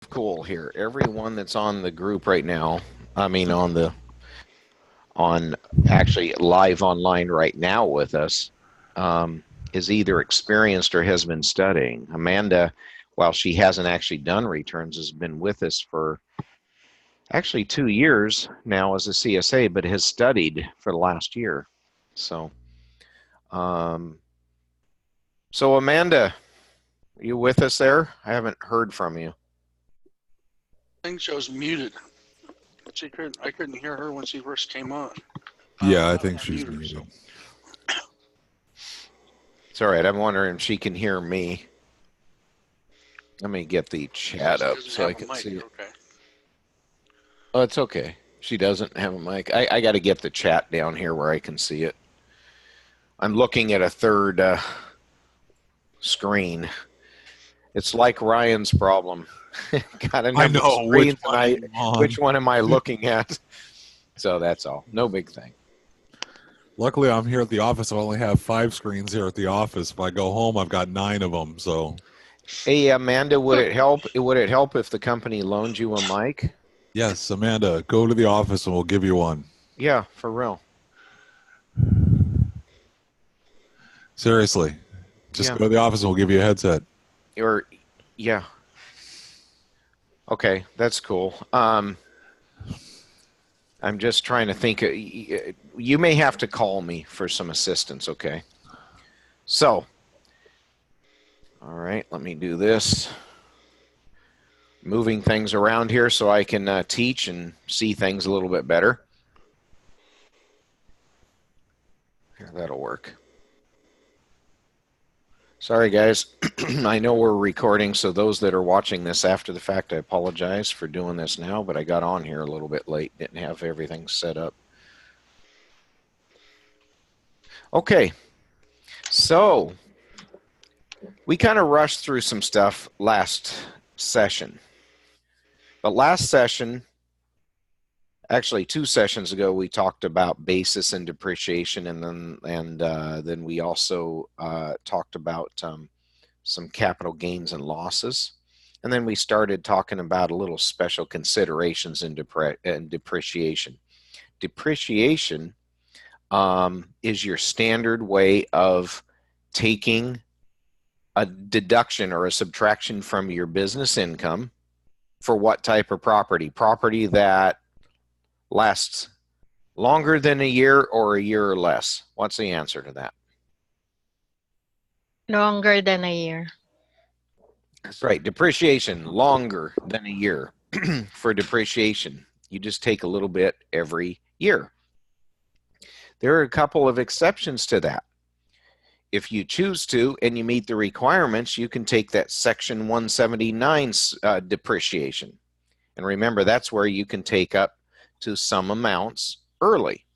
cool here. Everyone that's on the group right now, I mean on actually live online right now with us, is either experienced or has been studying. Amanda, while she hasn't actually done returns, has been with us for actually 2 years now as a CSA, but has studied for the last year. So, um, so Amanda, are you with us there? I haven't heard from you. Thing shows muted. I couldn't hear her when she first came on. Yeah, I I think don't she's mute her, muted. so It's all right. I'm wondering if she can hear me. Let me get the chat she up doesn't so I have a can mic. see it. Okay. Oh, it's okay. She doesn't have a mic. I got to get the chat down here where I can see it. I'm looking at a third screen. It's like Ryan's problem. Got a I number of know which screens, and one are you which on. one am I looking at? So that's all. No big thing. Luckily, I'm here at the office. I only have 5 screens here at the office. If I go home, I've got 9 of them. So, Hey, Amanda, would it help? Would it help if the company loaned you a mic? yes, Amanda, go to the office and we'll give you one. Yeah, for real. Seriously, just Yeah. go to the office and we'll give you a headset. Or yeah. Okay, that's cool. I'm just trying to think. You may have to call me for some assistance, okay? So, all right, let me do this. Moving things around here so I can teach and see things a little bit better. Here, that'll work. Sorry, guys. I know we're recording, so those that are watching this after the fact, I apologize for doing this now, but I got on here a little bit late, didn't have everything set up. Okay, so we kind of rushed through some stuff last session. But last session, actually 2 sessions ago, we talked about basis and depreciation, and then we also talked about some capital gains and losses. And then we started talking about a little special considerations in depreciation. Depreciation is your standard way of taking a deduction or a subtraction from your business income for what type of property? Property that lasts longer than a year or a year or less. What's the answer to that? Longer than a year. That's right. Depreciation, longer than a year. For depreciation, you just take a little bit every year. There are a couple of exceptions to that. If you choose to and you meet the requirements, you can take that Section 179 depreciation. And remember, that's where you can take up to some amounts early.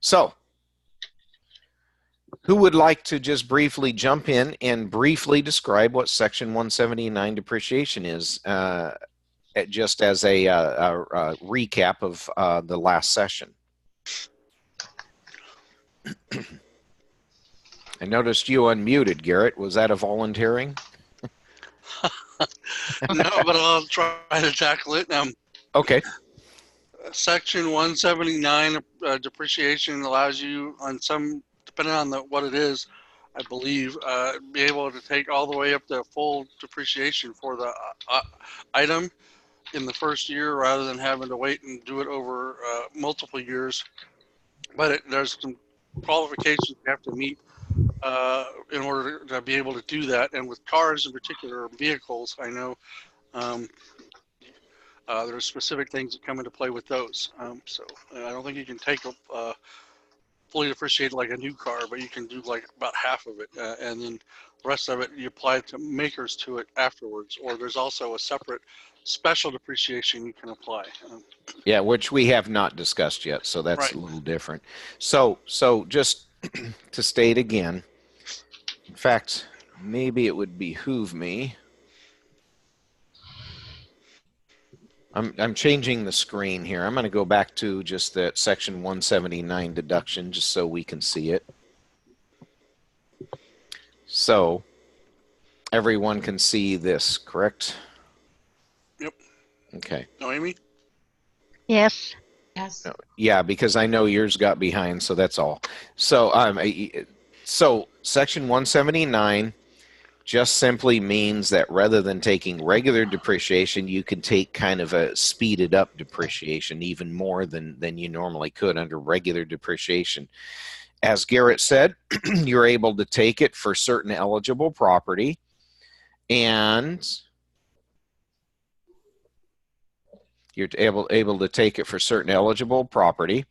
So, who would like to just briefly jump in and briefly describe what Section 179 depreciation is, just as a recap of the last session? I noticed you unmuted, Garrett. Was that a volunteering? No, but I'll try to tackle it. Okay. Section 179 depreciation allows you on some, depending on what it is, I believe, be able to take all the way up to full depreciation for the item in the first year rather than having to wait and do it over multiple years. But there's some qualifications you have to meet in order to be able to do that. And with cars in particular, vehicles, I know there are specific things that come into play with those. So I don't think you can take a fully depreciate like a new car, but you can do like about half of it, and then the rest of it you apply to makers to it afterwards. Or there's also a separate special depreciation you can apply. Yeah, which we have not discussed yet, so that's Right. a little different. So just to state again, in fact, maybe it would behoove me. I'm changing the screen here. I'm going to go back to just the Section 179 deduction just so we can see it. So everyone can see this, correct? Yep. Okay. Noemi? Yes. Yes. No, yeah, because I know yours got behind, so that's all. So, so section 179 just simply means that rather than taking regular depreciation, you can take kind of a speeded up depreciation, even more than you normally could under regular depreciation. As Garrett said, you're able to take it for certain eligible property, and you're able to take it for certain eligible property.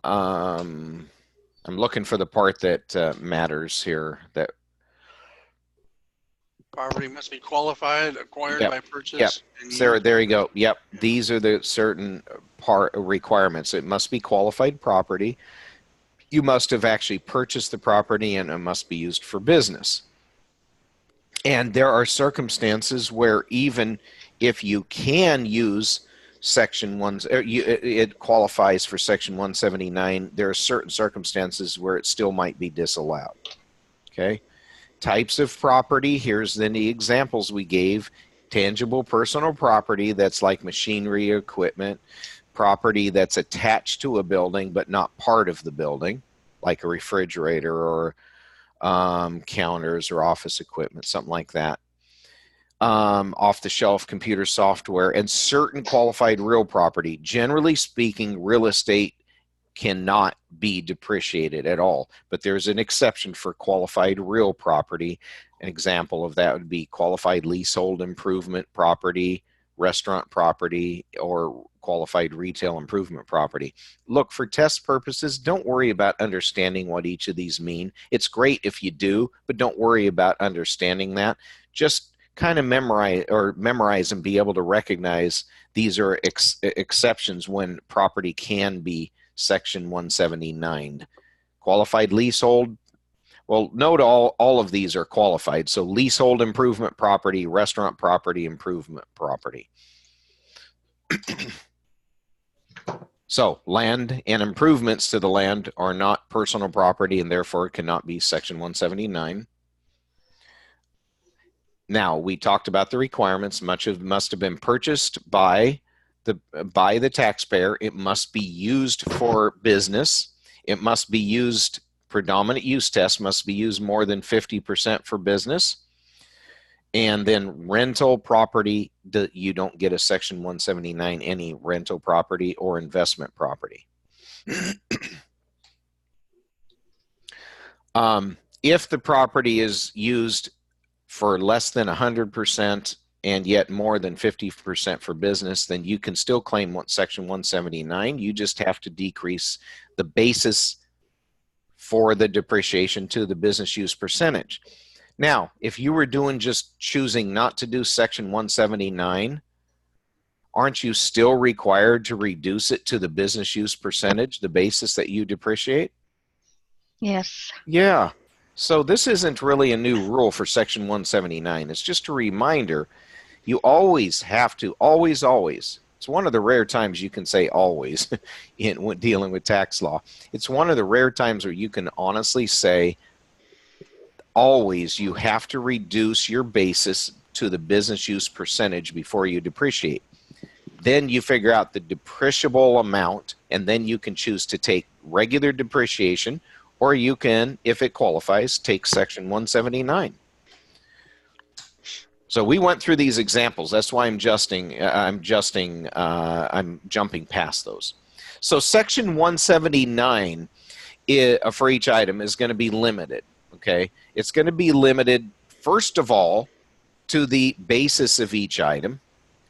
I'm looking for the part that matters here. That Property must be qualified, acquired Yep. by purchase. Yep. And Sarah, used. there you go. Yep. These are the certain part requirements. It must be qualified property. You must have actually purchased the property, and it must be used for business. And there are circumstances where even if you can use Section 1, it qualifies for Section 179, there are certain circumstances where it still might be disallowed. Okay? Types of property, here's then the examples we gave. Tangible personal property, that's like machinery or equipment. Property that's attached to a building but not part of the building, like a refrigerator or counters or office equipment, something like that. Off-the-shelf computer software, and certain qualified real property. Generally speaking, real estate cannot be depreciated at all, but there's an exception for qualified real property. An example of that would be qualified leasehold improvement property, restaurant property, or qualified retail improvement property. Look, for test purposes, don't worry about understanding what each of these mean. It's great if you do, but don't worry about understanding that. Just kind of memorize and be able to recognize these are exceptions when property can be Section 179. Qualified leasehold, well, note all of these are qualified. So leasehold improvement property, restaurant property, improvement property. So land and improvements to the land are not personal property and therefore cannot be Section 179. Now, we talked about the requirements. Much of must have been purchased by the taxpayer. It must be used for business. It must be used, predominant use test must be used more than 50% for business. And then rental property, you don't get a Section 179 any rental property or investment property. If the property is used for less than 100% and yet more than 50% for business, then you can still claim Section 179. You just have to decrease the basis for the depreciation to the business use percentage. Now, if you were just choosing not to do Section 179, aren't you still required to reduce it to the business use percentage, the basis that you depreciate? Yes. Yeah. So this isn't really a new rule for Section 179. It's just a reminder. You always have to, always. It's one of the rare times you can say always in dealing with tax law. It's one of the rare times where you can honestly say always you have to reduce your basis to the business use percentage before you depreciate. Then you figure out the depreciable amount, and then you can choose to take regular depreciation, or you can, if it qualifies, take Section 179. So we went through these examples. That's why I'm jumping past those. So Section 179 for each item is going to be limited. Okay, it's going to be limited first of all to the basis of each item.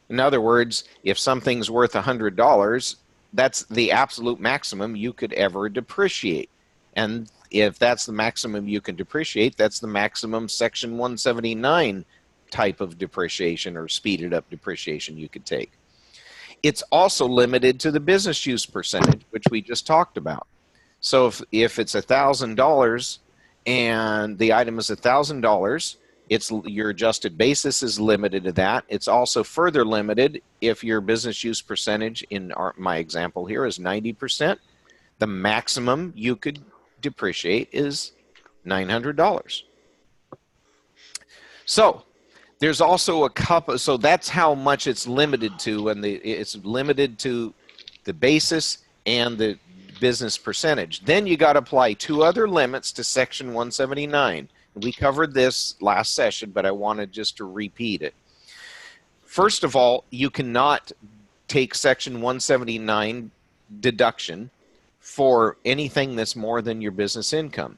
In other words, if something's worth $100, that's the absolute maximum you could ever depreciate. And if that's the maximum you can depreciate, that's the maximum Section 179 type of depreciation or speeded up depreciation you could take. It's also limited to the business use percentage, which we just talked about. So if it's $1,000 and the item is $1,000, your adjusted basis is limited to that. It's also further limited if your business use percentage in my example here is 90%. The maximum you could depreciate is $900. So There's also a couple, so that's how much it's limited to, and it's limited to the basis and the business percentage. Then you got to apply two other limits to Section 179. We covered this last session, but I wanted just to repeat it. First of all, you cannot take Section 179 deduction for anything that's more than your business income.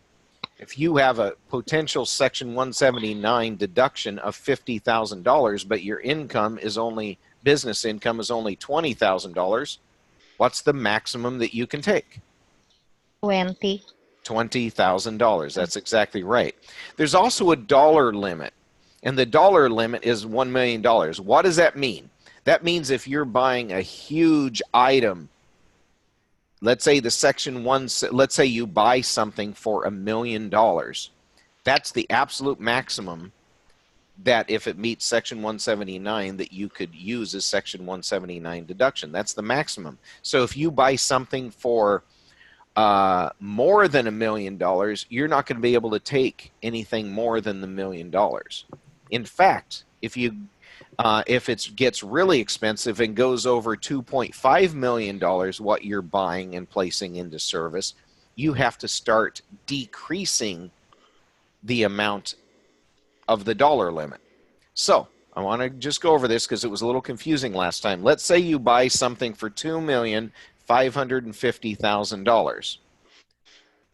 If you have a potential Section 179 deduction of $50,000, but your income is only, business income is only $20,000, what's the maximum that you can take? 20. $20,000. That's exactly right. There's also a dollar limit, and the dollar limit is $1 million. What does that mean? That means if you're buying a huge item, let's say the Section 1, let's say you buy something for $1 million. That's the absolute maximum that if it meets Section 179 that you could use as Section 179 deduction. That's the maximum. So if you buy something for more than $1 million, you're not going to be able to take anything more than the $1 million. In fact, if it gets really expensive and goes over $2.5 million, what you're buying and placing into service, you have to start decreasing the amount of the dollar limit. So I want to just go over this because it was a little confusing last time. Let's say you buy something for $2,550,000.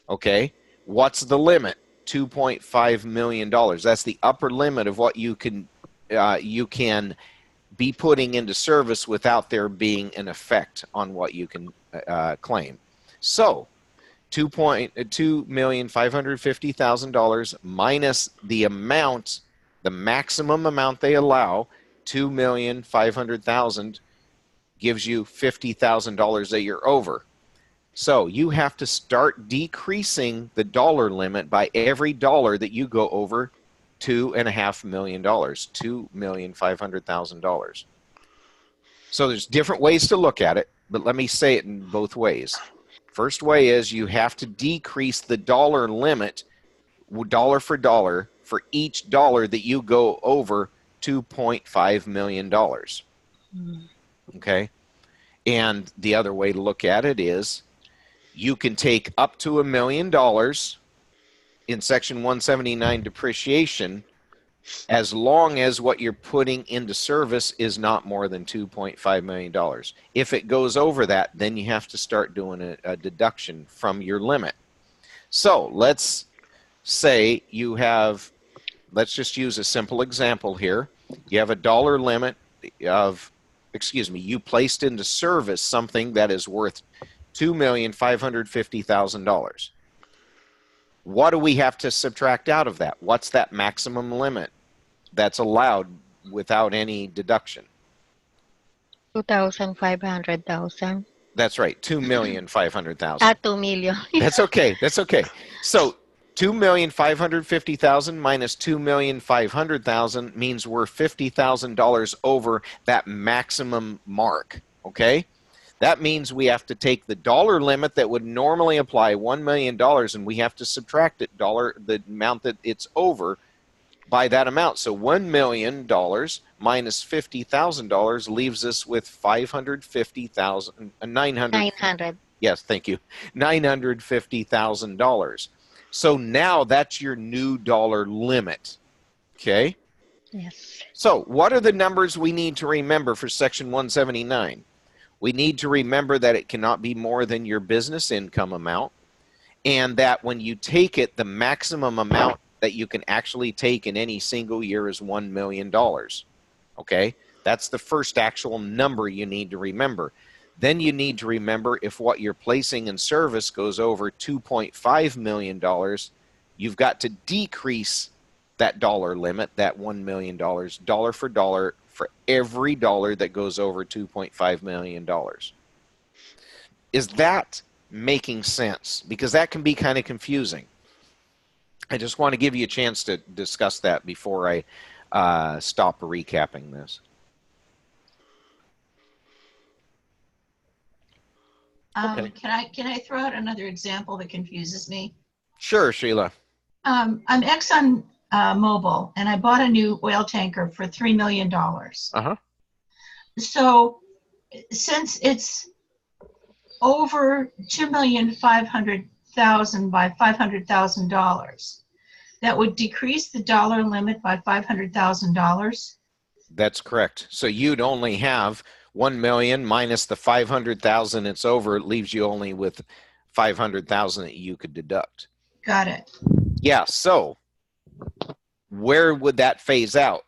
Okay, what's the limit? $2.5 million. That's the upper limit of what you can be putting into service without there being an effect on what you can claim. So $2,550,000 minus the amount, the maximum amount they allow, $2,500,000, gives you $50,000 that you're over. So you have to start decreasing the dollar limit by every dollar that you go over $2.5 million, $2,500,000. So there's different ways to look at it, but let me say it in both ways. First way is you have to decrease the dollar limit, dollar for dollar, for each dollar that you go over $2.5 million. Okay? And the other way to look at it is you can take up to $1 million in Section 179 depreciation as long as what you're putting into service is not more than $2.5 million. If it goes over that, then you have to start doing a deduction from your limit. So let's say you have, let's just use a simple example here. You have a dollar limit of, you placed into service something that is worth $2,550,000. What do we have to subtract out of that? What's that maximum limit that's allowed without any deduction? 2,500,000. That's right, 2,500,000. 2 million. That's okay. That's okay. So 2,550,000 minus 2,500,000 means we're $50,000 over that maximum mark. Okay. That means we have to take the dollar limit that would normally apply, $1 million, and we have to subtract it, the amount that it's over, by that amount. So $1 million minus $50,000 leaves us with $900. Yes, thank you. $950,000. So now that's your new dollar limit. Okay? Yes. So what are the numbers we need to remember for Section 179? We need to remember that it cannot be more than your business income amount, and that when you take it, the maximum amount that you can actually take in any single year is $1 million. Okay? That's the first actual number you need to remember. Then you need to remember if what you're placing in service goes over $2.5 million, you've got to decrease that dollar limit, that $1 million, dollar for dollar, for every dollar that goes over $2.5 million. Is that making sense? Because that can be kind of confusing. I just want to give you a chance to discuss that before I stop recapping this. Okay. Can I throw out another example that confuses me? Sure, Sheila. I'm Exxon mobile, and I bought a new oil tanker for $3 million. Uh-huh. So since it's over $2,500,000 by $500,000, that would decrease the dollar limit by $500,000. That's correct. So you'd only have 1 million minus the 500,000 it's over. It leaves you only with 500,000 that you could deduct. Got it. Yeah. So where would that phase out?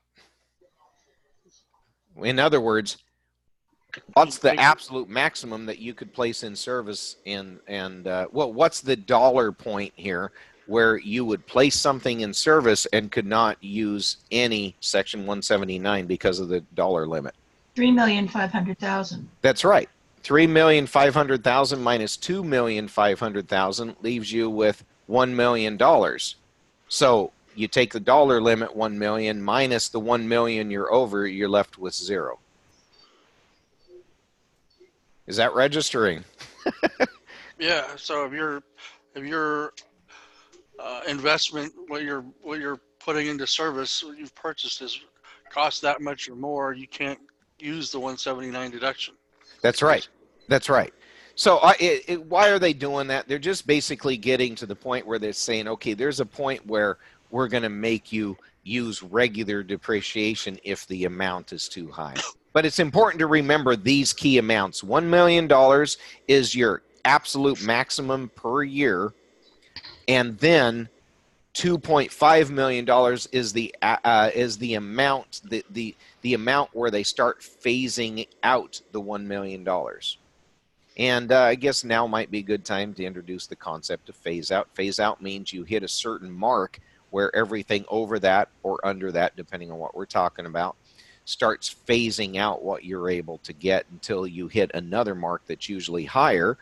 In other words, what's the absolute maximum that you could place in service well, what's the dollar point here where you would place something in service and could not use any Section 179 because of the dollar limit? 3,500,000. That's right. 3,500,000 minus 2,500,000 leaves you with $1 million. So you take the dollar limit, 1 million, minus the 1 million you're over, you're left with 0. Is that registering? Yeah. So if your investment, what you're putting into service, what you've purchased is cost that much or more, you can't use the 179 deduction. That's right. That's right. So why are they doing that? They're just basically getting to the point where they're saying, okay, there's a point where we're going to make you use regular depreciation if the amount is too high. But it's important to remember these key amounts. $1 million is your absolute maximum per year. And then $2.5 million is the amount, the amount where they start phasing out the $1 million. And I guess now might be a good time to introduce the concept of phase out. Phase out means you hit a certain mark where everything over that or under that, depending on what we're talking about, starts phasing out what you're able to get until you hit another mark that's usually higher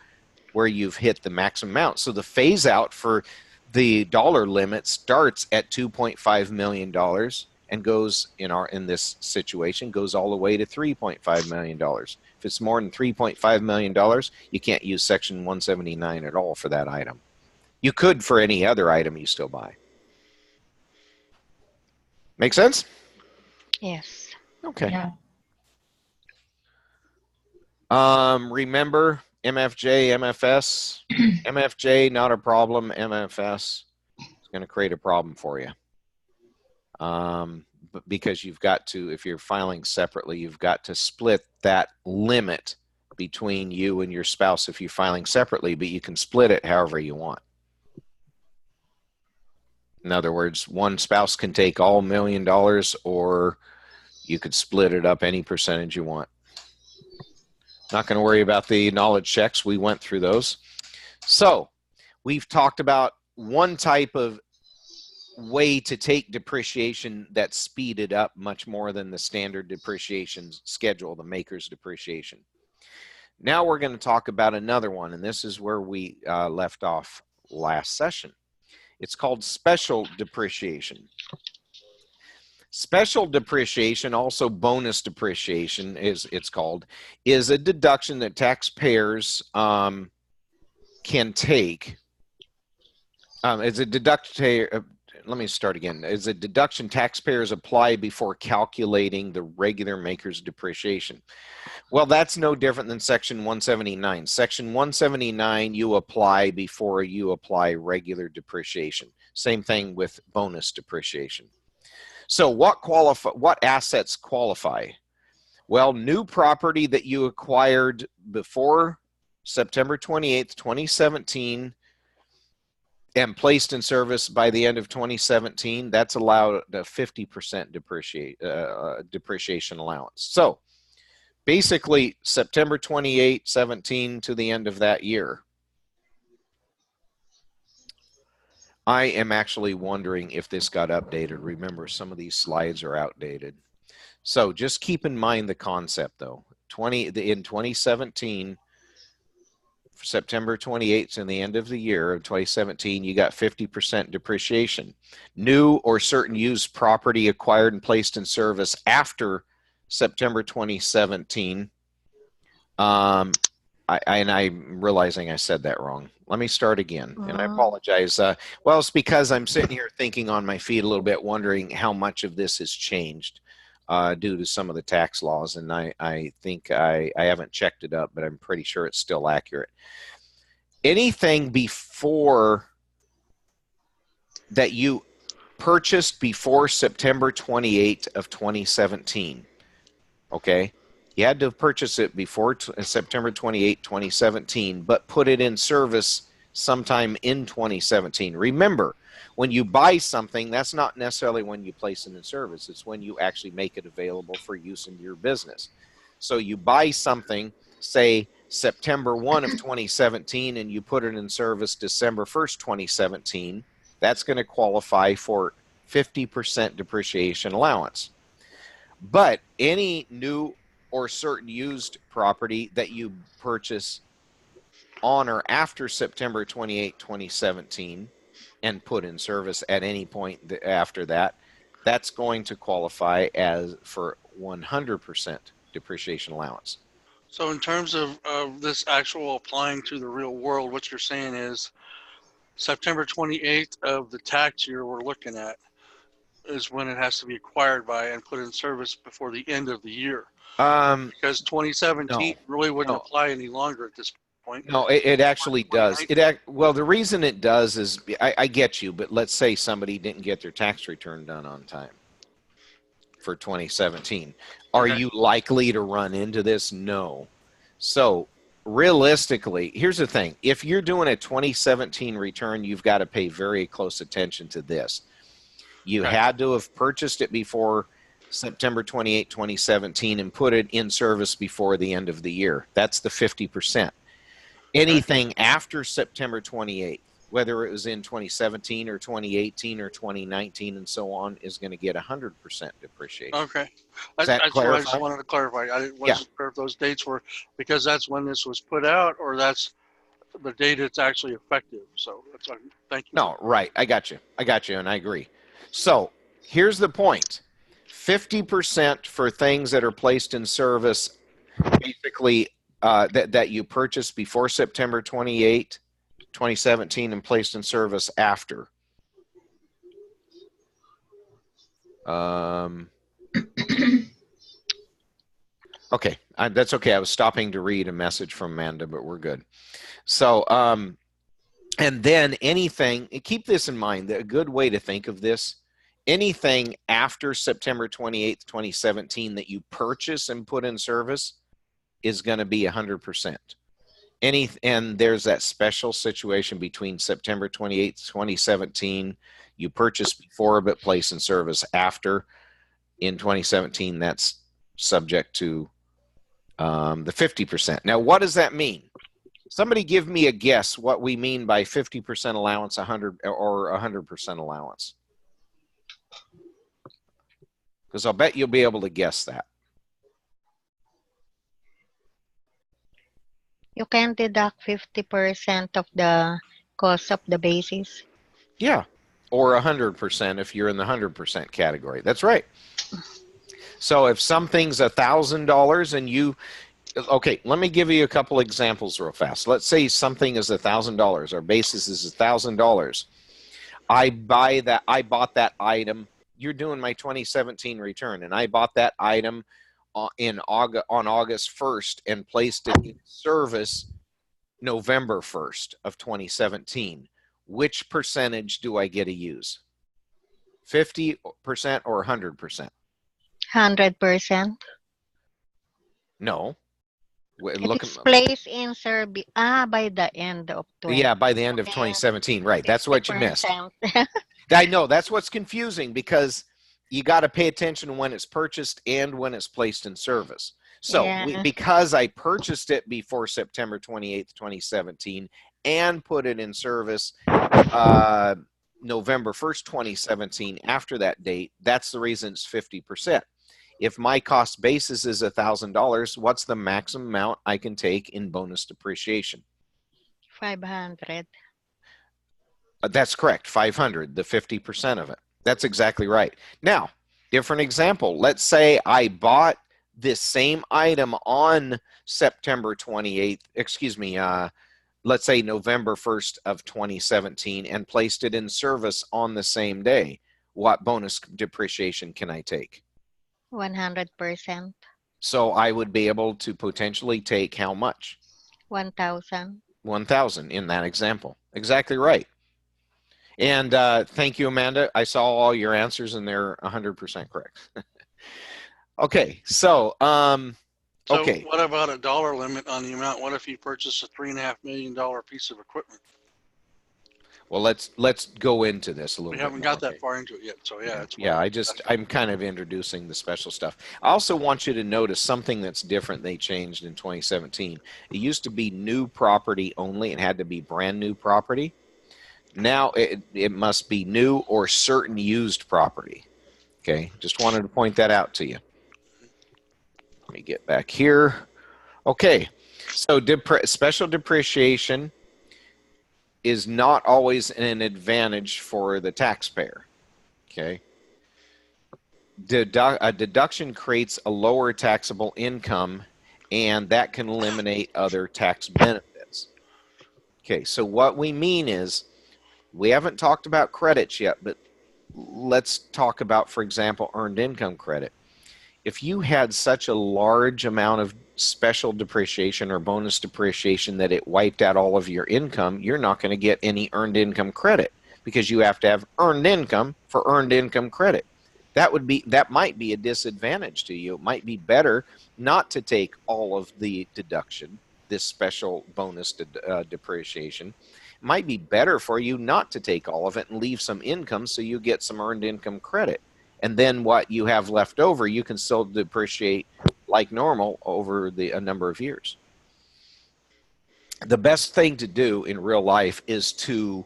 where you've hit the maximum amount. So the phase out for the dollar limit starts at $2.5 million and goes, in this situation, goes all the way to $3.5 million. If it's more than $3.5 million, you can't use Section 179 at all for that item. You could for any other item you still buy. Make sense? Yes. Okay. Yeah. Remember MFJ, MFS. MFJ, not a problem. MFS is going to create a problem for you. But because you've got to, if you're filing separately, you've got to split that limit between you and your spouse if you're filing separately, but you can split it however you want. In other words, one spouse can take all $1 million, or you could split it up any percentage you want. Not going to worry about the knowledge checks. We went through those. So we've talked about one type of way to take depreciation that's speeded up much more than the standard depreciation schedule, the maker's depreciation. Now we're going to talk about another one, and this is where we left off last session. It's called special depreciation. Special depreciation, also bonus depreciation it's called, is a deduction that taxpayers can take. It's a deduction. Let me start again. It's a deduction taxpayers apply before calculating the regular maker's depreciation. Well, that's no different than Section 179. Section 179, you apply before you apply regular depreciation. Same thing with bonus depreciation. So what assets qualify? Well, new property that you acquired before September 28th, 2017 and placed in service by the end of 2017, that's allowed a 50% depreciation allowance. So basically September 28, 17 to the end of that year. I am actually wondering if this got updated. Remember, some of these slides are outdated. So just keep in mind the concept, though. In 2017, September 28th and the end of the year of 2017, you got 50% depreciation. New or certain used property acquired and placed in service after September 2017 and I'm realizing I said that wrong. Let me start again, and I Mm. apologize. Well, it's because I'm sitting here thinking on my feet a little bit, wondering how much of this has changed due to some of the tax laws, and I think I haven't checked it up, but I'm pretty sure it's still accurate. Anything before that you purchased before September 28th of 2017, okay? You had to purchase it before September 28, 2017, but put it in service sometime in 2017. Remember, when you buy something, that's not necessarily when you place it in service. It's when you actually make it available for use in your business. So you buy something, say September 1 of 2017, and you put it in service December 1st, 2017, that's going to qualify for 50% depreciation allowance. But any new or certain used property that you purchase on or after September 28, 2017 and put in service at any point after that, that's going to qualify as for 100% depreciation allowance. So in terms of this actual applying to the real world, what you're saying is September 28th of the tax year we're looking at is when it has to be acquired by and put in service before the end of the year. Because 2017 really wouldn't apply any longer at this point. No, it actually does. Well, the reason it does is I get you, but let's say somebody didn't get their tax return done on time for 2017. Are Okay. you likely to run into this? No. So realistically, here's the thing. If you're doing a 2017 return, you've got to pay very close attention to this. You Okay. had to have purchased it before September 28, 2017 and put it in service before the end of the year. That's the 50%. Anything after September 28th, whether it was in 2017 or 2018 or 2019 and so on, is going to get 100% depreciation. Okay. Does that That's what I just clarify? wanted to clarify. I wasn't sure if those dates were because that's when this was put out or that's the date it's actually effective. So that's thank you. No, right. I got you, and I agree. So here's the point. 50% for things that are placed in service, basically that you purchased before September 28, 2017 and placed in service after. Okay, that's okay. I was stopping to read a message from Amanda, but we're good. So, and then anything, keep this in mind, a good way to think of this, anything after September 28th, 2017 that you purchase and put in service is going to be 100%. And there's that special situation between September 28th, 2017, you purchased before but placed in service after in 2017, that's subject to the 50%. Now, what does that mean? Somebody give me a guess what we mean by 50% allowance, 100 or 100% allowance. Because I'll bet you'll be able to guess that. You can deduct 50% of the cost of the basis. Yeah, or 100% if you're in the 100% category. That's right. So if something's $1,000 and you, okay, let me give you a couple examples real fast. Let's say something is $1,000. Our basis is $1,000. I bought that item. You're doing my 2017 return, and I bought that item on August 1st and placed it in service November 1st of 2017. Which percentage do I get to use? 50% or 100%? 100%. No. It is placed in service by the end of 20. Yeah, by the end of 2017. Right. That's what you missed. 50%. I know. That's what's confusing because you got to pay attention to when it's purchased and when it's placed in service. So because I purchased it before September 28th, 2017 and put it in service November 1st, 2017 after that date, that's the reason it's 50%. If my cost basis is $1,000, what's the maximum amount I can take in bonus depreciation? 500. That's correct. 500, the 50% of it. That's exactly right. Now, different example. Let's say I bought this same item on September 28th, excuse me, let's say November 1st of 2017, and placed it in service on the same day, what bonus depreciation can I take? 100%. So I would be able to potentially take how much? 1,000. 1,000 in that example. Exactly right. And thank you, Amanda. I saw all your answers and they're 100% correct. Okay, so okay. What about a dollar limit on the amount? What if you purchase a $3.5 million piece of equipment? Well, let's go into this a little We bit haven't more, got that okay? far into it yet, so yeah. I'm kind of introducing the special stuff. I also want you to notice something that's different they changed in 2017. It used to be new property only. It had to be brand new property. Now it must be new or certain used property. Okay, just wanted to point that out to you. Let me get back here. Okay, so special depreciation is not always an advantage for the taxpayer. Okay. A deduction creates a lower taxable income, and that can eliminate other tax benefits. Okay, so what we mean is, we haven't talked about credits yet, but let's talk about, for example, earned income credit. If you had such a large amount of special depreciation or bonus depreciation that it wiped out all of your income, you're not going to get any earned income credit, because you have to have earned income for earned income credit. That might be a disadvantage to you. It might be better not to take all of the deduction, this special bonus depreciation. It might be better for you not to take all of it and leave some income so you get some earned income credit. And then what you have left over, you can still depreciate like normal over a number of years. The best thing to do in real life is to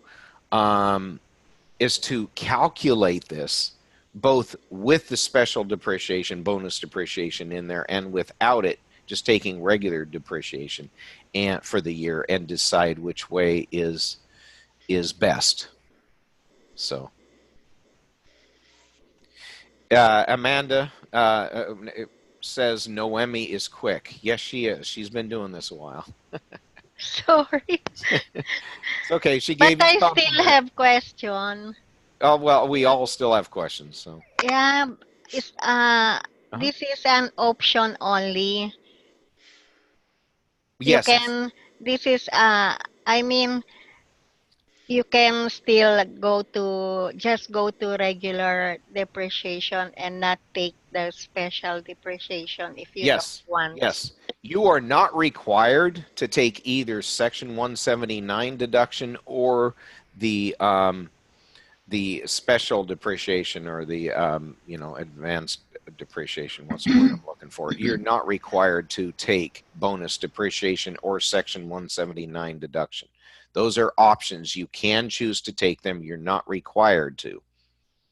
calculate this, both with the special depreciation, bonus depreciation in there, and without it, just taking regular depreciation and for the year, and decide which way is best. So. Amanda says Noemi is quick. Yes, she is. She's been doing this a while. Sorry. It's okay. She But gave you I still compliment. have question. Oh, well, we all still have questions. So Yeah, this is an option only. yes, This is I mean, you can still just go to regular depreciation and not take the special depreciation if you don't want. yes. You are not required to take either Section 179 deduction or the special depreciation, or the advanced depreciation. What's the word I'm looking for? You're not required to take bonus depreciation or Section 179 deduction. Those are options. You can choose to take them. You're not required to.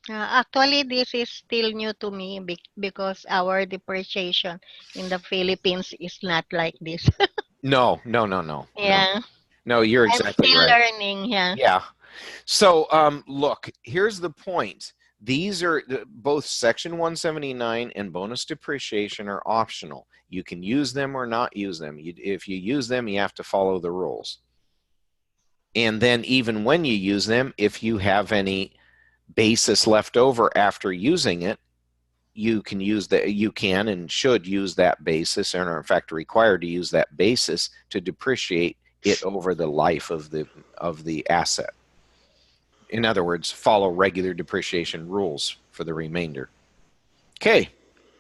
Actually, this is still new to me because our depreciation in the Philippines is not like this. No. Yeah. No, you're exactly I'm still right. learning. Yeah. Yeah. So, look, here's the point. These are both Section 179 and bonus depreciation are optional. You can use them or not use them. If you use them, you have to follow the rules. And then even when you use them, if you have any basis left over after using it, you can use that. You can and should use that basis, and are in fact required to use that basis to depreciate it over the life of the asset. In other words, follow regular depreciation rules for the remainder. Okay.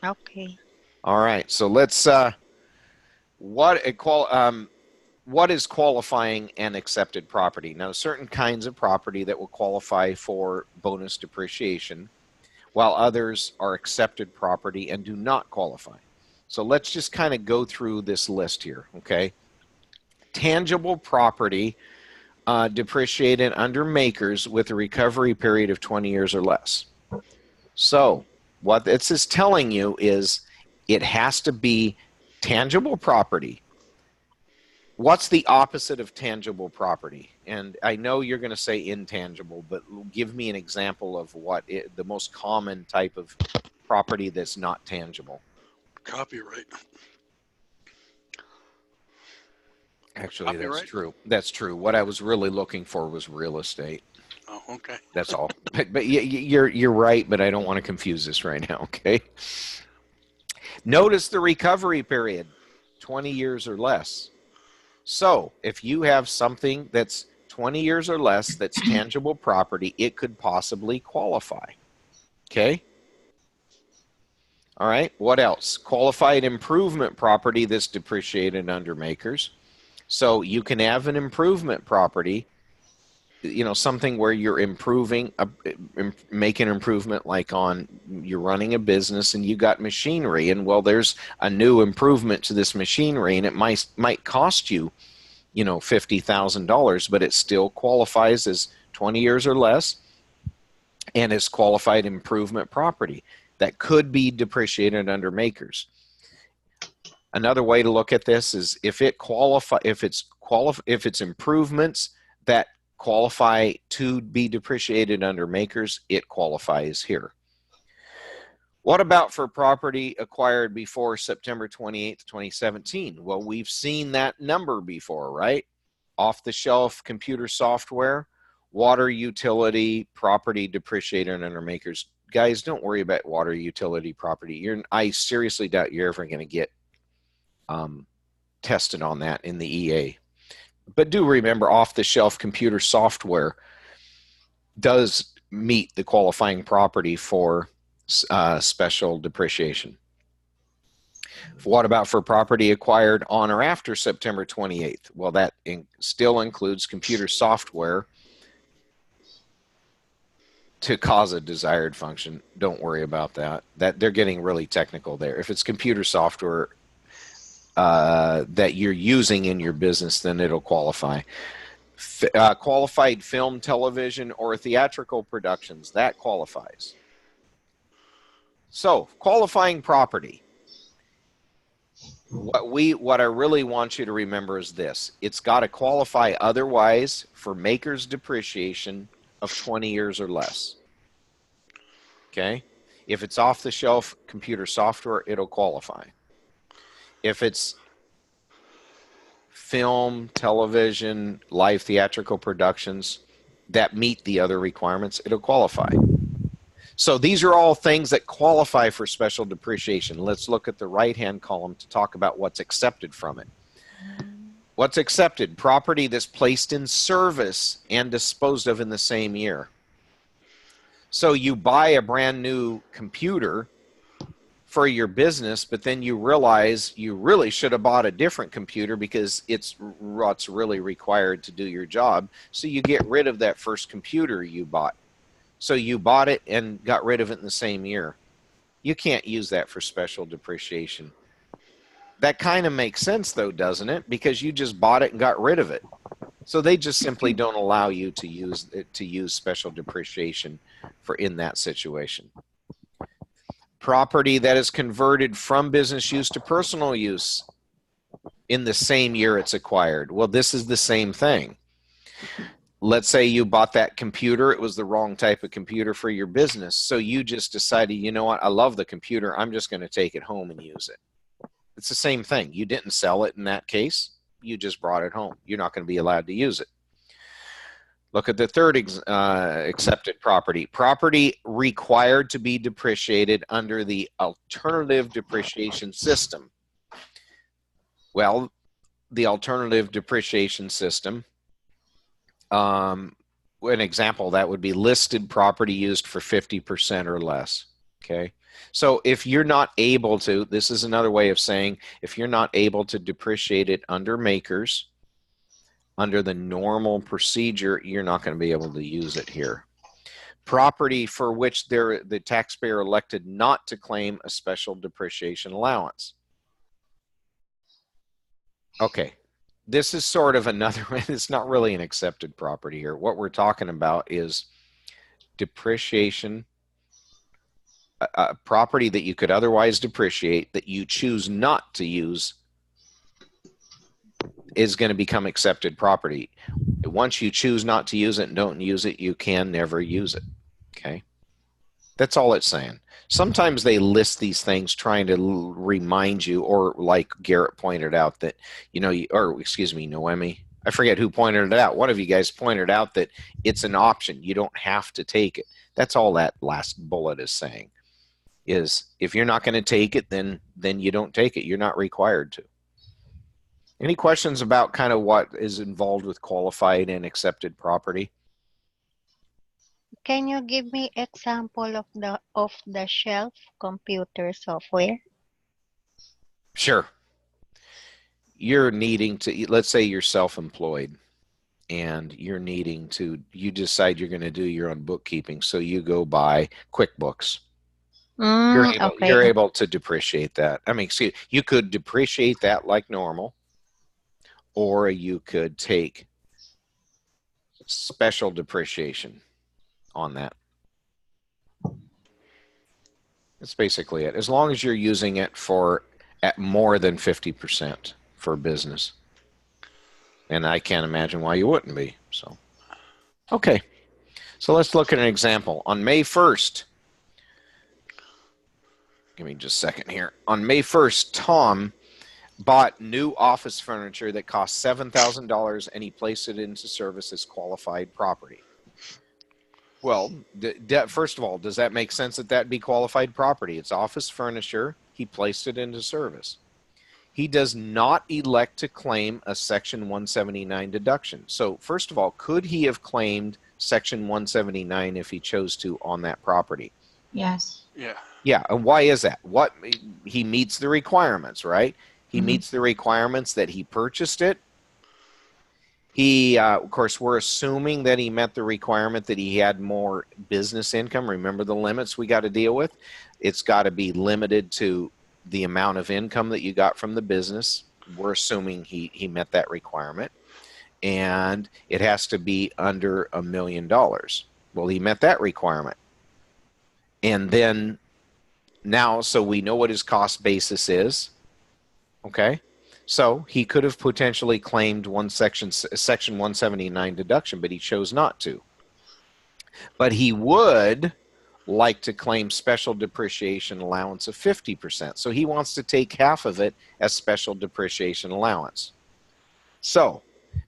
Okay. All right. So let's. What is qualifying and accepted property? Now, certain kinds of property that will qualify for bonus depreciation, while others are accepted property and do not qualify. So let's just kind of go through this list here. Okay. Tangible property. Depreciated under makers with a recovery period of 20 years or less. So what this is telling you is it has to be tangible property. What's the opposite of tangible property? And I know you're going to say intangible, but give me an example of the most common type of property that's not tangible. Copyright. Actually, that's Copyright? true. That's true. What I was really looking for was real estate. Oh, okay. That's all. But you're right, but I don't want to confuse this right now, okay? Notice the recovery period, 20 years or less. So if you have something that's 20 years or less that's tangible property, it could possibly qualify. Okay? All right. What else? Qualified improvement property that's depreciated under makers. So you can have an improvement property, you know, something where you're improving, make an improvement, like on, you're running a business and you got machinery, and well, there's a new improvement to this machinery, and it might cost you, you know, $50,000, but it still qualifies as 20 years or less, and is qualified improvement property that could be depreciated under makers. Another way to look at this is if it's improvements that qualify to be depreciated under makers, it qualifies here. What about for property acquired before September 28th, 2017? Well, we've seen that number before, right? Off-the-shelf computer software, water utility, property depreciated under makers. Guys, don't worry about water utility property. I seriously doubt you're ever going to get tested on that in the EA. But do remember, off-the-shelf computer software does meet the qualifying property for special depreciation. What about for property acquired on or after September 28th? Well, that still includes computer software to cause a desired function. Don't worry about that. They're getting really technical there. If it's computer software that you're using in your business, then it'll qualify. Qualified film, television, or theatrical productions, that qualifies. So, qualifying property. What I really want you to remember is this. It's got to qualify otherwise for maker's depreciation of 20 years or less. Okay? If it's off-the-shelf computer software, it'll qualify. If it's film, television, live theatrical productions that meet the other requirements, it'll qualify. So these are all things that qualify for special depreciation. Let's look at the right-hand column to talk about what's accepted from it. What's accepted? Property that's placed in service and disposed of in the same year. So you buy a brand new computer for your business, but then you realize you really should have bought a different computer because it's what's really required to do your job. So you get rid of that first computer you bought. So you bought it and got rid of it in the same year. You can't use that for special depreciation. That kind of makes sense though, doesn't it? Because you just bought it and got rid of it. So they just simply don't allow you to use special depreciation for in that situation. Property that is converted from business use to personal use in the same year it's acquired. Well, this is the same thing. Let's say you bought that computer. It was the wrong type of computer for your business. So you just decided, you know what, I love the computer. I'm just going to take it home and use it. It's the same thing. You didn't sell it in that case. You just brought it home. You're not going to be allowed to use it. Look at the third accepted property. Property required to be depreciated under the alternative depreciation system. Well, the alternative depreciation system, an example that would be listed property used for 50% or less. Okay. So if you're not able to, this is another way of saying, if you're not able to depreciate it under makers, under the normal procedure, you're not going to be able to use it here. Property for which the taxpayer elected not to claim a special depreciation allowance. Okay, this is sort of another, it's not really an accepted property here. What we're talking about is depreciation, a property that you could otherwise depreciate that you choose not to use is going to become accepted property. Once you choose not to use it and don't use it, you can never use it. Okay. That's all it's saying. Sometimes they list these things trying to remind you, or like Garrett pointed out that, or excuse me, Noemi, I forget who pointed it out. One of you guys pointed out that it's an option. You don't have to take it. That's all that last bullet is saying, is if you're not going to take it, then you don't take it. You're not required to. Any questions about kind of what is involved with qualified and accepted property? Can you give me example of the off-the-shelf computer software? Sure. You're needing to, let's say you're self-employed and you decide you're going to do your own bookkeeping. So you go buy QuickBooks. You're able to depreciate that. I mean, you could depreciate that like normal, or you could take special depreciation on that. That's basically it. As long as you're using it at more than 50% for business. And I can't imagine why you wouldn't be. So, okay. So let's look at an example. On May 1st, give me just a second here. On May 1st, Tom bought new office furniture that cost $7,000 and he placed it into service as qualified property. Well, first of all, does that make sense that that'd be qualified property? It's office furniture. He placed it into service. He does not elect to claim a Section 179 deduction. So first of all, could he have claimed Section 179 if he chose to on that property? Yes. Yeah. Yeah, and why is that? He meets the requirements, right? He meets the requirements that he purchased it. He, of course, we're assuming that he met the requirement that he had more business income. Remember the limits we got to deal with? It's got to be limited to the amount of income that you got from the business. We're assuming he met that requirement. And it has to be under $1 million. Well, he met that requirement. And then now, so we know what his cost basis is. Okay? So he could have potentially claimed Section 179 deduction, but he chose not to. But he would like to claim special depreciation allowance of 50%. So he wants to take half of it as special depreciation allowance. So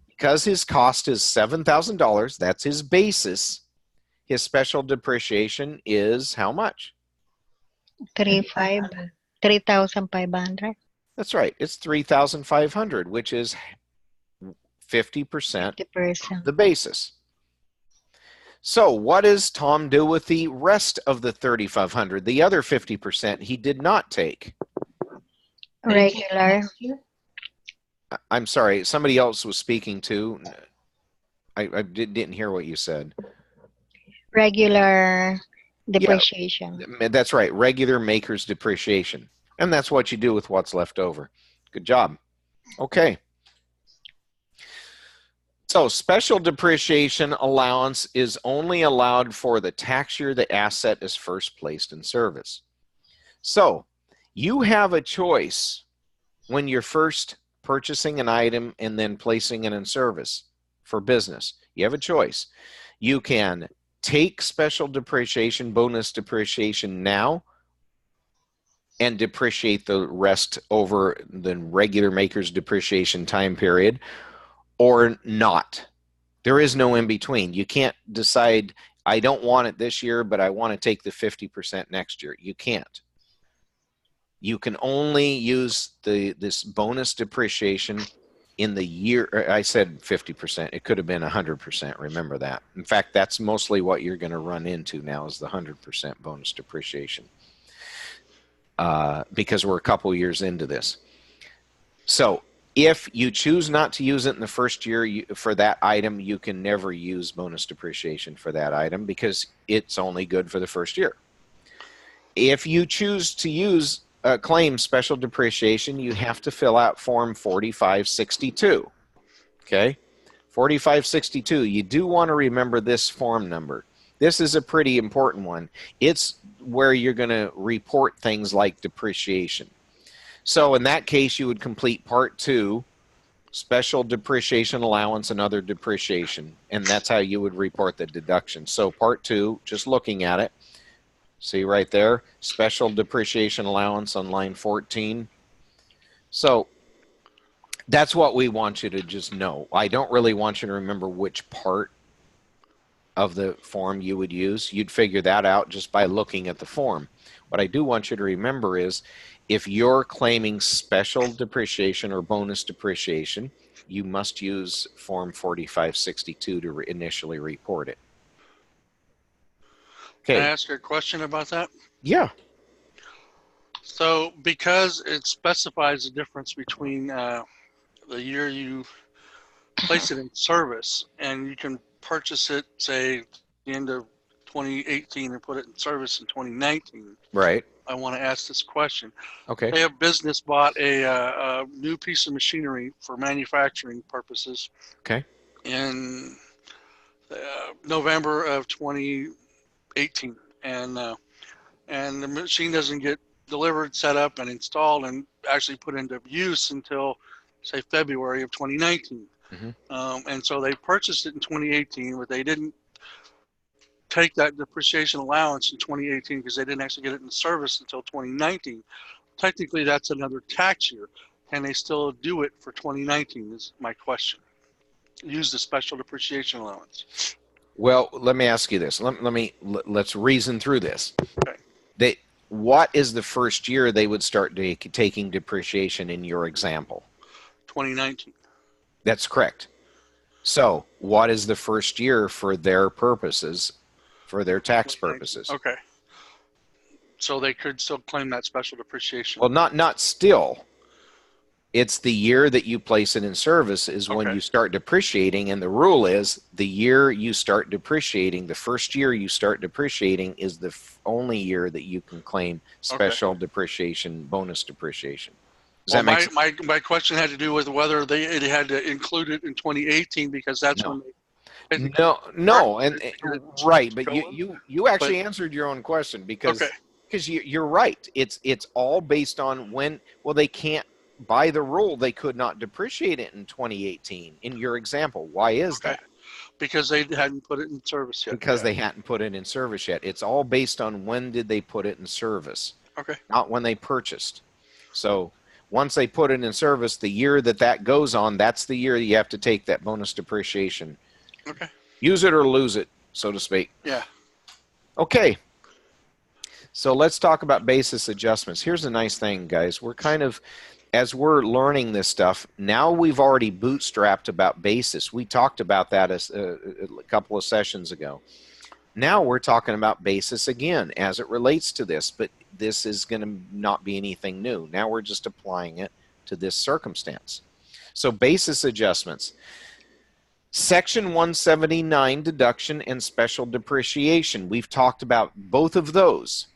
because his cost is $7,000, that's his basis, his special depreciation is how much? 3,500. That's right. It's 3,500, which is 50% 50%. the basis. So what does Tom do with the rest of the 3,500? The other 50% he did not take. Regular. I'm sorry, somebody else was speaking too. I didn't hear what you said. Regular depreciation. Yeah, that's right. Regular maker's depreciation. And that's what you do with what's left over. Good job. Okay. So special depreciation allowance is only allowed for the tax year the asset is first placed in service. So you have a choice when you're first purchasing an item and then placing it in service for business. You have a choice. You can take special depreciation, bonus depreciation now, and depreciate the rest over the regular maker's depreciation time period, or not. There is no in between. You can't decide, I don't want it this year, but I want to take the 50% next year. You can't. You can only use this bonus depreciation in the year. I said 50%. It could have been 100%. Remember that. In fact, that's mostly what you're going to run into now is the 100% bonus depreciation. Because we're a couple years into this. So if you choose not to use it in the first year for that item, you can never use bonus depreciation for that item because it's only good for the first year. If you choose to claim special depreciation, you have to fill out Form 4562. Okay? 4562. You do want to remember this form number. This is a pretty important one. It's where you're going to report things like depreciation. So in that case, you would complete Part 2, special depreciation allowance and other depreciation, and that's how you would report the deduction. So Part 2, just looking at it, See right there, special depreciation allowance on line 14. So that's what we want you to just know. I don't really want you to remember which part of the form you would use. You'd figure that out just by looking at the form. What I do want you to remember is if you're claiming special depreciation or bonus depreciation, you must use form 4562 to initially report it. Can I Okay. ask you a question about that? Yeah. So because it specifies the difference between the year you place it in service and you can purchase it, say, the end of 2018 and put it in service in 2019, Right. I want to ask this question. Okay. Say a business bought a new piece of machinery for manufacturing purposes Okay. in November of 2018, and the machine doesn't get delivered, set up, and installed, and actually put into use until, say, February of 2019. Mm-hmm. And so they purchased it in 2018, but they didn't take that depreciation allowance in 2018 because they didn't actually get it in service until 2019. Technically, that's another tax year. Can they still do it for 2019 is my question. Use the special depreciation allowance. Well, let me ask you this. Let's reason through this. Okay. What is the first year they would start taking depreciation in your example? 2019. That's correct. So what is the first year for their purposes, for their tax purposes? Okay. So they could still claim that special depreciation. Well, not still. It's the year that you place it in service is when Okay. you start depreciating, and the rule is the year you start depreciating, the first year you start depreciating is the only year that you can claim special depreciation, bonus depreciation. Does that make sense? My question had to do with whether it had to include it in 2018 because that's No. when No, and right, but you actually answered your own question because you're right. It's all based on when. Well, they can't. By the rule, they could not depreciate it in 2018. In your example, why is that? Because they hadn't put it in service yet. Because they hadn't put it in service yet. It's all based on when did they put it in service, not when they purchased. So once they put it in service, the year that goes on, that's the year you have to take that bonus depreciation. Okay. Use it or lose it, so to speak. Yeah. Okay. So let's talk about basis adjustments. Here's the nice thing, guys. We're kind of, as we're learning this stuff, now we've already bootstrapped about basis. We talked about that a couple of sessions ago. Now we're talking about basis again as it relates to this, but this is going to not be anything new. Now we're just applying it to this circumstance. So basis adjustments. Section 179, deduction and special depreciation. We've talked about both of those.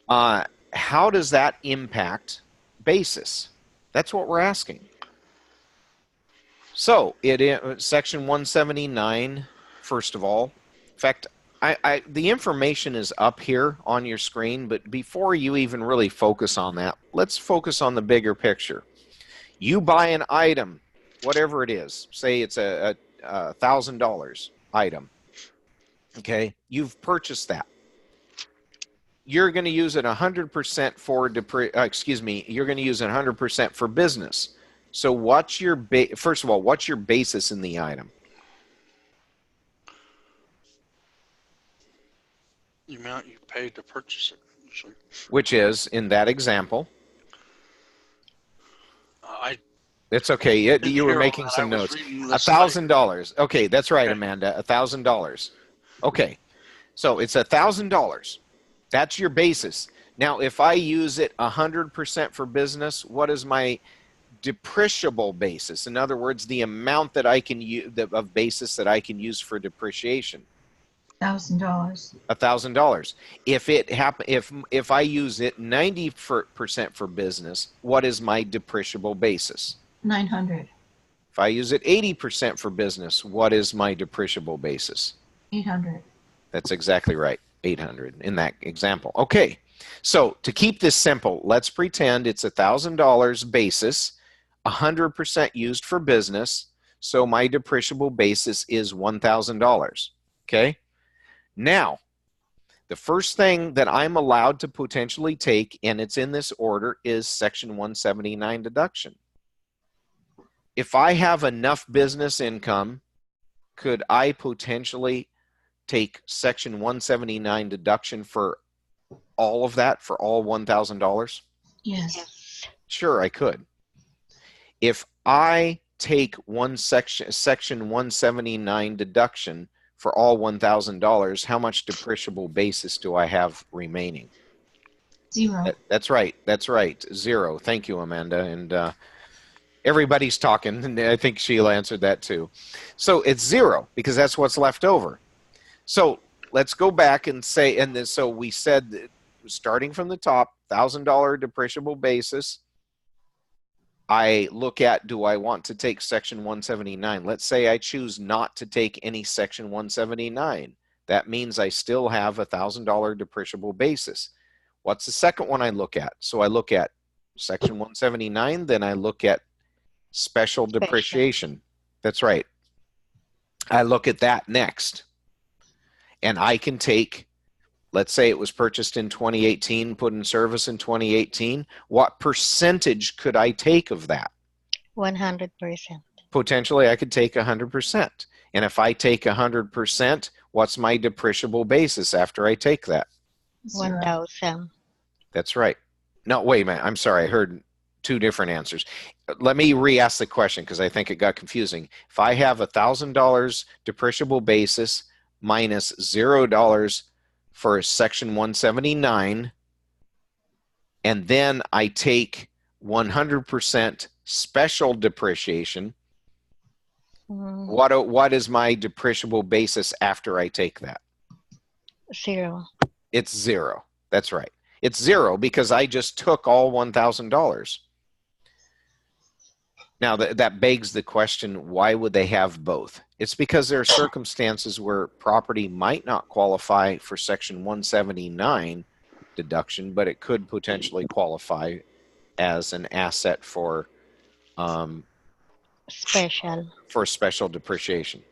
How does that impact basis? That's what we're asking. So section 179, first of all, in fact, the information is up here on your screen, but before you even really focus on that, let's focus on the bigger picture. You buy an item, whatever it is, say it's a $1,000 item. Okay, you've purchased that. You're going to use it 100% for you're going to use it 100% for business. So what's your first of all, what's your basis in the item? The amount you paid to purchase it, usually. Which is, in that example, it's okay. You were making some notes. $1,000. Okay, that's right, Amanda. $1,000. Okay, so it's $1,000. That's your basis. Now, if I use it 100% for business, what is my depreciable basis? In other words, the amount that I can use of basis that I can use for depreciation. $1,000. $1,000. If I use it 90% for business, what is my depreciable basis? 900. If I use it 80% for business, what is my depreciable basis? 800. That's exactly right. 800 in that example. Okay. So to keep this simple, let's pretend it's $1,000 basis, 100% used for business. So my depreciable basis is $1,000. Okay. Now, The first thing that I'm allowed to potentially take, and it's in this order, is Section 179 deduction. If I have enough business income, could I potentially take Section 179 deduction for all of that, for all $1,000? Yes. Yes. Sure, I could. If I take Section 179 deduction for all $1,000, how much depreciable basis do I have remaining? 0. That's right. That's right. 0. Thank you, Amanda. And everybody's talking, and I think Sheila answered that too. So it's 0 because that's what's left over. So let's go back and say, and then, so we said that starting from the top, $1,000 depreciable basis. I look at, do I want to take Section 179? Let's say I choose not to take any Section 179. That means I still have $1,000 depreciable basis. What's the second one I look at? So I look at Section 179, then I look at special depreciation. That's right. I look at that next. And I can take, let's say it was purchased in 2018, put in service in 2018. What percentage could I take of that? 100%. Potentially, I could take 100%. And if I take 100%, what's my depreciable basis after I take that? 1,000. That's right. No, wait a minute. I'm sorry. I heard two different answers. Let me re-ask the question because I think it got confusing. If I have $1,000 depreciable basis minus $0 for Section 179, and then I take 100% special depreciation, what is my depreciable basis after I take that? 0. It's 0. That's right. It's 0 because I just took all $1,000. Now, that begs the question, why would they have both? It's because there are circumstances where property might not qualify for Section 179 deduction, but it could potentially qualify as an asset for special depreciation.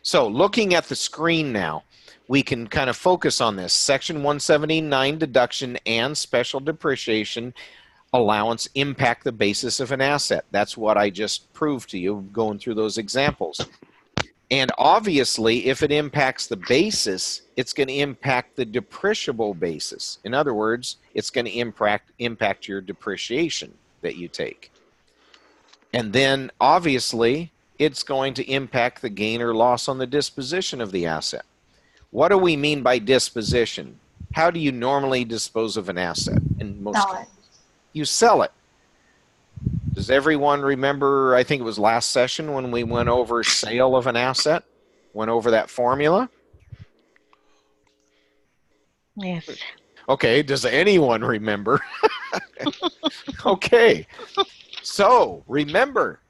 So looking at the screen now, we can kind of focus on this. Section 179 deduction and special depreciation allowance impact the basis of an asset. That's what I just proved to you going through those examples. And obviously, if it impacts the basis, it's going to impact the depreciable basis. In other words, it's going to impact your depreciation that you take. And then, obviously, it's going to impact the gain or loss on the disposition of the asset. What do we mean by disposition? How do you normally dispose of an asset? In most cases, you sell it. Does everyone remember, I think it was last session when we went over sale of an asset? Went over that formula? Yes. Okay, does anyone remember? Okay. So, remember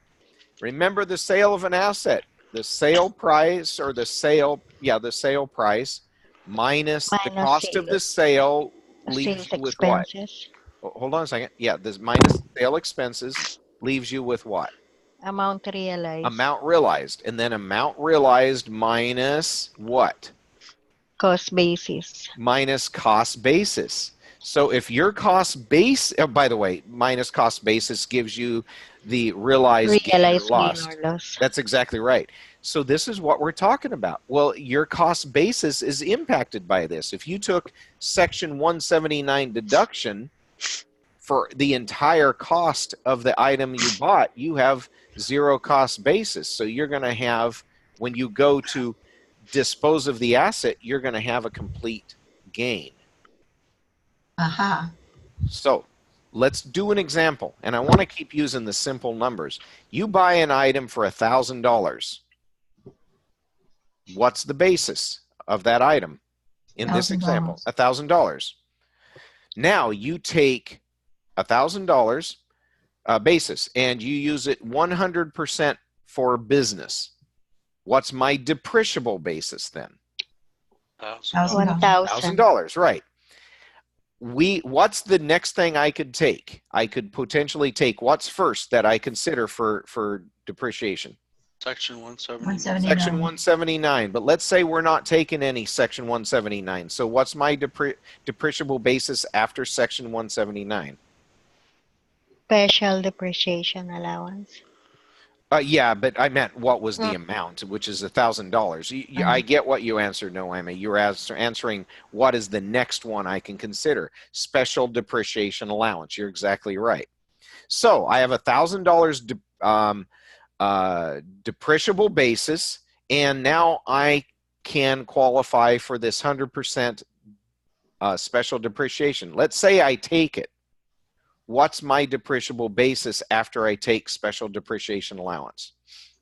the sale of an asset. The sale price, or the sale price minus the cost of the sale leaves you with what? Hold on a second. Yeah, this minus sale expenses leaves you with what? Amount realized. Amount realized. And then amount realized minus what? Cost basis. Minus cost basis. So if your cost base, by the way, minus cost basis gives you the realized gain or loss. That's exactly right. So this is what we're talking about. Well, your cost basis is impacted by this. If you took Section 179 deduction for the entire cost of the item you bought, you have 0 cost basis. So you're going to have, when you go to dispose of the asset, you're going to have a complete gain. Aha. So let's do an example. And I want to keep using the simple numbers. You buy an item for $1,000. What's the basis of that item in this example? $1,000. Now you take $1,000 basis and you use it 100% for business. What's my depreciable basis then? $1,000, right. What's the next thing I could take? I could potentially take what's first that I consider for depreciation? Section 179. 179. Section 179. But let's say we're not taking any Section 179. So what's my depreciable basis after Section 179? Special depreciation allowance. Yeah, but I meant what was the amount, which is $1,000. I get what you answered, Noemi. You're answering what is the next one I can consider. Special depreciation allowance. You're exactly right. So I have $1,000 depreciable basis, and now I can qualify for this 100% special depreciation. Let's say I take it. What's my depreciable basis after I take special depreciation allowance?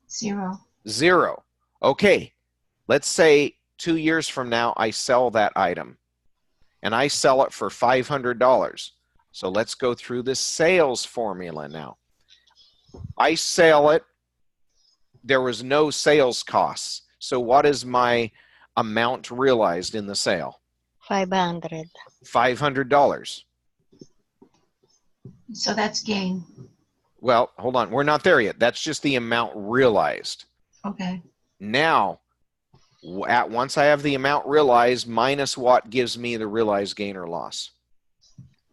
0. 0. Okay, let's say 2 years from now I sell that item, and I sell it for $500. So let's go through the sales formula now. I sell it. There was no sales costs. So what is my amount realized in the sale? $500. $500. So that's gain. Well, hold on. We're not there yet. That's just the amount realized. Okay. Now, once I have the amount realized, minus what gives me the realized gain or loss?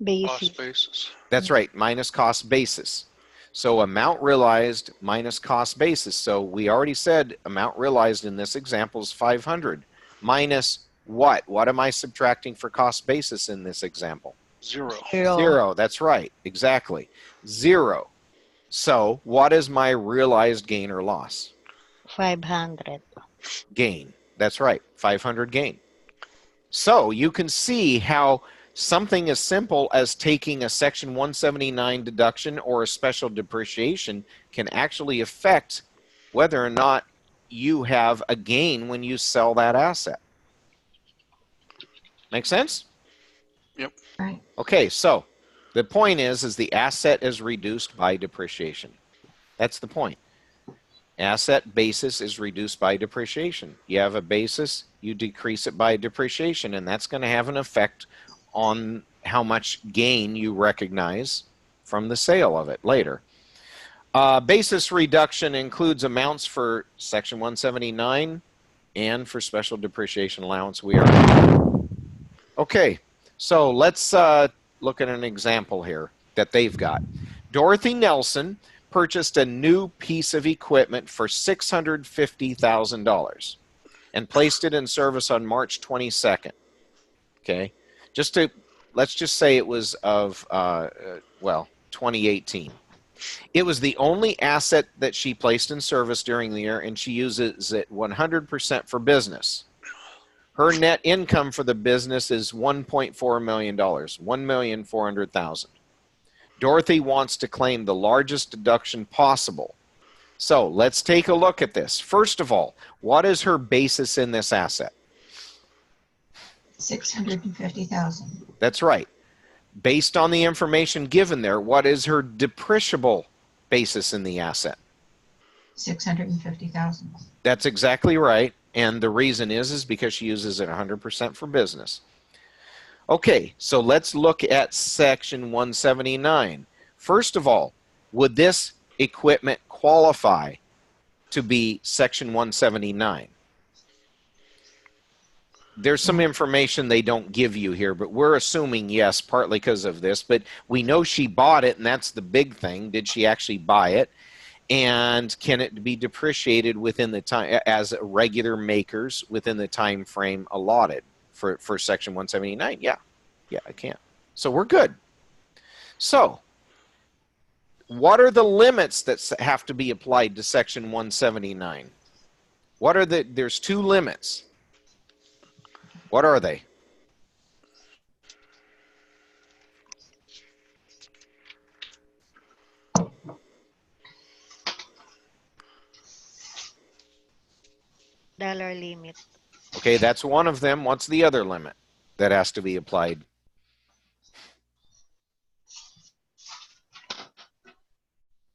Basis. Cost basis. That's right, minus cost basis. So amount realized minus cost basis. So we already said amount realized in this example is 500. Minus what? What am I subtracting for cost basis in this example? 0. 0. That's right, exactly. 0. So what is my realized gain or loss? 500. Gain. That's right, 500 gain. So you can see how something as simple as taking a Section 179 deduction or a special depreciation can actually affect whether or not you have a gain when you sell that asset. Make sense? Yep. Right. Okay, so the point is the asset is reduced by depreciation. That's the point. Asset basis is reduced by depreciation. You have a basis, you decrease it by depreciation, and that's going to have an effect on how much gain you recognize from the sale of it later. Basis reduction includes amounts for Section 179 and for special depreciation allowance. We are okay. So let's look at an example here that they've got. Dorothy Nelson purchased a new piece of equipment for $650,000 and placed it in service on March 22nd. Okay, let's just say it was of 2018. It was the only asset that she placed in service during the year, and she uses it 100% for business. Her net income for the business is $1.4 million, $1,400,000. Dorothy wants to claim the largest deduction possible. So let's take a look at this. First of all, what is her basis in this asset? 650,000. That's right. Based on the information given there, what is her depreciable basis in the asset? 650,000. That's exactly right. And the reason is because she uses it 100% for business. Okay, so let's look at Section 179. First of all, would this equipment qualify to be Section 179? There's some information they don't give you here, but we're assuming yes, partly because of this. But we know she bought it, and that's the big thing. Did she actually buy it? And can it be depreciated within the time as regular makers within the time frame allotted for Section 179? Yeah, I can. So we're good. So what are the limits that have to be applied to Section 179? There's two limits. What are they? Dollar limit. Okay, that's one of them. What's the other limit that has to be applied?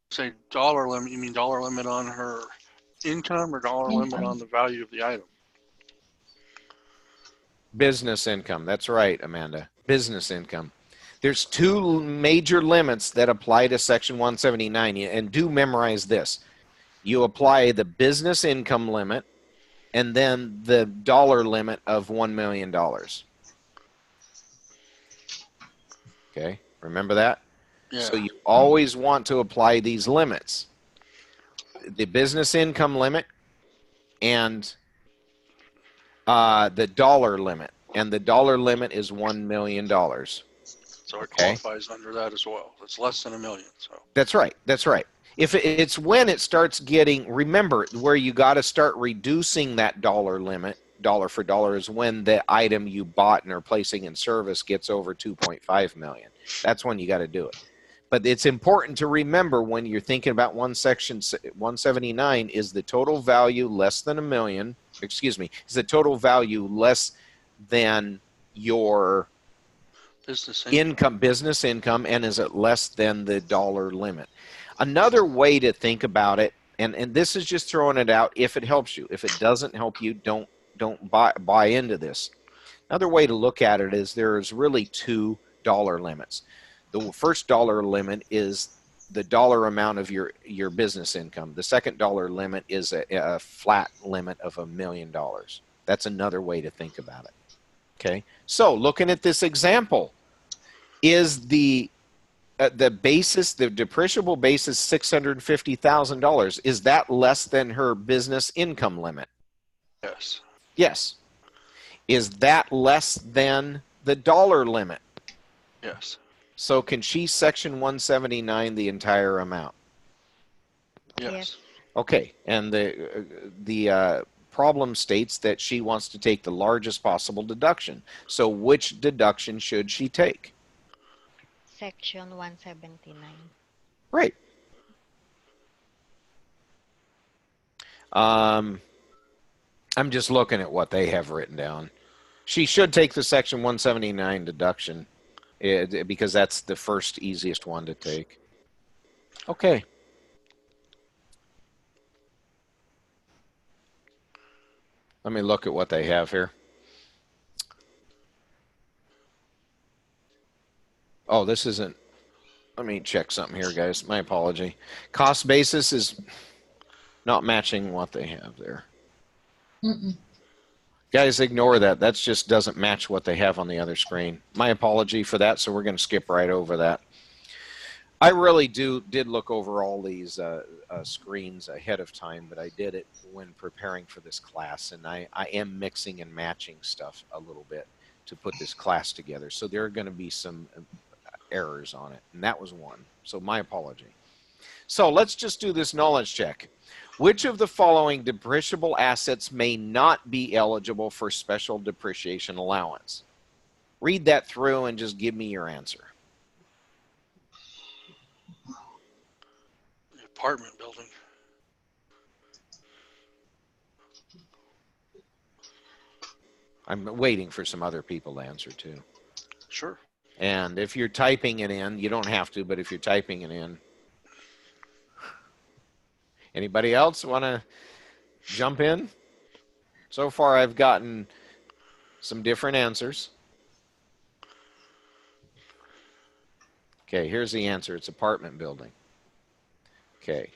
Say dollar limit, you mean dollar limit on her income or dollar limit on the value of the item? Business income. That's right, Amanda. Business income. There's two major limits that apply to Section 179, and do memorize this. You apply the business income limit and then the dollar limit of $1 million. Okay, remember that? Yeah. So you always want to apply these limits. The business income limit and the dollar limit. And the dollar limit is $1 million. So it Okay. qualifies under that as well. It's less than $1 million. So That's right. That's right. If it's when it starts getting, remember where you got to start reducing that dollar limit, dollar for dollar, is when the item you bought and are placing in service gets over 2.5 million. That's when you got to do it. But it's important to remember when you're thinking about section 179 is the total value less than $1 million. Excuse me, is the total value less than your business business income, and is it less than the dollar limit? Another way to think about it, and this is just throwing it out if it helps you. If it doesn't help you, don't buy into this. Another way to look at it is there's really two dollar limits. The first dollar limit is the dollar amount of your business income. The second dollar limit is a flat limit of $1 million. That's another way to think about it. Okay, so looking at this example, is the basis, the depreciable basis, $650,000. Is that less than her business income limit? Yes. Yes. Is that less than the dollar limit? Yes. So can she section 179 the entire amount? Yes. Okay, and the problem states that she wants to take the largest possible deduction. So which deduction should she take? Section 179. Right. I'm just looking at what they have written down. She should take the section 179 deduction because that's the first easiest one to take. Okay. Let me look at what they have here. Oh, this isn't. Let me check something here, guys. My apology. Cost basis is not matching what they have there. Mm-mm. Guys, ignore that. That just doesn't match what they have on the other screen. My apology for that, so we're going to skip right over that. I really did look over all these screens ahead of time, but I did it when preparing for this class, and I am mixing and matching stuff a little bit to put this class together. So there are going to be some errors on it, and that was one. So my apology. So let's just do this knowledge check. Which of the following depreciable assets may not be eligible for special depreciation allowance? Read that through and just give me your answer. The apartment building. I'm waiting for some other people to answer too. Sure. And if you're typing it in, you don't have to, but if you're typing it in. Anybody else want to jump in? So far, I've gotten some different answers. Okay, here's the answer. It's apartment building. Okay.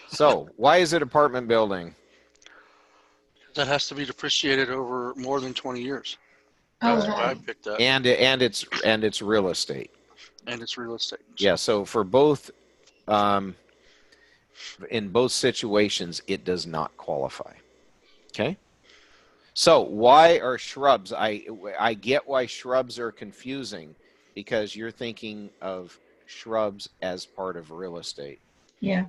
So why is it apartment building? That has to be depreciated over more than 20 years. Oh, That's why I right. picked that. And it's real estate. And it's real estate. Yeah, so for both in both situations, it does not qualify. Okay. So why are shrubs? I get why shrubs are confusing because you're thinking of shrubs as part of real estate. Yeah.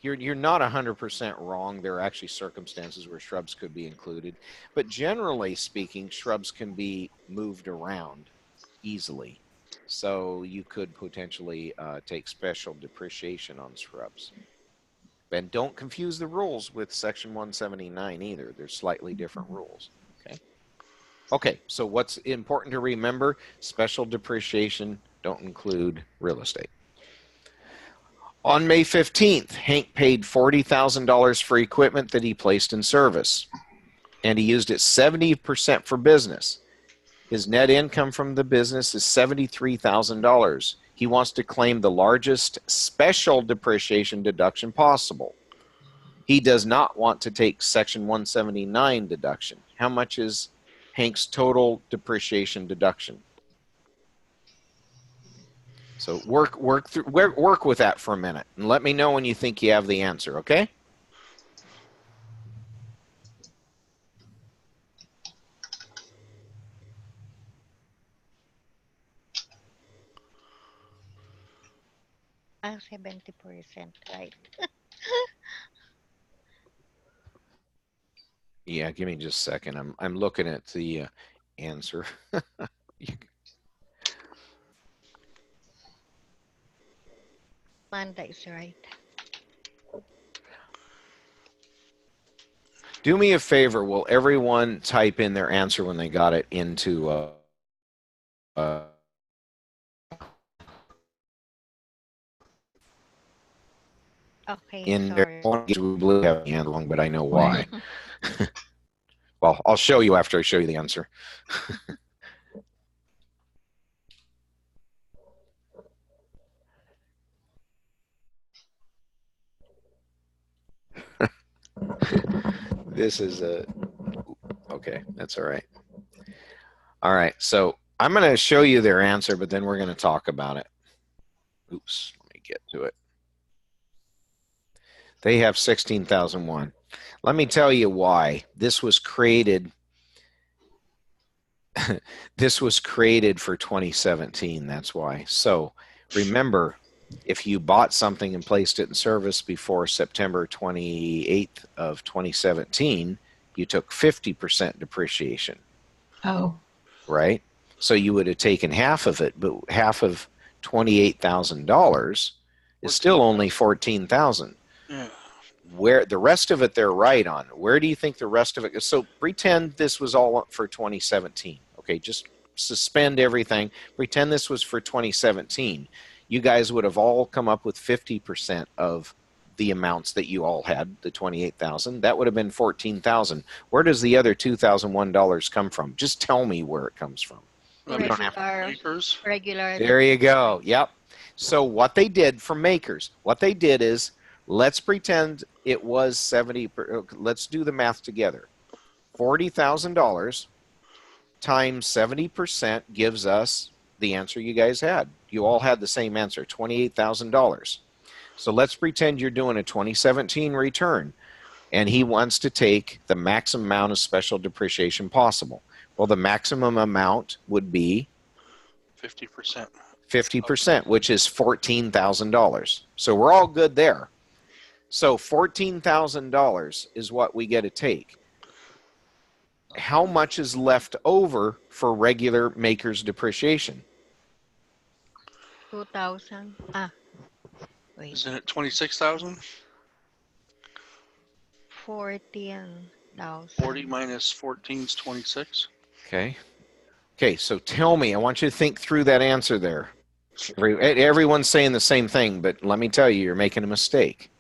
You're not 100% wrong. There are actually circumstances where shrubs could be included, but generally speaking, shrubs can be moved around easily. So you could potentially take special depreciation on shrubs. And don't confuse the rules with Section 179 either. There's slightly different rules. Okay. Okay, so what's important to remember? Special depreciation don't include real estate. On May 15th, Hank paid $40,000 for equipment that he placed in service, and he used it 70% for business. His net income from the business is $73,000. He wants to claim the largest special depreciation deduction possible. He does not want to take Section 179 deduction. How much is Hank's total depreciation deduction? So work with that for a minute, and let me know when you think you have the answer. Okay? Ah, 70%, right? Yeah, give me just a second. I'm looking at the answer. Amanda is right. Do me a favor. Will everyone type in their answer when they got it into Okay, in sorry. we blew have the hand long, but I know why. Well, I'll show you after I show you the answer. This is a okay. That's all right. All right. So I'm going to show you their answer, but then we're going to talk about it. Oops. Let me get to it. They have 16,001. Let me tell you why. This was created. This was created for 2017. That's why. So remember, if you bought something and placed it in service before September 28th of 2017, you took 50% depreciation. Oh, Right? So you would have taken half of it, but half of $28,000 is still only 14,000. Yeah. Where the rest of it they're right on. Where do you think the rest of it is? So pretend this was all for 2017. Okay, just suspend everything. Pretend this was for 2017. You guys would have all come up with 50% of the amounts that you all had, the 28,000. That would have been 14,000. Where does the other $2,001 come from? Just tell me where it comes from. You don't have to. Acres. Regular. There you go. Yep. So what they did for makers, what they did is, let's pretend it was 70. Let's do the math together. $40,000 times 70% gives us the answer you guys had. You all had the same answer, $28,000. So let's pretend you're doing a 2017 return, and he wants to take the maximum amount of special depreciation possible. Well, the maximum amount would be 50%. 50%, which is $14,000. So we're all good there. So $14,000 is what we get to take. How much is left over for regular maker's depreciation? 2,000. Wait. Isn't it 26,000? 14,000. 40 minus 14 is 26. Okay. Okay, so tell me, I want you to think through that answer there. Everyone's saying the same thing, but let me tell you, you're making a mistake.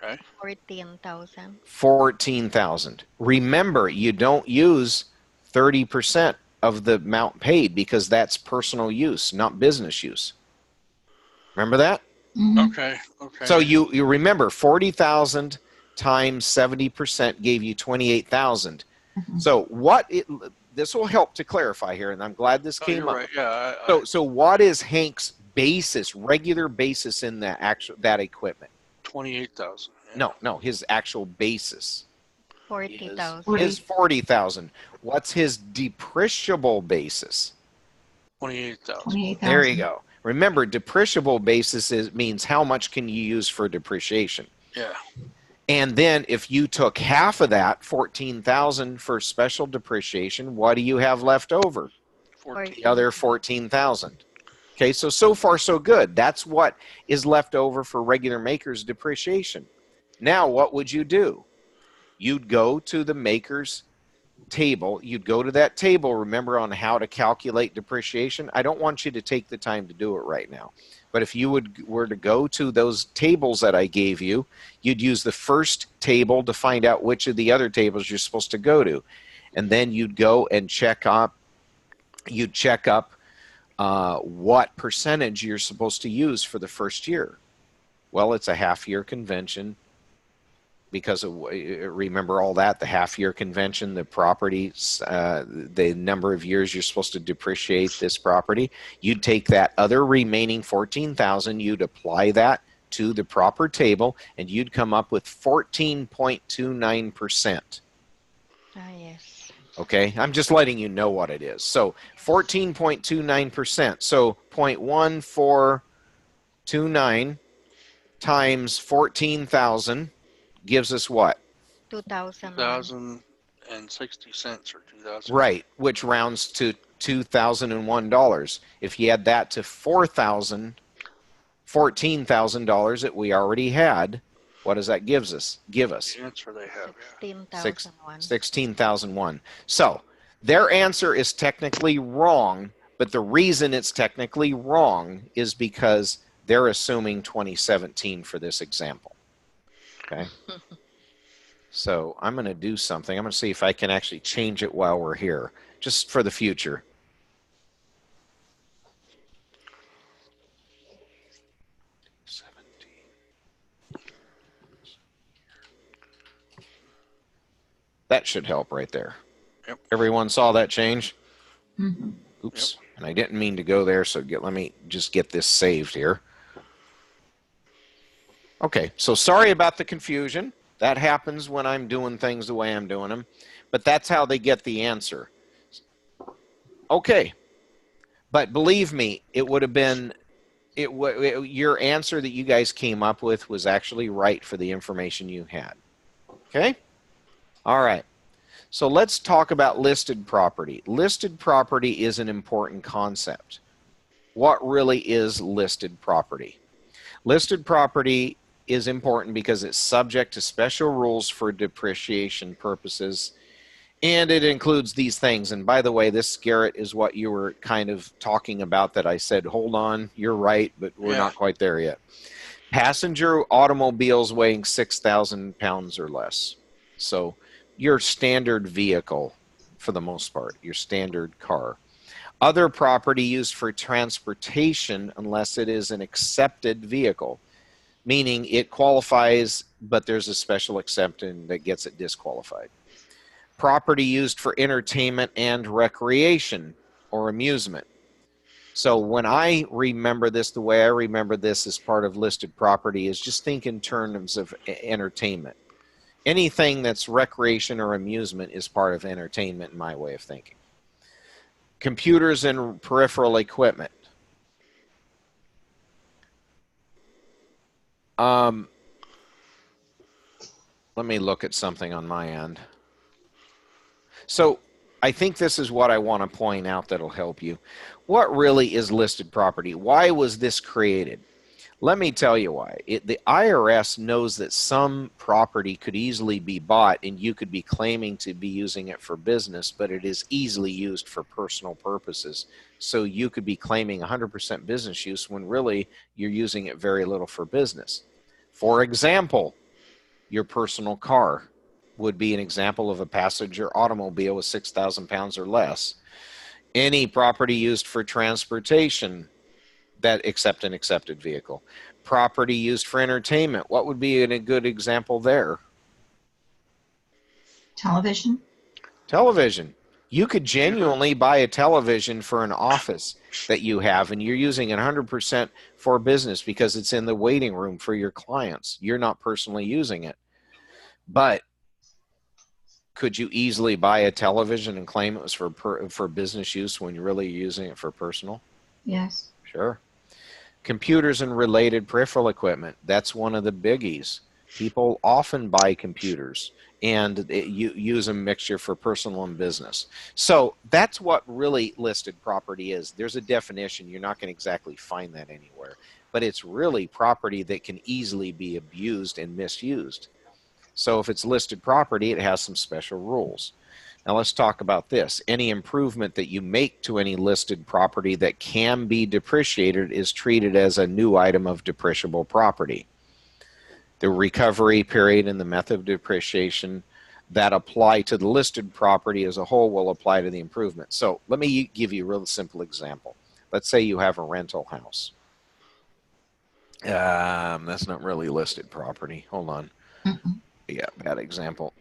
Okay. 14,000. 14,000. Remember, you don't use 30% of the amount paid because that's personal use, not business use. Remember that? mhm. Okay. Okay. So you remember 40,000 times 70% gave you 28,000. Mhm. So this will help to clarify here, and I'm glad this came you're up. right. Yeah. So what is Hank's basis, regular basis in that equipment? 28,000. Yeah. No, his actual basis 40,000. is 40,000. What's his depreciable basis? 28,000. 28,000. There you go. Remember, depreciable basis means how much can you use for depreciation. Yeah. And then if you took half of that, 14,000 for special depreciation, what do you have left over? 14. The other 14,000. Okay, so far so good. That's what is left over for regular maker's depreciation. Now, what would you do? You'd go to the maker's table. You'd go to that table, remember, on how to calculate depreciation. I don't want you to take the time to do it right now. But if you were to go to those tables that I gave you, you'd use the first table to find out which of the other tables you're supposed to go to. And then you'd go and check up what percentage you're supposed to use for the first year. Well, it's a half-year convention. because of, remember all that, the half-year convention, the properties, the number of years you're supposed to depreciate this property. You'd take that other remaining 14,000, you'd apply that to the proper table, and you'd come up with 14.29%. Yes. Okay, I'm just letting you know what it is. So 14.29%. So 0.1429 times 14,000 gives us what? 2001. 2,060 cents or 2,000. Right, which rounds to $2,001. If you add that to $14,000 that we already had, what does that give us? The answer they have, yeah. 16,001. 16,001. So their answer is technically wrong, but the reason it's technically wrong is because they're assuming 2017 for this example. Okay. So I'm going to do something. I'm going to see if I can actually change it while we're here, just for the future. That should help right there. Yep. Everyone saw that change? Mm-hmm. Oops. Yep. And I didn't mean to go there, so let me just get this saved here. Okay, so sorry about the confusion. That happens when I'm doing things the way I'm doing them. But that's how they get the answer. Okay. But believe me, it would have been, your answer that you guys came up with was actually right for the information you had. Okay? All right. So let's talk about listed property. Listed property is an important concept. What really is listed property? Listed property is important because it's subject to special rules for depreciation purposes, and it includes these things. And by the way, this, Garrett, is what you were kind of talking about that I said, hold on, you're right, but we're not quite there yet. Passenger automobiles weighing 6,000 pounds or less. So your standard vehicle, for the most part, your standard car. Other property used for transportation unless it is an accepted vehicle, meaning it qualifies, but there's a special exception that gets it disqualified. Property used for entertainment and recreation or amusement. So when I remember this, the way I remember this as part of listed property is just think in terms of entertainment. Anything that's recreation or amusement is part of entertainment in my way of thinking. Computers and peripheral equipment. Let me look at something on my end. So I think this is what I want to point out that'll help you. What really is listed property? Why was this created? Let me tell you why. The IRS knows that some property could easily be bought and you could be claiming to be using it for business, but it is easily used for personal purposes. So you could be claiming 100% business use when really you're using it very little for business. For example, your personal car would be an example of a passenger automobile with 6,000 pounds or less. Any property used for transportation, that except an accepted vehicle. Property used for entertainment, what would be a good example there? Television. Television. You could genuinely buy a television for an office that you have, and you're using it 100% for business because it's in the waiting room for your clients. You're not personally using it. But could you easily buy a television and claim it was for business use when you're really using it for personal? Yes. Sure. Computers and related peripheral equipment. That's one of the biggies. People often buy computers and use a mixture for personal and business. So that's what really listed property is. There's a definition. You're not going to exactly find that anywhere. But it's really property that can easily be abused and misused. So if it's listed property, it has some special rules. Now let's talk about this. Any improvement that you make to any listed property that can be depreciated is treated as a new item of depreciable property. The recovery period and the method of depreciation that apply to the listed property as a whole will apply to the improvement. So let me give you a real simple example. Let's say you have a rental house. That's not really listed property. Hold on. Mm-mm. Yeah, bad example.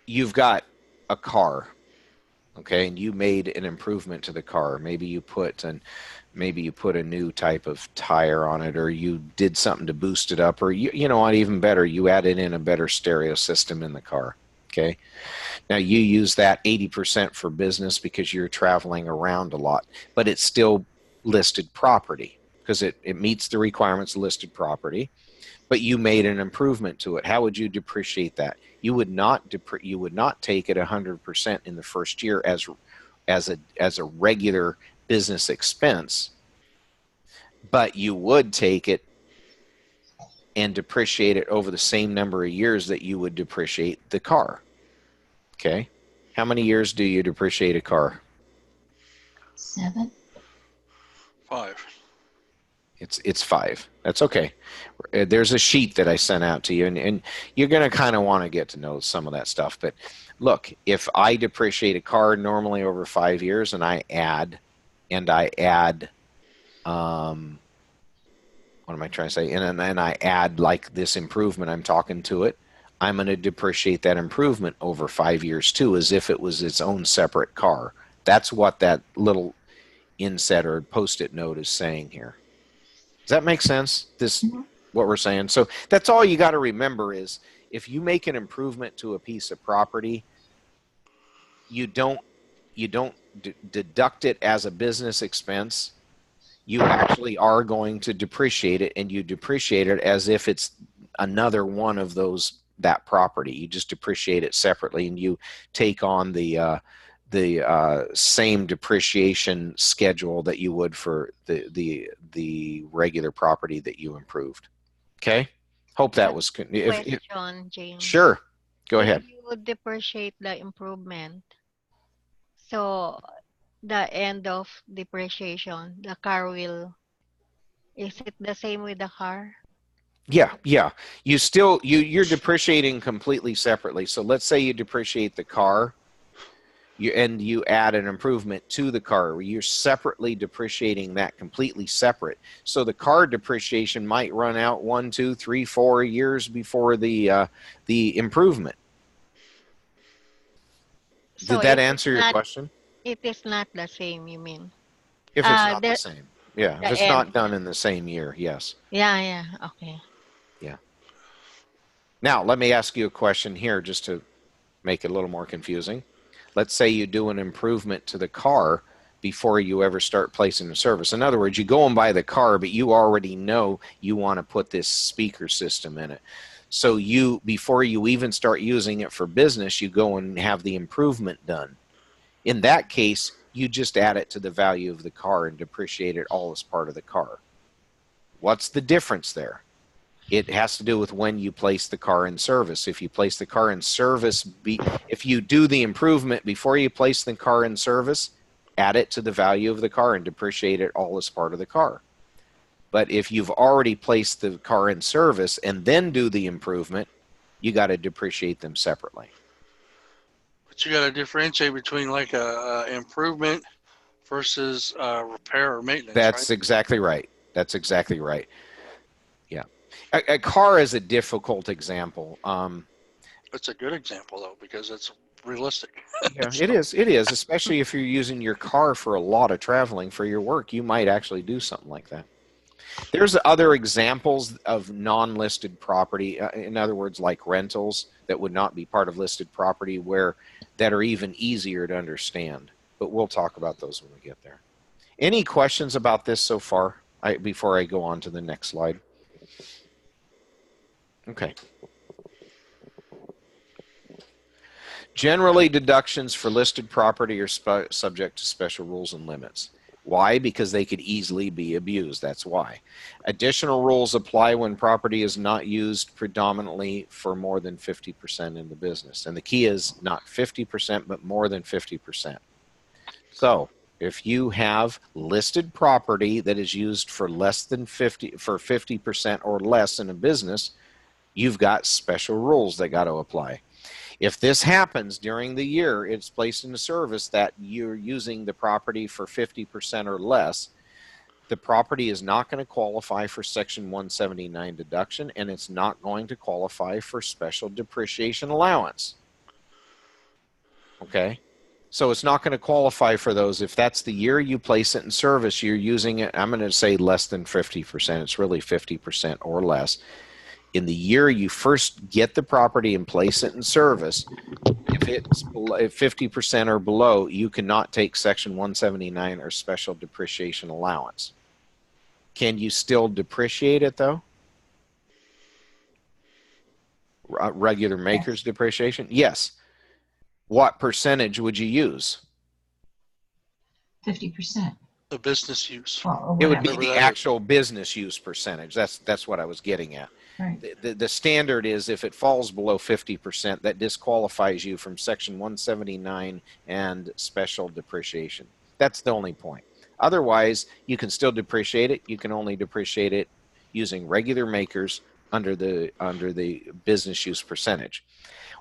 You've got a car, okay, and you made an improvement to the car. Maybe you put a new type of tire on it, or you did something to boost it up, or you know what, even better, you added in a better stereo system in the car. Okay. Now you use that 80% for business because you're traveling around a lot, but it's still listed property because it meets the requirements of listed property, but you made an improvement to it. How would you depreciate that? You would not take it 100% in the first year as a regular business expense, but you would take it and depreciate it over the same number of years that you would depreciate the car. Okay. How many years do you depreciate a car? 7. 5. It's 5. That's okay. There's a sheet that I sent out to you, and you're going to kind of want to get to know some of that stuff. But look, if I depreciate a car normally over 5 years, and I add, what am I trying to say? And then I add like this improvement, I'm talking to it, I'm going to depreciate that improvement over 5 years too, as if it was its own separate car. That's what that little inset or post-it note is saying here. Does that make sense? What we're saying? So that's all you got to remember is if you make an improvement to a piece of property, you don't deduct it as a business expense. You actually are going to depreciate it, and you depreciate it as if it's another one of that property. You just depreciate it separately, and you take on the same depreciation schedule that you would for the regular property that you improved. Okay, hope that was Question, James. Sure, go ahead. If you would depreciate the improvement, so the end of depreciation, the car will, is it the same with the car? Yeah. You're depreciating completely separately. So let's say you depreciate the car, and you add an improvement to the car. You're separately depreciating that completely separate. So the car depreciation might run out 1, 2, 3, 4 years before the improvement. So Did that answer your question? It is not the same, you mean? If it's not the same. Yeah. If it's end. not done in the same year, yes. Yeah, okay. Yeah. Now, let me ask you a question here just to make it a little more confusing. Let's say you do an improvement to the car before you ever start placing the service. In other words, you go and buy the car, but you already know you want to put this speaker system in it. So before you even start using it for business, you go and have the improvement done. In that case, you just add it to the value of the car and depreciate it all as part of the car. What's the difference there? It has to do with when you place the car in service. If you place the car in service, if you do the improvement before you place the car in service, add it to the value of the car and depreciate it all as part of the car. But if you've already placed the car in service and then do the improvement, you got to depreciate them separately. But you got to differentiate between like a improvement versus repair or maintenance. That's right? exactly right. That's exactly right. Yeah. A car is a difficult example. It's a good example though because it's realistic. Yeah, it is. It is, especially if you're using your car for a lot of traveling for your work. You might actually do something like that. There's other examples of non-listed property, in other words, like rentals that would not be part of listed property that are even easier to understand. But we'll talk about those when we get there. Any questions about this so far before I go on to the next slide? Okay. Generally, deductions for listed property are subject to special rules and limits. Why? Because they could easily be abused. That's why. Additional rules apply when property is not used predominantly for more than 50% in the business. And the key is not 50%, but more than 50%. So if you have listed property that is used for less than 50% or less in a business, you've got special rules that got to apply. If this happens during the year, it's placed into service that you're using the property for 50% or less, the property is not going to qualify for Section 179 deduction, and it's not going to qualify for special depreciation allowance. Okay? So it's not going to qualify for those. If that's the year you place it in service, you're using it, I'm going to say less than 50%. It's really 50% or less. In the year you first get the property and place it in service, if it's 50% or below, you cannot take Section 179 or special depreciation allowance. Can you still depreciate it though? Regular maker's depreciation? Yes. What percentage would you use? 50%. The business use. Or It would be Whatever the that is. actual business use percentage. That's what I was getting at. Right. The standard is if it falls below 50%, that disqualifies you from Section 179 and special depreciation. That's the only point. Otherwise, you can still depreciate it. You can only depreciate it using regular makers under the business use percentage.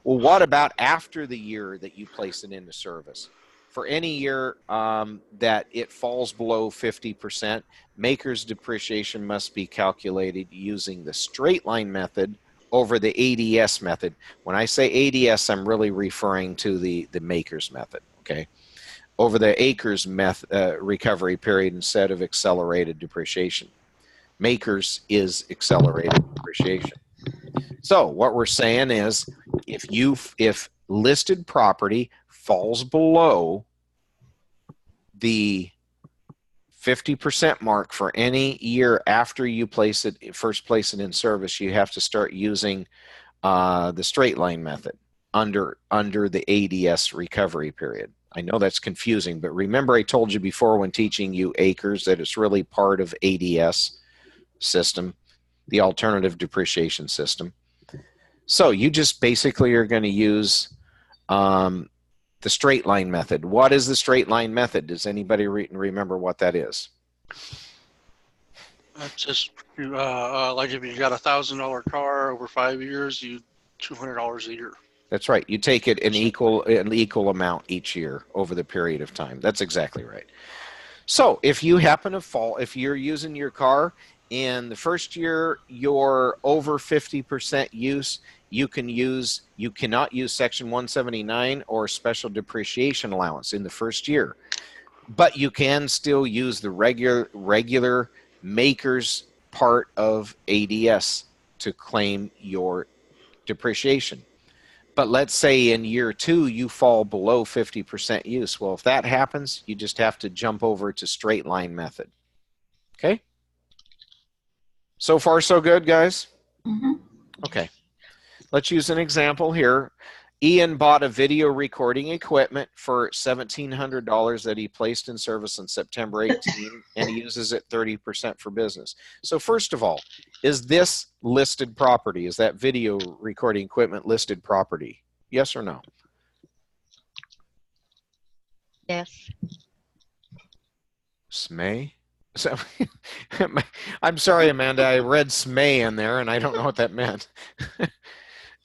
Well, what about after the year that you place it into service? For any year that it falls below 50%, maker's depreciation must be calculated using the straight line method over the ADS method. When I say ADS, I'm really referring to the maker's method, okay? Over the acres recovery period instead of accelerated depreciation. Makers is accelerated depreciation. So what we're saying is if listed property falls below the 50% mark for any year after you first place it in service, you have to start using the straight line method under the ADS recovery period. I know that's confusing, but remember I told you before when teaching you acres that it's really part of ADS system, the alternative depreciation system. So you just basically are going to use the straight line method. What is the straight line method? Does anybody remember what that is? That's just like if you got $1,000 car over 5 years, you $200 a year. That's right. You take it an equal amount each year over the period of time. That's exactly right. So if you happen to fall, if you're using your car in the first year you're over 50% use, you cannot use Section 179 or special depreciation allowance in the first year. But you can still use the regular maker's part of ADS to claim your depreciation. But let's say in year 2 you fall below 50% use. Well, if that happens, you just have to jump over to straight line method. Okay? So far, so good, guys? Mm-hmm. Okay. Let's use an example here. Ian bought a video recording equipment for $1,700 that he placed in service on September 18, and he uses it 30% for business. So first of all, is this listed property? Is that video recording equipment listed property? Yes or no? Yes. SME? So, I'm sorry, Amanda. I read SME in there, and I don't know what that meant.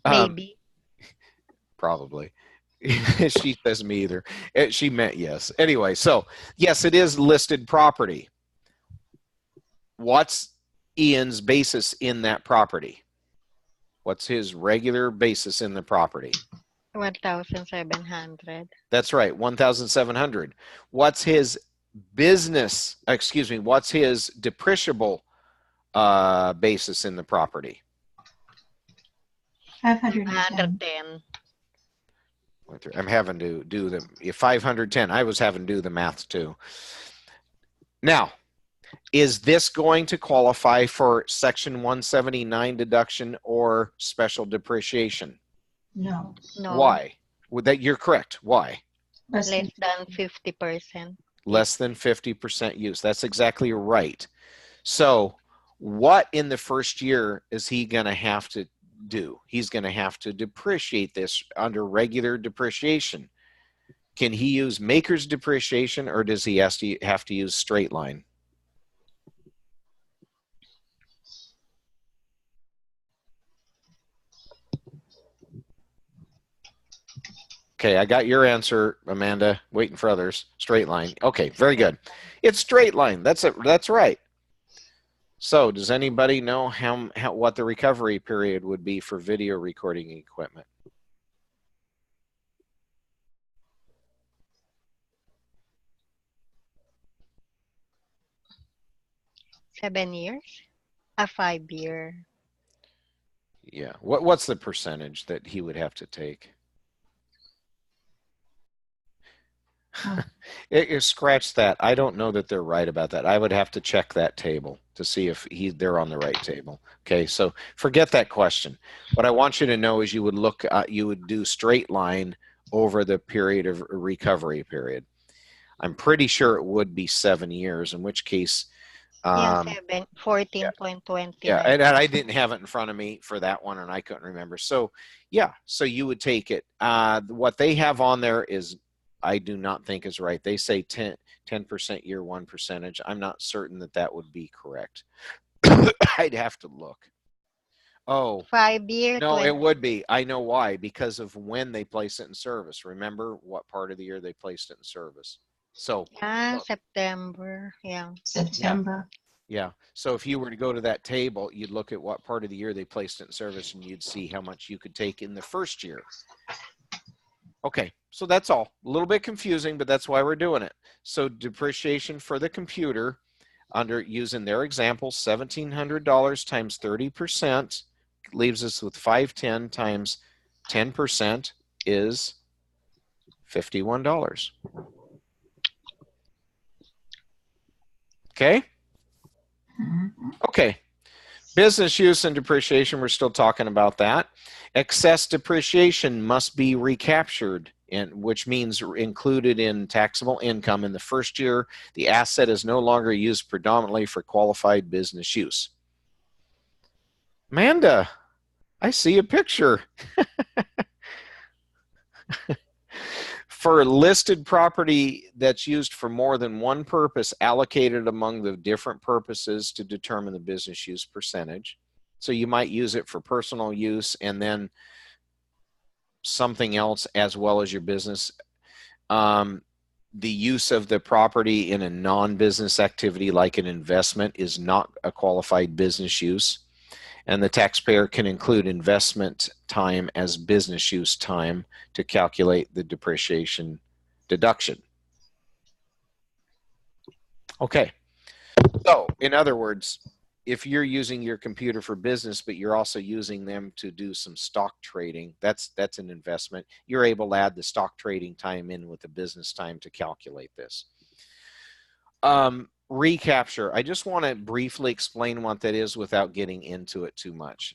Maybe. Probably. She says me either. She meant yes. Anyway, so yes, it is listed property. What's Ian's basis in that property? What's his regular basis in the property? 1,700. That's right, 1,700. What's his business, what's his depreciable basis in the property? 510. 110. I'm having to do the 510. I was having to do the math too. Now, is this going to qualify for Section 179 deduction or special depreciation? No. No. Why? Would that you're correct. Why? Less Less than than 50%. Less than 50% use. That's exactly right. So, what in the first year is he going to have to do? He's going to have to depreciate this under regular depreciation. Can he use maker's depreciation or does he have to use straight line? Okay, I got your answer, Amanda. Waiting for others. Straight line. Okay, very good. It's straight line. That's it. That's right. So, does anybody know what the recovery period would be for video recording equipment? Seven years? A 5 year. Yeah. What's the percentage that he would have to take? Scratch that. I don't know that they're right about that. I would have to check that table to see if they're on the right table. Okay, so forget that question. What I want you to know is you would do straight line over the period of recovery period. I'm pretty sure it would be 7 years, in which case. Yeah, 14.29. Yeah, and I didn't have it in front of me for that one, and I couldn't remember. So, yeah, so you would take it. What they have on there is, I do not think is right. They say 10% year one percentage. I'm not certain that would be correct. I'd have to look. Oh, 5 year. no, 20. it would be. I know why. Because of when they place it in service. Remember what part of the year they placed it in service. So. September. Yeah. September. Yeah. So if you were to go to that table, you'd look at what part of the year they placed it in service, and you'd see how much you could take in the first year. Okay, so that's all. A little bit confusing, but that's why we're doing it. So depreciation for the computer, under using their example, $1,700 times 30% leaves us with 510 times 10% is $51. Okay? Okay. Business use and depreciation, we're still talking about that. Excess depreciation must be recaptured, which means included in taxable income in the first year. The asset is no longer used predominantly for qualified business use. Amanda, I see a picture. For listed property that's used for more than one purpose, allocated among the different purposes to determine the business use percentage. So you might use it for personal use and then something else as well as your business. The use of the property in a non-business activity like an investment is not a qualified business use. And the taxpayer can include investment time as business use time to calculate the depreciation deduction. Okay. So, in other words, if you're using your computer for business, but you're also using them to do some stock trading, that's an investment. You're able to add the stock trading time in with the business time to calculate this. Recapture. I just want to briefly explain what that is without getting into it too much.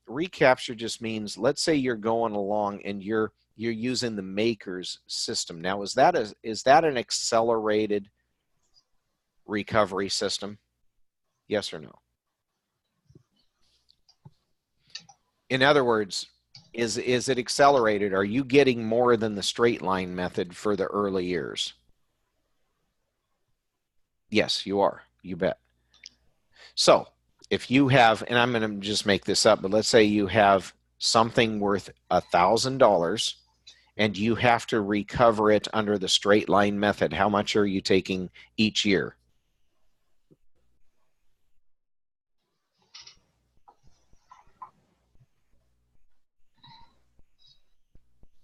Recapture just means, let's say you're going along and you're using the maker's system. Now, is that an accelerated recovery system? Yes or no? In other words, is it accelerated? Are you getting more than the straight line method for the early years? Yes, you are. You bet. So if you have, and I'm going to just make this up, but let's say you have something worth $1,000 and you have to recover it under the straight line method. How much are you taking each year?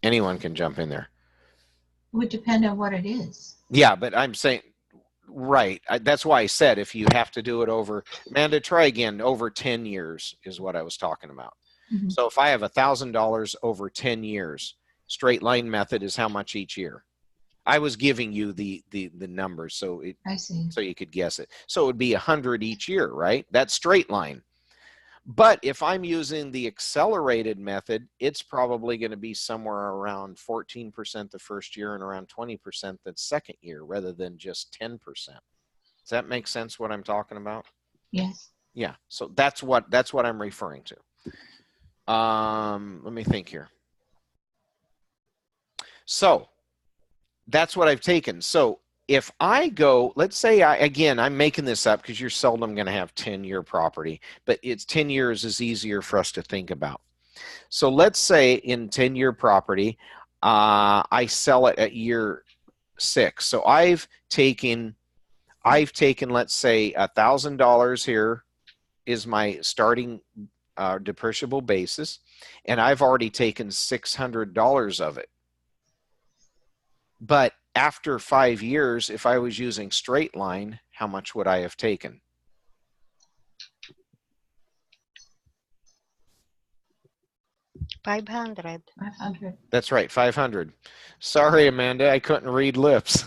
Anyone can jump in there. It would depend on what it is. Yeah, but I'm saying, right. That's why I said if you have to do it over, Amanda, try again, over 10 years is what I was talking about. Mm-hmm. So if I have $1,000 over 10 years, straight line method is how much each year? I was giving you the numbers so I see. So you could guess it. So it would be 100 each year, right? That's straight line. But if I'm using the accelerated method, it's probably going to be somewhere around 14% the first year and around 20% the second year rather than just 10%. Does that make sense what I'm talking about? Yes. Yeah. So that's what I'm referring to. Let me think here. So that's what I've taken. So if I go, let's say I'm making this up because you're seldom going to have 10-year property, but it's 10 years is easier for us to think about. So let's say in 10-year property, I sell it at year 6. So I've taken, let's say, $1,000 here is my starting depreciable basis, and I've already taken $600 of it. But after 5 years, if I was using straight line, how much would I have taken? $500. 500. That's right, 500. Sorry, Amanda, I couldn't read lips.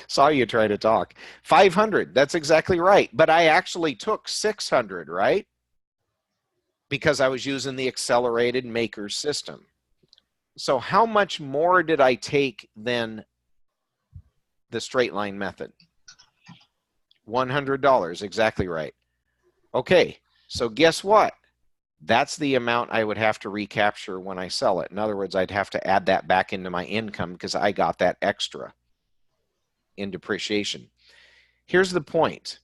Saw you try to talk. 500, that's exactly right. But I actually took 600, right? Because I was using the accelerated maker system. So how much more did I take than the straight line method? $100, exactly right. Okay, so guess what? That's the amount I would have to recapture when I sell it. In other words, I'd have to add that back into my income because I got that extra in depreciation. Here's the point.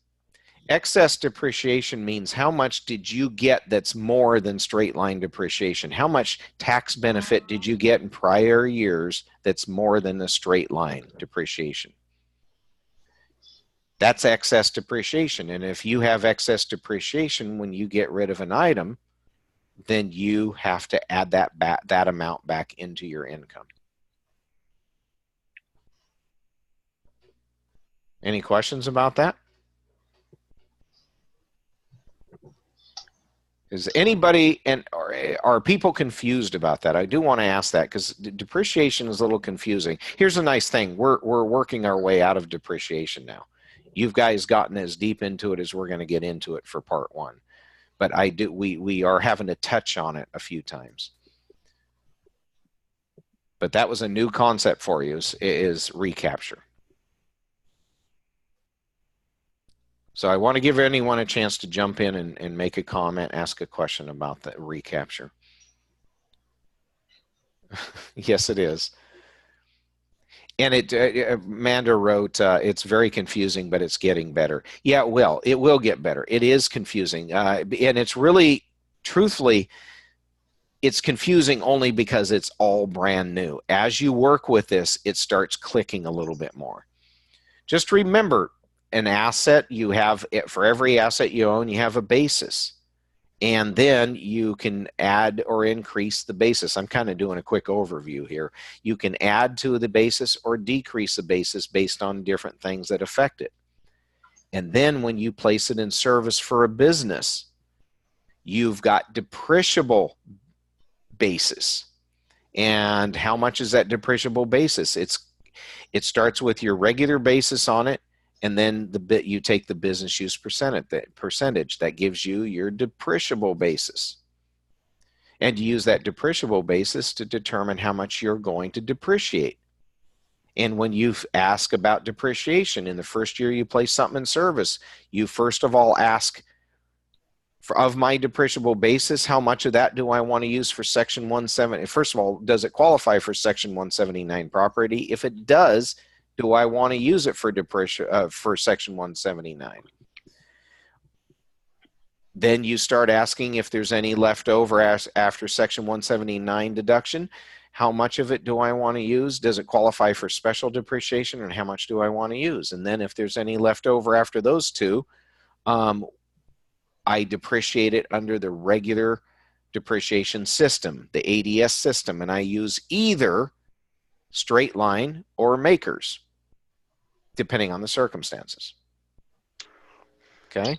Excess depreciation means how much did you get that's more than straight line depreciation? How much tax benefit did you get in prior years that's more than the straight line depreciation? That's excess depreciation. And if you have excess depreciation when you get rid of an item, then you have to add that amount back into your income. Any questions about that? Is anybody, and are people confused about that? I do want to ask that because depreciation is a little confusing. Here's a nice thing. We're working our way out of depreciation now. You've guys gotten as deep into it as we're going to get into it for part 1. But we are having to touch on it a few times. But that was a new concept for you, is recapture. So I want to give anyone a chance to jump in and make a comment, ask a question about the recapture. Yes, it is. And Amanda wrote, it's very confusing, but it's getting better. Yeah, it will. It will get better. It is confusing. And it's really, truthfully, it's confusing only because it's all brand new. As you work with this, it starts clicking a little bit more. Just remember, an asset you have, for every asset you own, you have a basis. And then you can add or increase the basis. I'm kind of doing a quick overview here. You can add to the basis or decrease the basis based on different things that affect it. And then when you place it in service for a business, you've got depreciable basis. And how much is that depreciable basis? It starts with your regular basis on it, and then you take the business use percentage that gives you your depreciable basis. And you use that depreciable basis to determine how much you're going to depreciate. And when you ask about depreciation in the first year you place something in service, you first of all ask, of my depreciable basis, how much of that do I want to use for Section 170? First of all, does it qualify for Section 179 property? If it does, do I want to use it for for Section 179? Then you start asking if there's any left over after Section 179 deduction. How much of it do I want to use? Does it qualify for special depreciation, and how much do I want to use? And then if there's any left over after those two, I depreciate it under the regular depreciation system, the ADS system, and I use either straight line or makers, depending on the circumstances. Okay?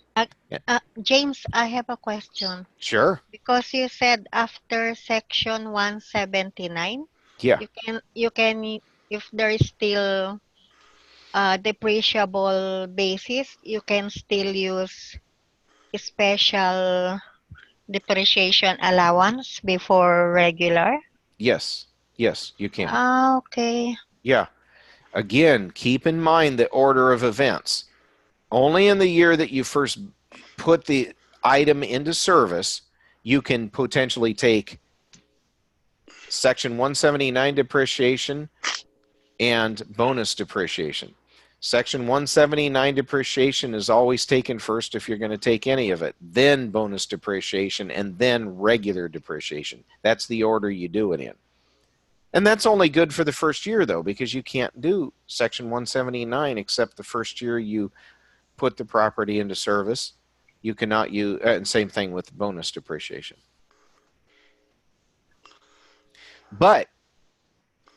James, I have a question. Sure. Because you said after Section 179, Yeah. you can if there is still depreciable basis, you can still use special depreciation allowance before regular. Yes. Yes, you can. Okay. Yeah. Again, keep in mind the order of events. Only in the year that you first put the item into service, you can potentially take Section 179 depreciation and bonus depreciation. Section 179 depreciation is always taken first if you're going to take any of it, then bonus depreciation, and then regular depreciation. That's the order you do it in. And that's only good for the first year, though, because you can't do Section 179 except the first year you put the property into service. You cannot use, and same thing with bonus depreciation. But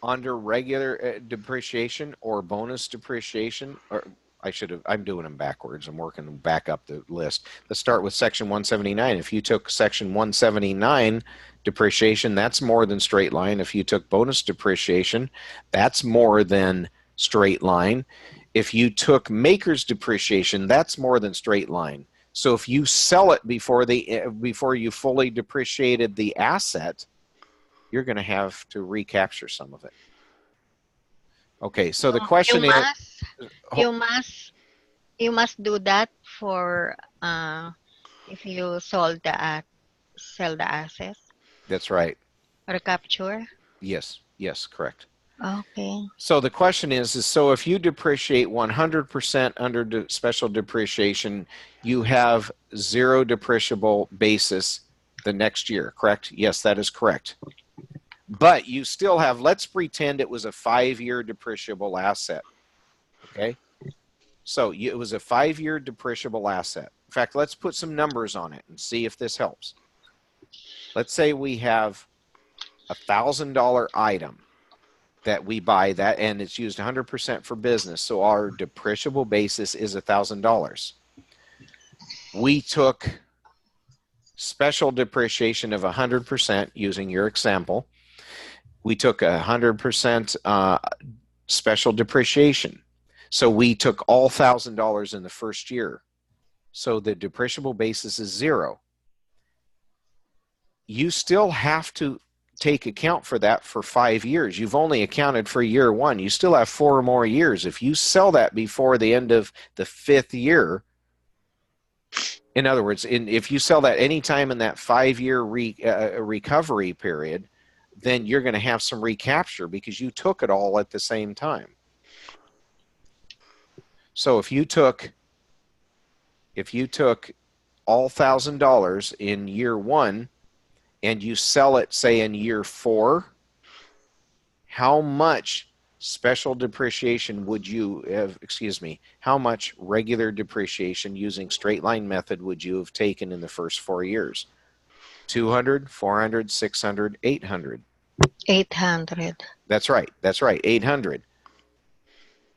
under regular depreciation or bonus depreciation, or I'm doing them backwards. I'm working back up the list. Let's start with Section 179. If you took Section 179 depreciation, that's more than straight line. If you took bonus depreciation, that's more than straight line. If you took maker's depreciation, that's more than straight line. So if you sell it before you fully depreciated the asset, you're going to have to recapture some of it. Okay, so the question is, you must do that for if you sell the assets. That's right. Recapture. Yes, correct. Okay. So the question is so if you depreciate 100% under special depreciation, you have zero depreciable basis the next year, correct? Yes, that is correct. But you still have, let's pretend it was a 5-year depreciable asset, okay? So it was a 5-year depreciable asset. In fact, let's put some numbers on it and see if this helps. Let's say we have a $1,000 item that we buy that, and it's used 100% for business. So our depreciable basis is $1,000. We took special depreciation of 100% using your example. We took 100% special depreciation. So we took all $1,000 in the first year. So the depreciable basis is zero. You still have to take account for that for 5 years. You've only accounted for year 1. You still have 4 more years. If you sell that before the end of the 5th year, in other words, if you sell that anytime in that 5-year recovery period, then you're going to have some recapture because you took it all at the same time. So if you took all $1,000 in year 1 and you sell it, say, in year 4, how much special depreciation would you have, how much regular depreciation using straight line method would you have taken in the first 4 years? 200, 400, 600, 800. 800. That's right, 800.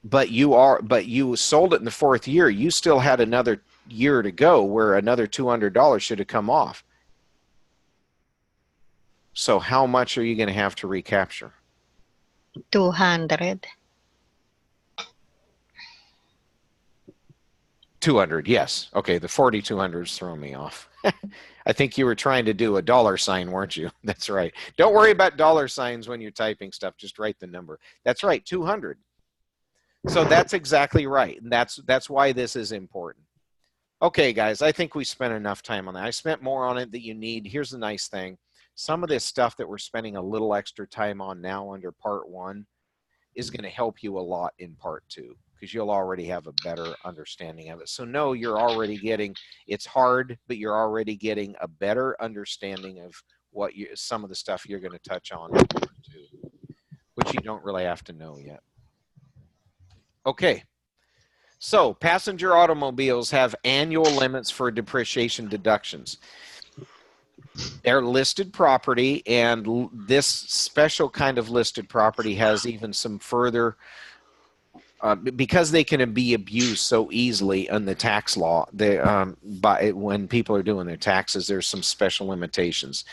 But you sold it in the 4th year. You still had another year to go where another $200 should have come off. So how much are you going to have to recapture? 200. 200, yes. Okay, the 4,200 is throwing me off. I think you were trying to do a dollar sign, weren't you? That's right. Don't worry about dollar signs when you're typing stuff. Just write the number. That's right, 200. So that's exactly right. And that's why this is important. Okay, guys, I think we spent enough time on that. I spent more on it than you need. Here's the nice thing. Some of this stuff that we're spending a little extra time on now under part 1 is going to help you a lot in part 2 because you'll already have a better understanding of it. So no, you're already getting, it's hard, but you're already getting a better understanding of some of the stuff you're going to touch on in part 2, which you don't really have to know yet. Okay. So passenger automobiles have annual limits for depreciation deductions. They're listed property, and this special kind of listed property has even some further, because they can be abused so easily in the tax law. When people are doing their taxes, there's some special limitations.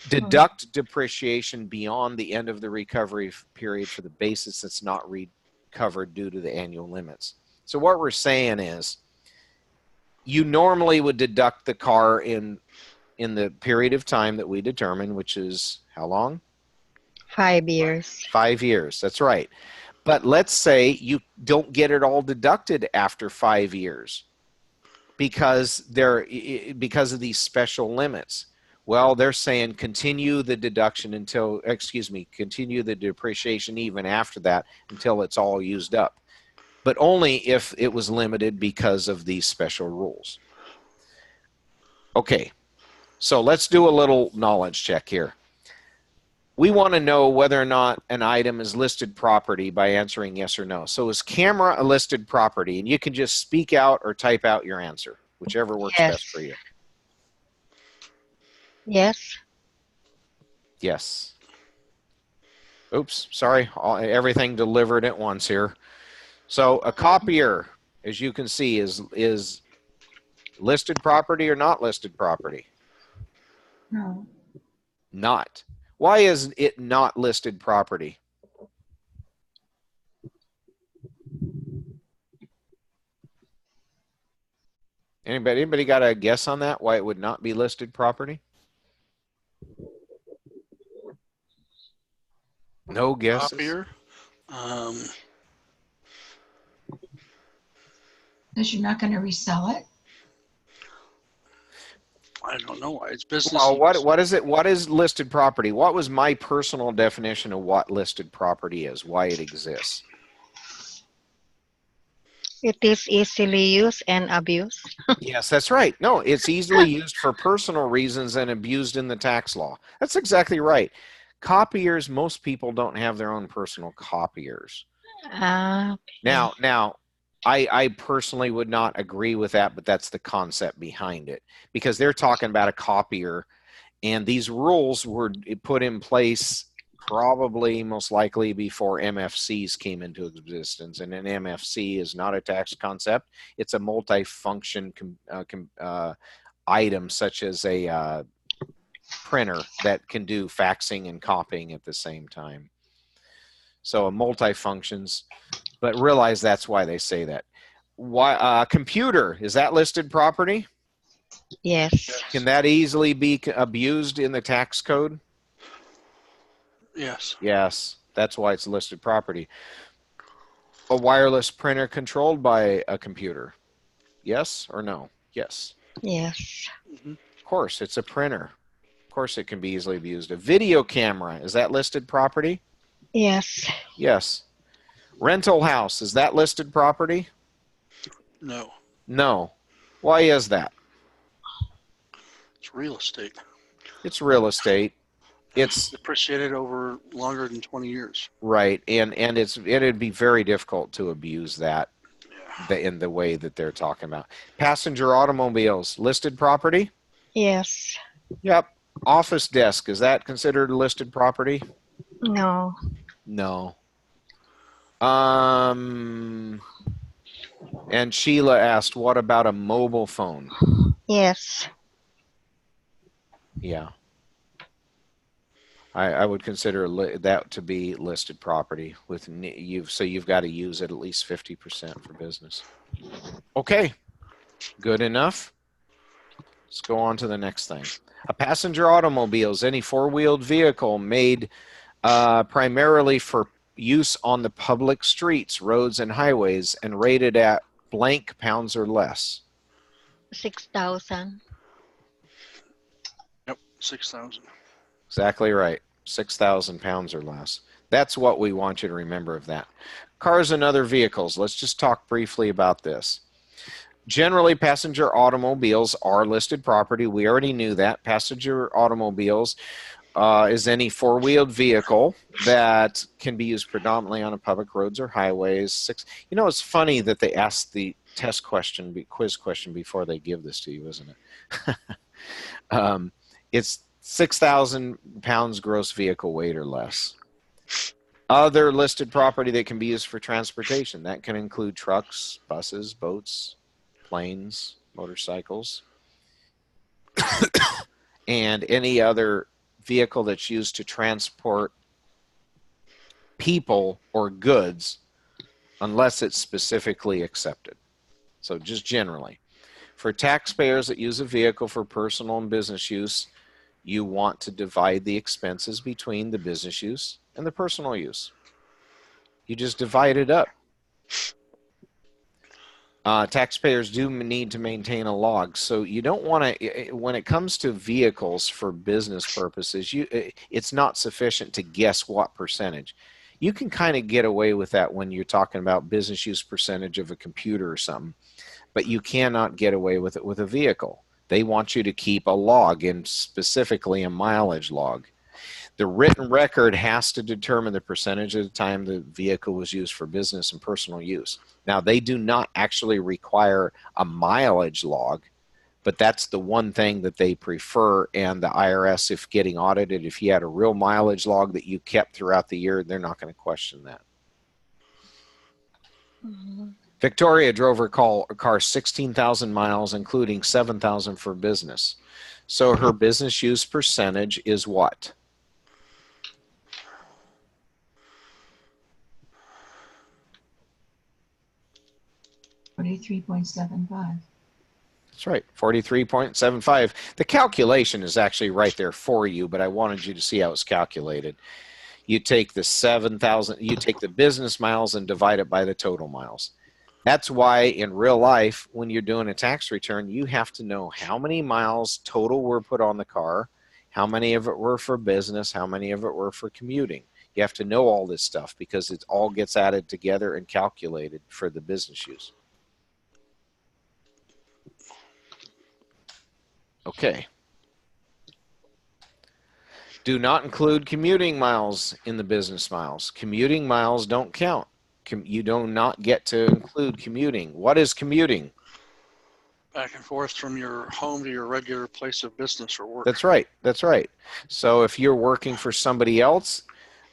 Deduct depreciation beyond the end of the recovery period for the basis that's not recovered due to the annual limits. So what we're saying is, you normally would deduct the car in the period of time that we determine, which is how long? 5 years. 5 years, that's right. But let's say you don't get it all deducted after 5 years because of these special limits. Well, they're saying continue the deduction continue the depreciation even after that until it's all used up. But only if it was limited because of these special rules. Okay. So let's do a little knowledge check here. we want to know whether or not an item is listed property by answering yes or no. So is camera a listed property? And you can just speak out or type out your answer, whichever works best for you. Yes. Yes. Oops, sorry, everything delivered at once here. So a copier, as you can see, is listed property or not listed property? No. Not. Why is it not listed property? Anybody got a guess on that? Why it would not be listed property? No guesses? Copier. Because you're not going to resell it. I don't know. It's business. Well, what is it? What is listed property? What was my personal definition of what listed property is? Why it exists? It is easily used and abused. Yes, that's right. No, it's easily used for personal reasons and abused in the tax law. That's exactly right. Copiers, most people don't have their own personal copiers. Okay. Now, I personally would not agree with that, but that's the concept behind it, because they're talking about a copier, and these rules were put in place probably most likely before MFCs came into existence. And an MFC is not a tax concept. It's a multi-function item, such as a printer that can do faxing and copying at the same time. So a multi-functions, but realize that's why they say that. Why computer, is that listed property? Yes. Can that easily be abused in the tax code? Yes. Yes, that's why it's listed property. A wireless printer controlled by a computer. Yes or no? Yes. Yes. Mm-hmm. Of course, it's a printer. Of course, it can be easily abused. A video camera, is that listed property? Yes. Yes. Rental house, is that listed property? No. No. Why is that? It's real estate. It's real estate. It's depreciated over longer than 20 years. right, and it'd be very difficult to abuse that Yeah. in the way that they're talking about. Passenger automobiles, listed property? Yes. Yep. Office desk, is that considered listed property? No. No. And Sheila asked, what about a mobile phone? Yes. Yeah. I would consider that to be listed property. So you've got to use it at least 50% for business. Okay. Good enough. Let's go on to the next thing. A passenger automobile is any four-wheeled vehicle made primarily for use on the public streets, roads, and highways, and rated at blank pounds or less. 6,000. Yep. 6,000. Exactly right. 6,000 pounds or less. That's what we want you to remember of that. Cars and other vehicles. Let's just talk briefly about this. Generally, passenger automobiles are listed property. We already knew that. Passenger automobiles is any four-wheeled vehicle that can be used predominantly on public roads or highways. You know, it's funny that they ask the quiz question before they give this to you, isn't it? It's 6,000 pounds gross vehicle weight or less. Other listed property that can be used for transportation. That can include trucks, buses, boats, planes, motorcycles, and any other vehicle that's used to transport people or goods unless it's specifically accepted. So just generally. For taxpayers that use a vehicle for personal and business use, you want to divide the expenses between the business use and the personal use. You just divide it up. Taxpayers do need to maintain a log, so you don't want to, when it comes to vehicles for business purposes, it's not sufficient to guess what percentage. You can kind of get away with that when you're talking about business use percentage of a computer or something, but you cannot get away with it with a vehicle. They want you to keep a log, and specifically a mileage log. The written record has to determine the percentage of the time the vehicle was used for business and personal use. Now, they do not actually require a mileage log, but that's the one thing that they prefer. And the IRS, if getting audited, if you had a real mileage log that you kept throughout the year, they're not going to question that. Victoria drove her car 16,000 miles, including 7,000 for business. So her business use percentage is what? $43.75. That's right, 43.75. The calculation is actually right there for you, but I wanted you to see how it's calculated. You take the 7,000, you take the business miles and divide it by the total miles. That's why in real life, when you're doing a tax return, you have to know how many miles total were put on the car, how many of it were for business, how many of it were for commuting. You have to know all this stuff because it all gets added together and calculated for the business use. Okay. Do not include commuting miles in the business miles. Commuting miles don't count. You do not get to include commuting. What is commuting? Back and forth from your home to your regular place of business or work. That's right. That's right. So if you're working for somebody else,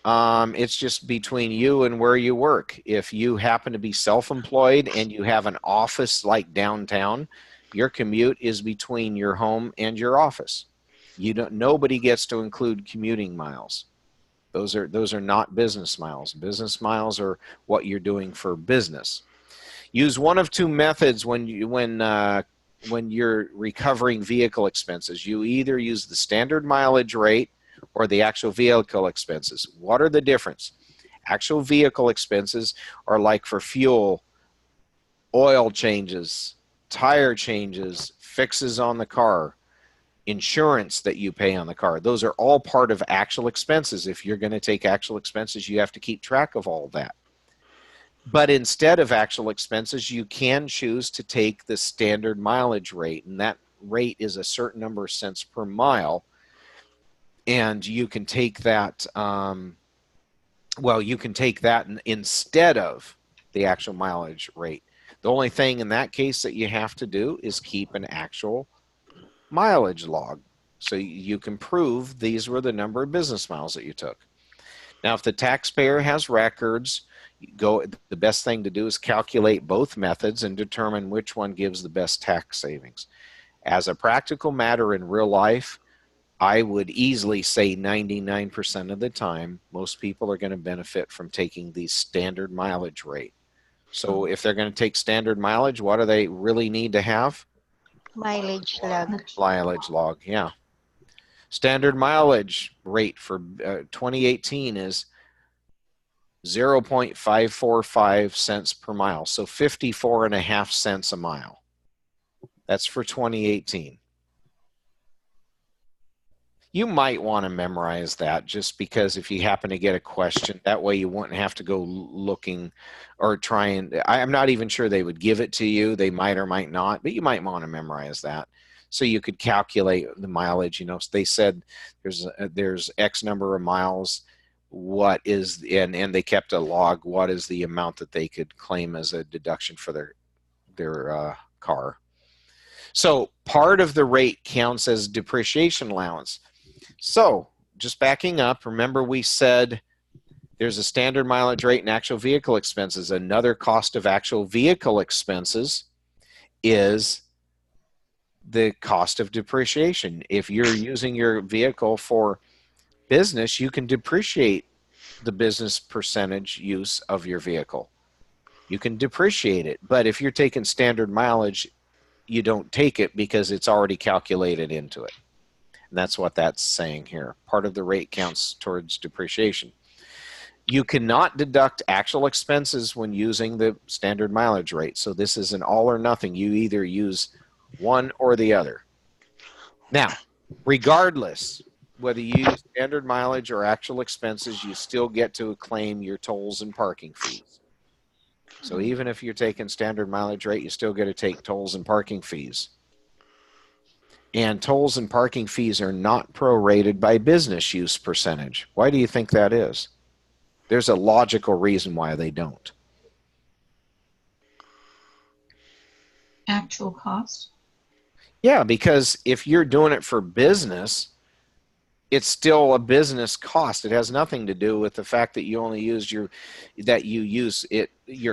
it's just between you and where you work. If you happen to be self-employed and you have an office like downtown, your commute is between your home and your office. Nobody gets to include commuting miles. Those are not business miles. Business miles are what you're doing for business. Use one of two methods when you're recovering vehicle expenses. You either use the standard mileage rate or the actual vehicle expenses. What are the difference? Actual vehicle expenses are like for fuel, oil changes, tire changes, fixes on the car, insurance that you pay on the car. Those are all part of actual expenses. If you're going to take actual expenses, you have to keep track of all that. But instead of actual expenses, you can choose to take the standard mileage rate, and that rate is a certain number of cents per mile. And you can take that, you can take that instead of the actual mileage rate. The only thing in that case that you have to do is keep an actual mileage log, so you can prove these were the number of business miles that you took. Now, if the taxpayer has records, the best thing to do is calculate both methods and determine which one gives the best tax savings. As a practical matter in real life, I would easily say 99% of the time, most people are going to benefit from taking the standard mileage rate. So if they're going to take standard mileage, what do they really need to have? Mileage log. Mileage log, yeah. Standard mileage rate for 2018 is 0.545 cents per mile, so 54.5 cents a mile. That's for 2018. You might want to memorize that just because if you happen to get a question, that way you wouldn't have to go looking or trying. I'm not even sure they would give it to you. They might or might not, but you might want to memorize that so you could calculate the mileage. You know, they said there's X number of miles. What is, and they kept a log. What is the amount that they could claim as a deduction for their car? So part of the rate counts as depreciation allowance. So just backing up, remember we said there's a standard mileage rate and actual vehicle expenses. Another cost of actual vehicle expenses is the cost of depreciation. If you're using your vehicle for business, you can depreciate the business percentage use of your vehicle. You can depreciate it, but if you're taking standard mileage, you don't take it because it's already calculated into it. And that's what that's saying here. Part of the rate counts towards depreciation. You cannot deduct actual expenses when using the standard mileage rate. So this is an all or nothing. You either use one or the other. Now, regardless whether you use standard mileage or actual expenses, you still get to claim your tolls and parking fees. So even if you're taking standard mileage rate, you still get to take tolls and parking fees. And tolls and parking fees are not prorated by business use percentage. Why do you think that is? There's a logical reason why they don't. Actual cost. Yeah, because if you're doing it for business, it's still a business cost. It has nothing to do with the fact that you only use your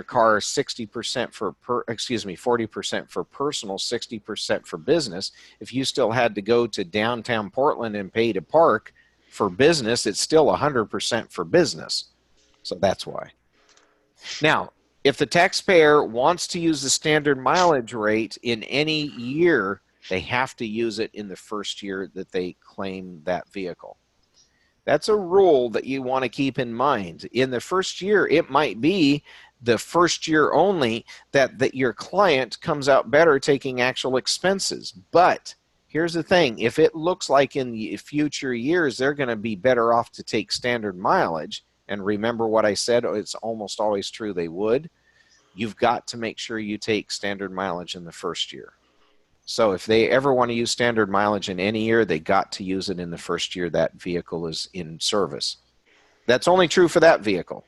car 60% for 40% for personal, 60% for business. If you still had to go to downtown Portland and pay to park for business, it's still 100% for business. So that's why. Now, if the taxpayer wants to use the standard mileage rate in any year, they have to use it in the first year that they claim that vehicle. That's a rule that you want to keep in mind. In the first year, it might be the first year only that your client comes out better taking actual expenses. But here's the thing. If it looks like in the future years they're going to be better off to take standard mileage, and remember what I said, it's almost always true they would, you've got to make sure you take standard mileage in the first year. So if they ever want to use standard mileage in any year, they got to use it in the first year that vehicle is in service. That's only true for that vehicle.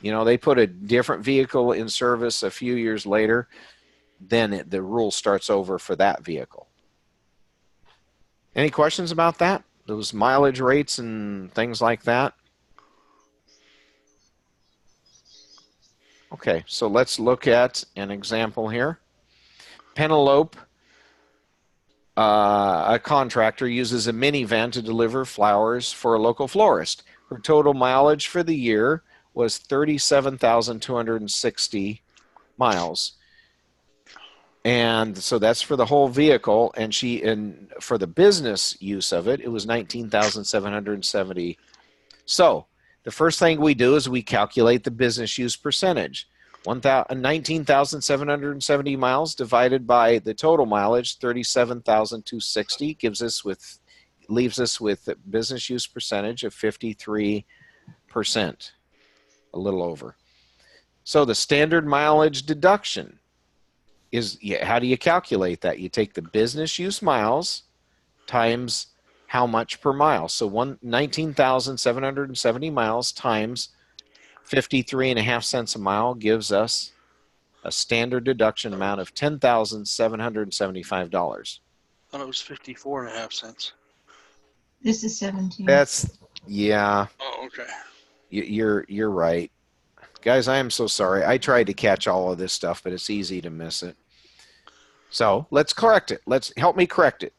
You know, they put a different vehicle in service a few years later, then the rule starts over for that vehicle. Any questions about that? Those mileage rates and things like that? Okay, so let's look at an example here. Penelope, a contractor, uses a minivan to deliver flowers for a local florist. Her total mileage for the year was 37,260 miles. And so that's for the whole vehicle. And for the business use of it, it was 19,770. So the first thing we do is we calculate the business use percentage. 19,770 miles divided by the total mileage, 37,260, leaves us with a business use percentage of 53%, a little over. So the standard mileage deduction is, how do you calculate that? You take the business use miles times how much per mile. So 19,770 miles times 53.5 cents a mile gives us a standard deduction amount of $10,775. I thought it was 54.5 cents. This is 17. That's, yeah. Oh, okay. You're right. Guys, I am so sorry. I tried to catch all of this stuff, but it's easy to miss it. So let's correct it. Help me correct it.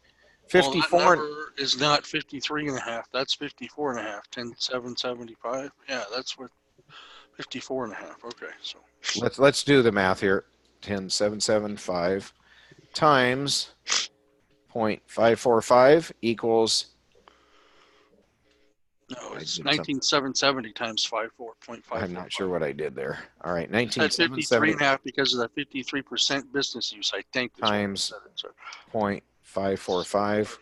54 Well, that number is not 53.5. That's 54.5. 10,775. Yeah, that's what 54.5. Okay, so let's do the math here. 10,775 times 0.545 equals. no, it's 19,770 times 5.4. I'm not sure what I did there. All right, At 19,770 53.5 because of the 53% business use, I think. times 0.545.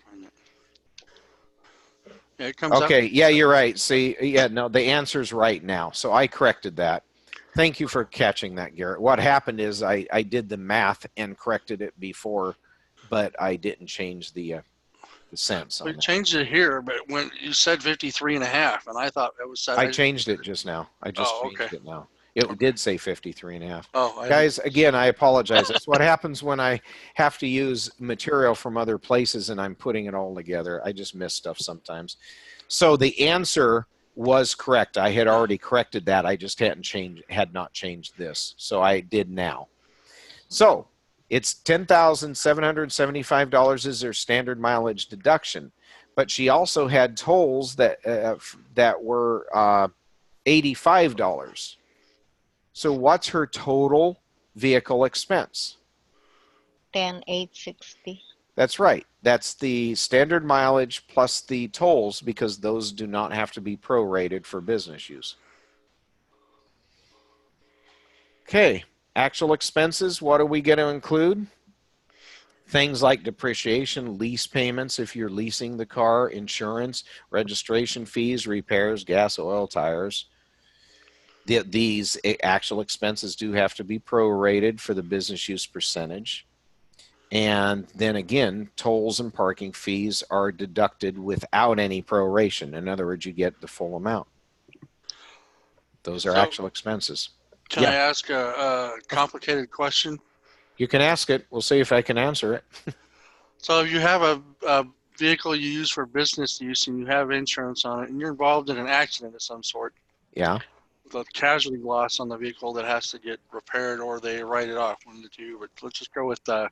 Yeah, it comes Okay, yeah, you're right. See, yeah, no, the answer's right now. So I corrected that. Thank you for catching that, Garrett. What happened is I did the math and corrected it before, but I didn't change the cents on We that. changed it here, but when you said 53.5, and I thought it was. I changed it just now. I just changed it now. It did say 53.5. Oh, Guys, again, I apologize. That's what happens when I have to use material from other places and I'm putting it all together. I just miss stuff sometimes. So the answer was correct. I had already corrected that. I just had not changed this. So I did now. So it's $10,775 is their standard mileage deduction. But she also had tolls that were $85. So what's her total vehicle expense? 10,860. That's right. That's the standard mileage plus the tolls, because those do not have to be prorated for business use. Okay, actual expenses, what are we going to include? Things like depreciation, lease payments if you're leasing the car, insurance, registration fees, repairs, gas, oil, tires. These actual expenses do have to be prorated for the business use percentage. And then again, tolls and parking fees are deducted without any proration. In other words, you get the full amount. Those are So- actual expenses. Can Yeah. I ask a complicated question? You can ask it. We'll see if I can answer it. So if you have a vehicle you use for business use and you have insurance on it and you're involved in an accident of some sort, Yeah. the casualty loss on the vehicle that has to get repaired or they write it off, one of the two, but let's just go with a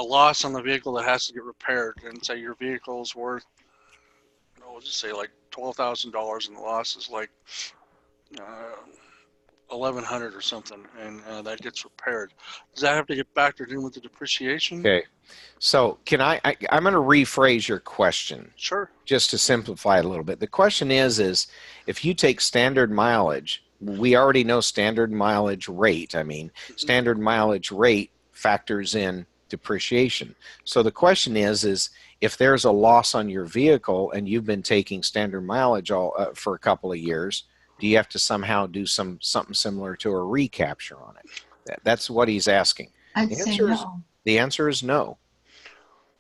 loss on the vehicle that has to get repaired, and say your vehicle's worth, we'll just say like $12,000 and the loss is like 1,100 or something, and that gets repaired. Does that have to get factored in with the depreciation? Okay. So can I'm going to rephrase your question Sure. just to simplify it a little bit. The question is if you take standard mileage, we already know standard mileage rate. I mean, standard mileage rate factors in depreciation. So the question is if there's a loss on your vehicle and you've been taking standard mileage for a couple of years, do you have to somehow do something similar to a recapture on it? That's what he's asking. I'd say no. The answer is no.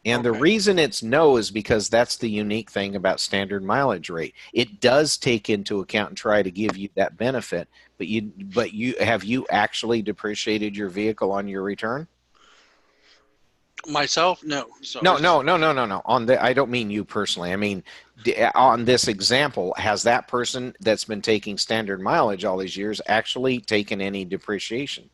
And the Okay. reason it's no is because that's the unique thing about standard mileage rate. It does take into account and try to give you that benefit, but you have you actually depreciated your vehicle on your return? Myself, no. So No. I don't mean you personally. I mean, on this example, has that person that's been taking standard mileage all these years actually taken any depreciation?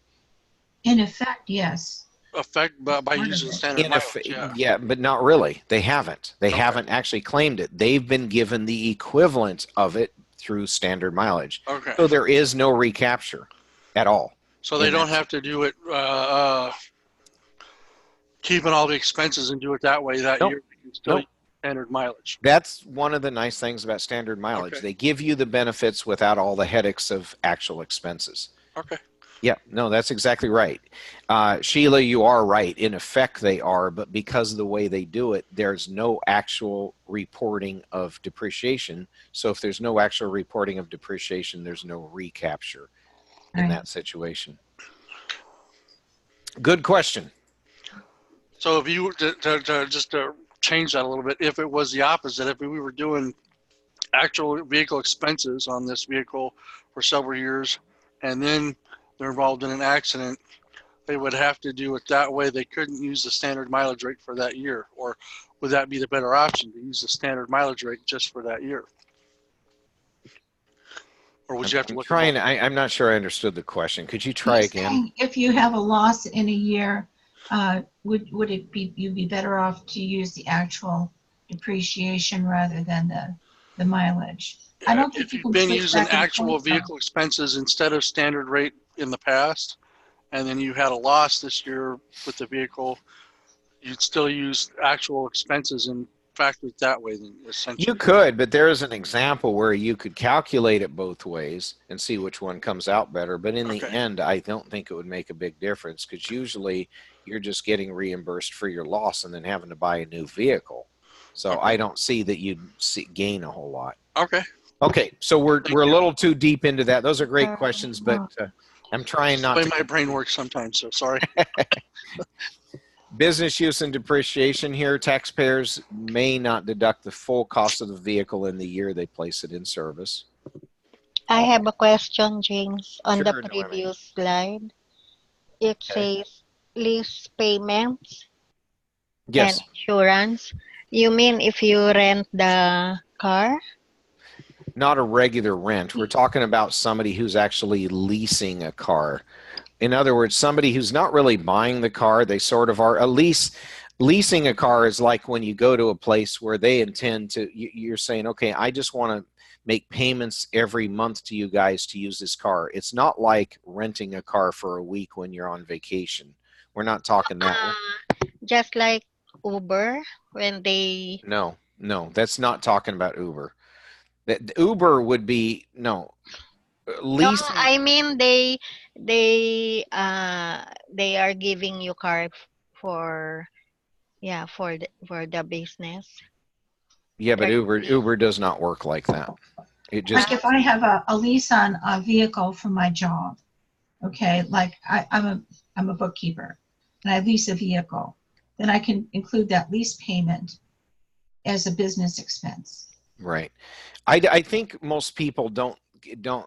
In effect, yes. Affect by Part of using it. standard mileage, Yeah, but not really. They haven't. They Okay. haven't actually claimed it. They've been given the equivalent of it through standard mileage. Okay. So there is no recapture at all. So they in don't that- have to do it keeping all the expenses and do it that way that Nope. year. They can still Nope. use standard mileage. That's one of the nice things about standard mileage. Okay. They give you the benefits without all the headaches of actual expenses. Okay. Yeah, no, that's exactly right. Sheila, you are right. In effect, they are, but because of the way they do it, there's no actual reporting of depreciation. So if there's no actual reporting of depreciation, there's no recapture in Right. that situation. Good question. So if you were to change that a little bit, if it was the opposite, if we were doing actual vehicle expenses on this vehicle for several years, and then they're involved in an accident, they would have to do it that way. They couldn't use the standard mileage rate for that year, or would that be the better option to use the standard mileage rate just for that year? Or would you have to look at I'm not sure I understood the question. Could you try He's again? saying if you have a loss in a year, would it be you'd be better off to use the actual depreciation rather than the mileage? I don't think if you you've can been switch using back and actual forth, though. vehicle expenses instead of standard rate in the past, and then you had a loss this year with the vehicle, you'd still use actual expenses and factor it that way then, essentially. You could, but there is an example where you could calculate it both ways and see which one comes out better. But in the Okay. end, I don't think it would make a big difference because usually you're just getting reimbursed for your loss and then having to buy a new vehicle. So Okay. I don't see that you'd gain a whole lot. Okay. Okay, so we're Thank a you. little too deep into that. Those are great questions, but I'm trying That's not the way to. my brain works sometimes, so sorry. Business use and depreciation here. Taxpayers may not deduct the full cost of the vehicle in the year they place it in service. I have a question, James. On the Sure, Noemi. previous slide, it Okay. says lease payments Yes. and insurance. You mean if you rent the car? Not a regular rent. We're talking about somebody who's actually leasing a car. In other words, somebody who's not really buying the car, they sort of are. Leasing a car is like when you go to a place where they intend to, you're saying, okay, I just want to make payments every month to you guys to use this car. It's not like renting a car for a week when you're on vacation. We're not talking that way. Just like Uber when they No, that's not talking about Uber. The Uber would be, no. no, Leasing. I mean they are giving you car for for the business. Yeah, but They're- Uber does not work like that. It just Like if I have a lease on a vehicle for my job, okay, like I'm a bookkeeper, and I lease a vehicle, then I can include that lease payment as a business expense. Right. I think most people don't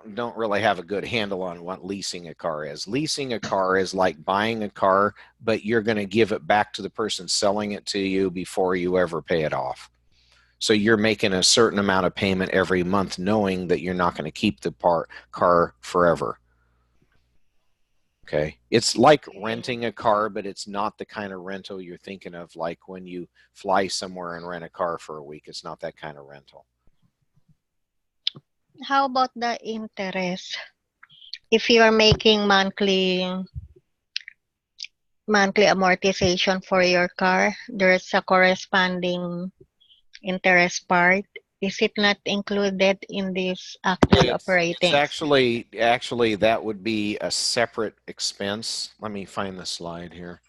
really have a good handle on what leasing a car is. Leasing a car is like buying a car, but you're going to give it back to the person selling it to you before you ever pay it off. So you're making a certain amount of payment every month knowing that you're not going to keep the car forever. Okay. It's like renting a car, but it's not the kind of rental you're thinking of, like when you fly somewhere and rent a car for a week. It's not that kind of rental. How about the interest? If you are making monthly amortization for your car, there's a corresponding interest part. Is it not included in this actual operating? It's actually that would be a separate expense. Let me find the slide here.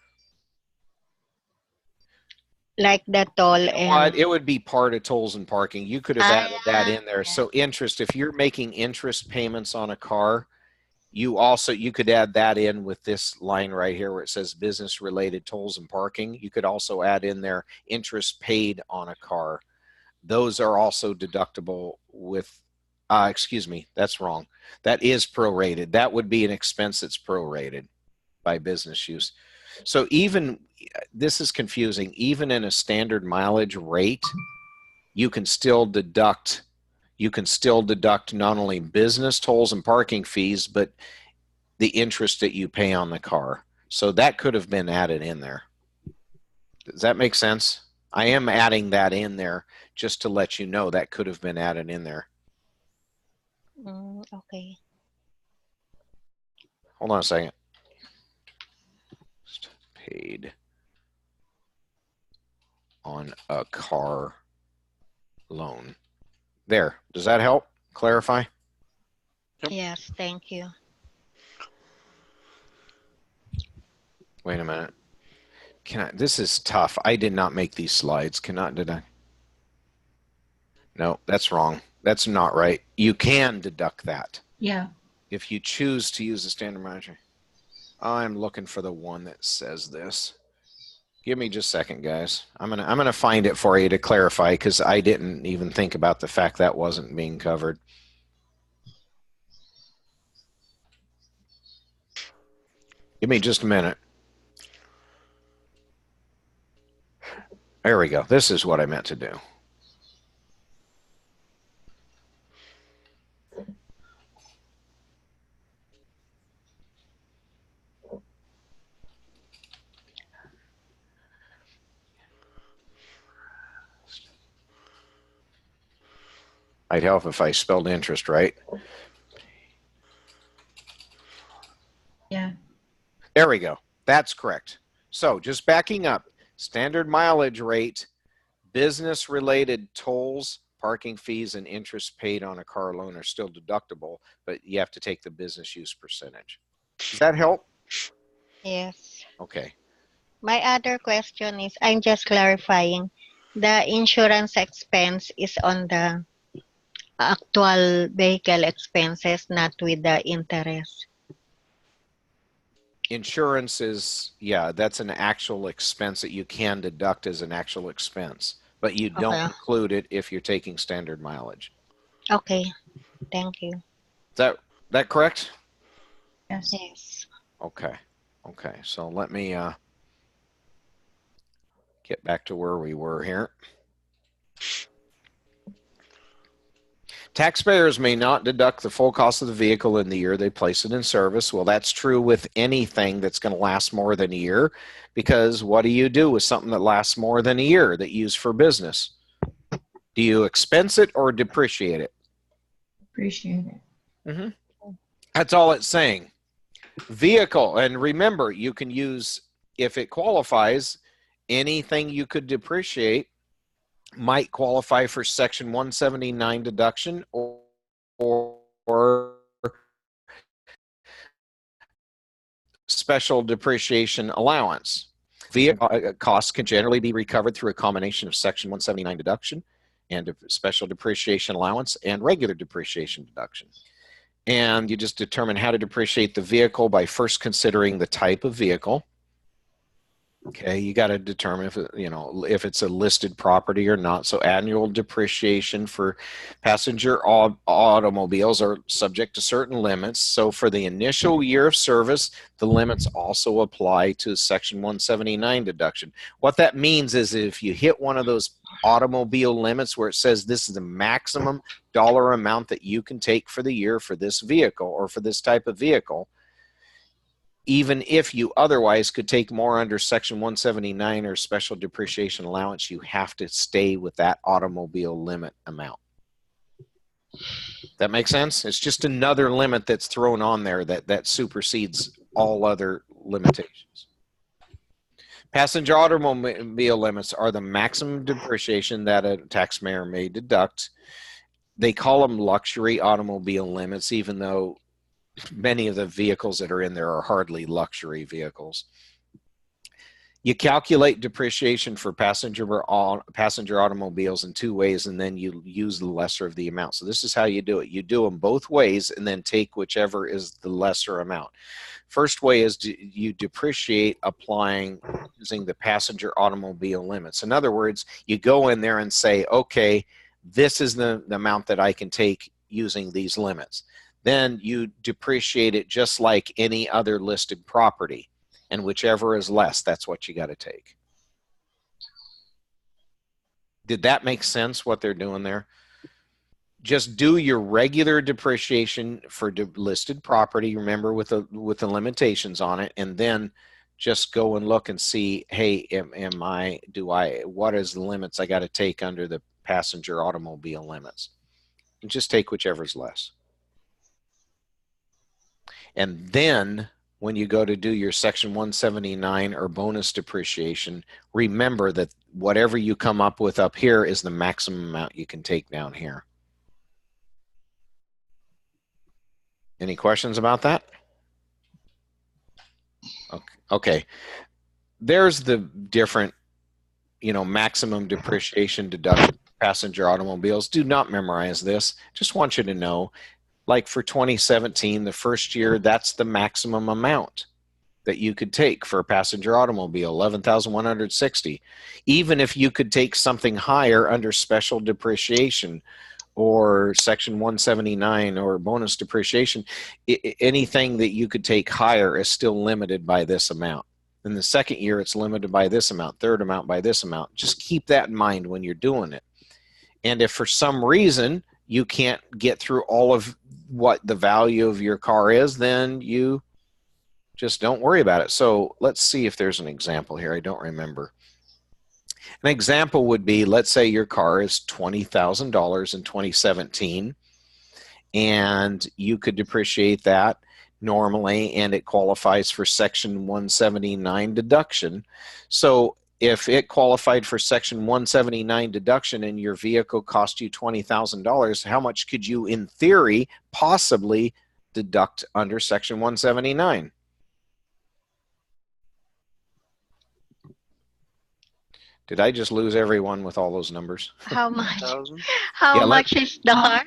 Like the toll and It would be part of tolls and parking. You could have added that in there. So interest, if you're making interest payments on a car, you could add that in with this line right here where it says business related tolls and parking. You could also add in there interest paid on a car. Those are also deductible with, excuse me, that's wrong. That is prorated. That would be an expense that's prorated by business use. So even, this is confusing, even in a standard mileage rate, you can still deduct not only business tolls and parking fees, but the interest that you pay on the car. So that could have been added in there. Does that make sense? I am adding that in there just to let you know that could have been added in there. okay. Hold on a second. Paid on a car loan. There. Does that help clarify? Yep. Yes, thank you. Wait a minute. This is tough. I did not make these slides. Did I? No, that's wrong. That's not right. You can deduct that. Yeah. If you choose to use the standard margin. I'm looking for the one that says this. Give me just a second, guys. I'm gonna find it for you to clarify, because I didn't even think about the fact that wasn't being covered. Give me just a minute. There we go. This is what I meant to do. I'd help if I spelled interest right. Yeah. There we go. That's correct. So just backing up, standard mileage rate, business-related tolls, parking fees, and interest paid on a car loan are still deductible, but you have to take the business use percentage. Does that help? Yes. Okay. My other question is, I'm just clarifying, the insurance expense is on the actual vehicle expenses, not with the interest. Insurance is, yeah, that's an actual expense that you can deduct as an actual expense, but you don't include it if you're taking standard mileage. Okay, thank you. Is that correct? Yes. Yes. Okay. Okay, so let me get back to where we were here. Taxpayers may not deduct the full cost of the vehicle in the year they place it in service. Well, that's true with anything that's going to last more than a year, because what do you do with something that lasts more than a year that you use for business? Do you expense it or depreciate it? Appreciate it. Mm-hmm. That's all it's saying. Vehicle, and remember, you can use, if it qualifies, anything you could depreciate might qualify for Section 179 deduction or special depreciation allowance. Vehicle costs can generally be recovered through a combination of Section 179 deduction and a special depreciation allowance and regular depreciation deduction. And you just determine how to depreciate the vehicle by first considering the type of vehicle. Okay, you got to determine if if it's a listed property or not. So annual depreciation for passenger automobiles are subject to certain limits. So for the initial year of service, the limits also apply to Section 179 deduction. What that means is if you hit one of those automobile limits where it says this is the maximum dollar amount that you can take for the year for this vehicle or for this type of vehicle, even if you otherwise could take more under Section 179 or special depreciation allowance, you have to stay with that automobile limit amount. That makes sense? It's just another limit that's thrown on there that supersedes all other limitations. Passenger automobile limits are the maximum depreciation that a taxpayer may deduct. They call them luxury automobile limits, even though many of the vehicles that are in there are hardly luxury vehicles. You calculate depreciation for passenger automobiles in two ways, and then you use the lesser of the amount. So this is how you do it. You do them both ways and then take whichever is the lesser amount. First way is you depreciate applying using the passenger automobile limits. In other words, you go in there and say, okay, this is the amount that I can take using these limits. Then you depreciate it just like any other listed property. And whichever is less, that's what you got to take. Did that make sense, what they're doing there? Just do your regular depreciation for listed property, remember, with the limitations on it, and then just go and look and see, hey, what is the limits I got to take under the passenger automobile limits? And just take whichever's less. And then when you go to do your Section 179 or bonus depreciation, remember that whatever you come up with up here is the maximum amount you can take down here. Any questions about that? Okay. There's the different, maximum depreciation deduction passenger automobiles. Do not memorize this. Just want you to know. Like for 2017, the first year, that's the maximum amount that you could take for a passenger automobile, $11,160. Even if you could take something higher under special depreciation or Section 179 or bonus depreciation, anything that you could take higher is still limited by this amount. In the second year, it's limited by this amount, third amount by this amount. Just keep that in mind when you're doing it. And if for some reason you can't get through all of what the value of your car is, then you just don't worry about it. So let's see if there's an example here. I don't remember. An example would be, let's say your car is $20,000 in 2017, and you could depreciate that normally, and it qualifies for Section 179 deduction. So if it qualified for Section 179 deduction and your vehicle cost you $20,000, how much could you, in theory, possibly deduct under Section 179? Did I just lose everyone with all those numbers? How much? 1,000? How much is the car?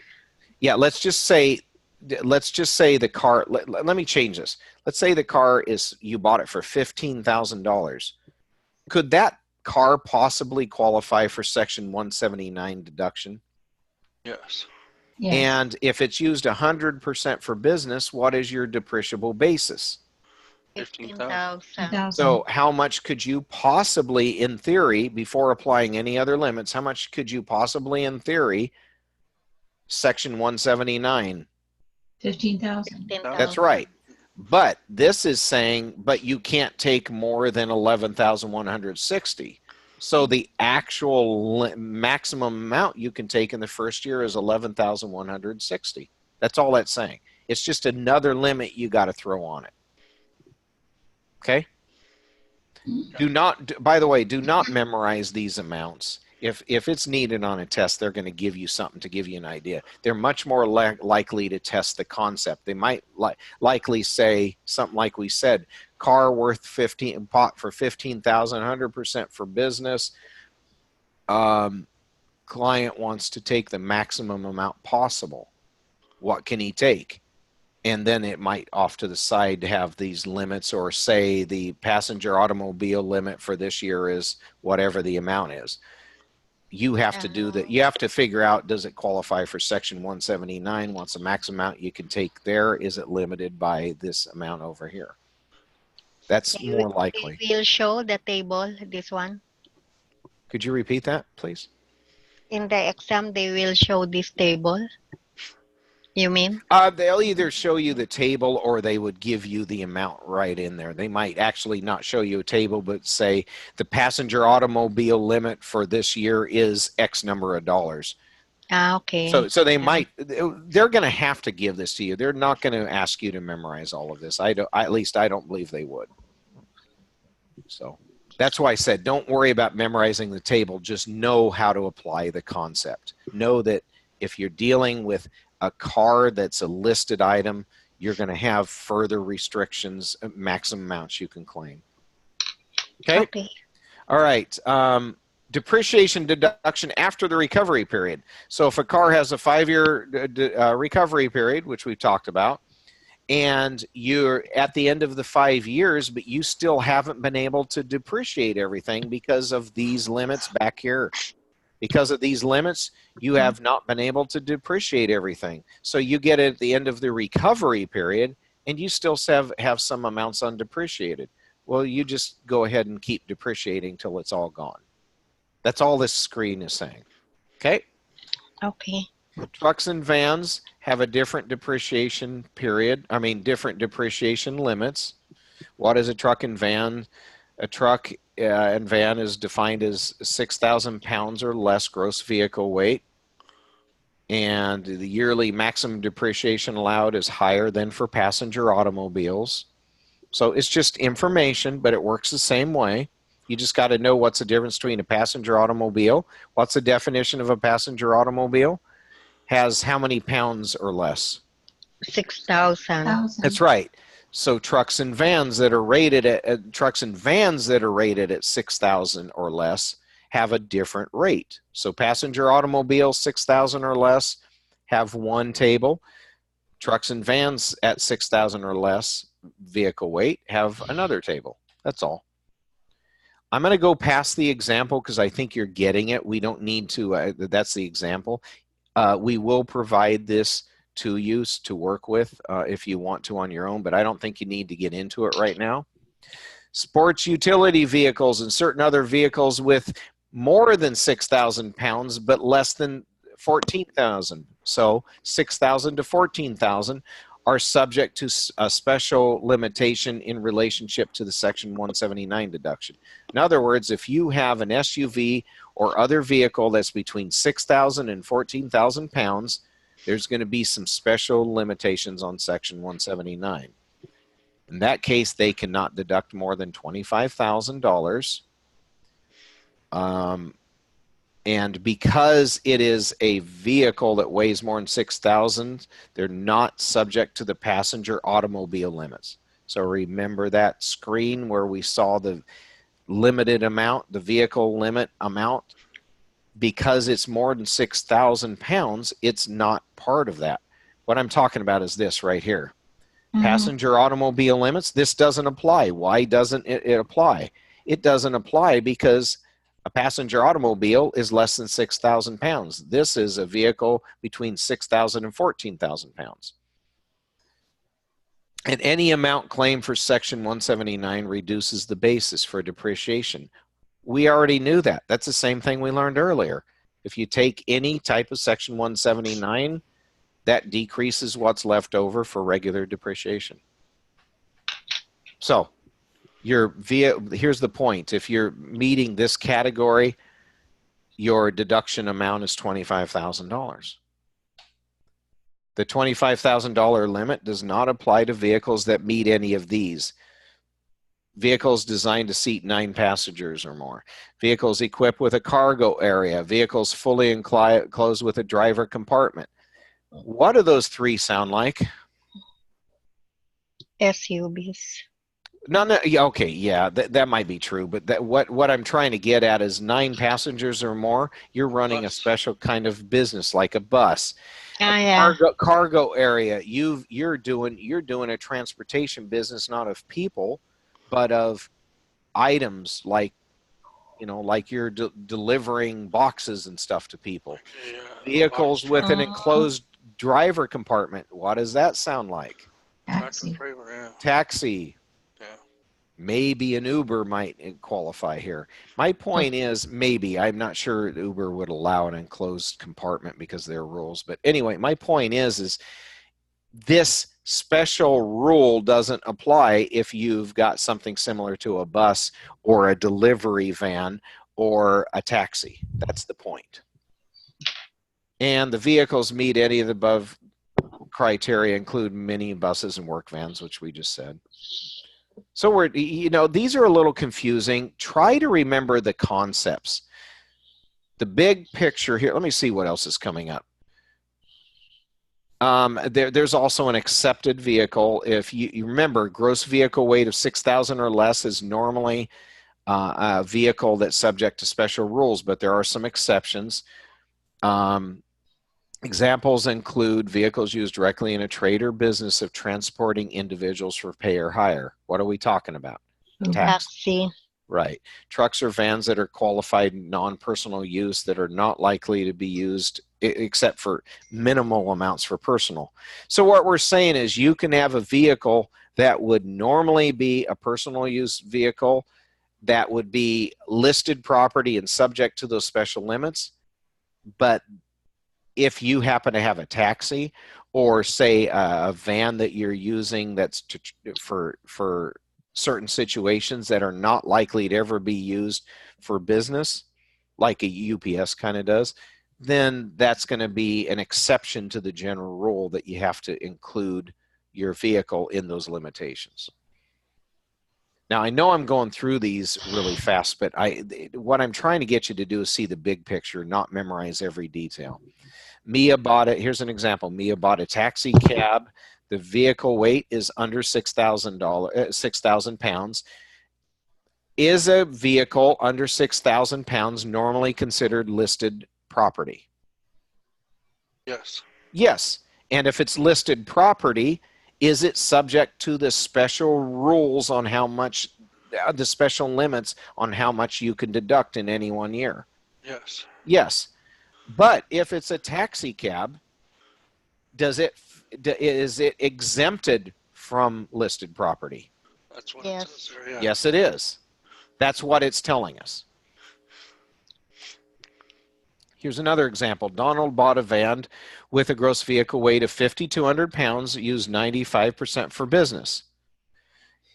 Yeah, let's just say the car, let me change this. Let's say the car is, you bought it for $15,000. Could that car possibly qualify for Section 179 deduction? Yes. Yes. And if it's used 100% for business, what is your depreciable basis? 15,000. 1,000. So how much could you possibly, in theory, before applying any other limits, how much could you possibly, in theory, Section 179? 15,000. That's right. But this is saying, but you can't take more than 11,160. So the actual maximum amount you can take in the first year is 11,160. That's all that's saying. It's just another limit you got to throw on it. Okay? Do not, by the way, do not memorize these amounts. If it's needed on a test, they're going to give you something to give you an idea. They're much more likely to test the concept. They might likely say something like we said, car worth 15 pot for 15,000, 100% for business. Client wants to take the maximum amount possible. What can he take? and then it might off to the side have these limits, or say the passenger automobile limit for this year is whatever the amount is. You have to do that. You have to figure out, does it qualify for section 179? What's the max amount you can take there? Is it limited by this amount over here? That's more likely. They will show the table, this one. Could you repeat that, please? In the exam, they will show this table. You mean? They'll either show you the table, or they would give you the amount right in there. They might actually not show you a table, but say the passenger automobile limit for this year is X number of dollars. Okay. So they might, they're going to have to give this to you. They're not going to ask you to memorize all of this. At least I don't believe they would. So that's why I said, don't worry about memorizing the table. Just know how to apply the concept. Know that if you're dealing with a car that's a listed item, you're going to have further restrictions, maximum amounts you can claim. Okay. All right. Depreciation deduction after the recovery period. So if a car has a 5-year recovery period, which we've talked about, and you're at the end of the 5 years, but you still haven't been able to depreciate everything because of these limits back here. Because of these limits, you have not been able to depreciate everything. So you get it at the end of the recovery period, and you still have some amounts undepreciated. Well, you just go ahead and keep depreciating till it's all gone. That's all this screen is saying. Okay? Okay. Trucks and vans have a different depreciation period. Different depreciation limits. What is a truck and van? A truck and van is defined as 6,000 pounds or less gross vehicle weight. And the yearly maximum depreciation allowed is higher than for passenger automobiles. So it's just information, but it works the same way. You just got to know what's the difference between a passenger automobile. What's the definition of a passenger automobile? Has how many pounds or less? 6,000. That's right. So trucks and vans that are rated at 6,000 or less have a different rate. So passenger automobiles 6,000 or less have one table. Trucks and vans at 6,000 or less vehicle weight have another table. That's all. I'm going to go past the example because I think you're getting it. We don't need to. That's the example. We will provide this to use to work with if you want to on your own, but I don't think you need to get into it right now. Sports utility vehicles and certain other vehicles with more than 6,000 pounds but less than 14,000. So 6,000 to 14,000 are subject to a special limitation in relationship to the Section 179 deduction. In other words, if you have an SUV or other vehicle that's between 6,000 and 14,000 pounds, there's going to be some special limitations on Section 179. In that case, they cannot deduct more than $25,000. And because it is a vehicle that weighs more than 6,000, they're not subject to the passenger automobile limits. So remember that screen where we saw the limited amount, the vehicle limit amount? Because it's more than 6,000 pounds, it's not part of that. What I'm talking about is this right here. Passenger automobile limits, this doesn't apply. Why doesn't it apply? It doesn't apply because a passenger automobile is less than 6,000 pounds. This is a vehicle between 6,000 and 14,000 pounds. And any amount claimed for Section 179 reduces the basis for depreciation. We already knew that. That's the same thing we learned earlier. If you take any type of Section 179, that decreases what's left over for regular depreciation. So here's the point. If you're meeting this category, your deduction amount is $25,000. The $25,000 limit does not apply to vehicles that meet any of these. Vehicles designed to seat 9 passengers or more. Vehicles equipped with a cargo area. Vehicles fully enclosed with a driver compartment. What do those three sound like? SUVs. No, yeah, okay, yeah, that might be true, but what I'm trying to get at is 9 passengers or more, you're running a Bus. special kind of business like a bus. A Yeah. cargo area, you're doing a transportation business not of people, but of items like like you're delivering boxes and stuff to people. Okay, Vehicles box with truck, an Mm. enclosed driver compartment. What does that sound like? tractor Taxi. trailer. Yeah. Taxi. Yeah. Maybe an Uber might qualify here. My point is, maybe, I'm not sure Uber would allow an enclosed compartment because of their rules. But anyway, my point is this special rule doesn't apply if you've got something similar to a bus or a delivery van or a taxi. That's the point. And the vehicles meet any of the above criteria, include minibuses and work vans, which we just said. So these are a little confusing. Try to remember the concepts. The big picture here, let me see what else is coming up. There's also an accepted vehicle. If you remember, gross vehicle weight of 6,000 or less is normally a vehicle that's subject to special rules, but there are some exceptions. Examples include vehicles used directly in a trade or business of transporting individuals for pay or hire. What are we talking about? Taxi. Right. Trucks or vans that are qualified non-personal use that are not likely to be used except for minimal amounts for personal. So what we're saying is you can have a vehicle that would normally be a personal use vehicle that would be listed property and subject to those special limits, but if you happen to have a taxi or say a van that you're using that's for certain situations that are not likely to ever be used for business, like a UPS kind of does, then that's going to be an exception to the general rule that you have to include your vehicle in those limitations. Now, I know I'm going through these really fast, but what I'm trying to get you to do is see the big picture, not memorize every detail. Mia bought it. Here's an example. Mia bought a taxi cab. The vehicle weight is under 6,000 pounds. Is a vehicle under 6,000 pounds normally considered listed property? Yes. Yes. And if it's listed property, is it subject to the special rules on how much, the special limits on how much you can deduct in any 1 year? Yes. Yes. But if it's a taxi cab, is it exempted from listed property? That's what Yes. it says there. Yeah. Yes, it is. That's what it's telling us. Here's another example. Donald bought a van with a gross vehicle weight of 5,200 pounds, used 95% for business.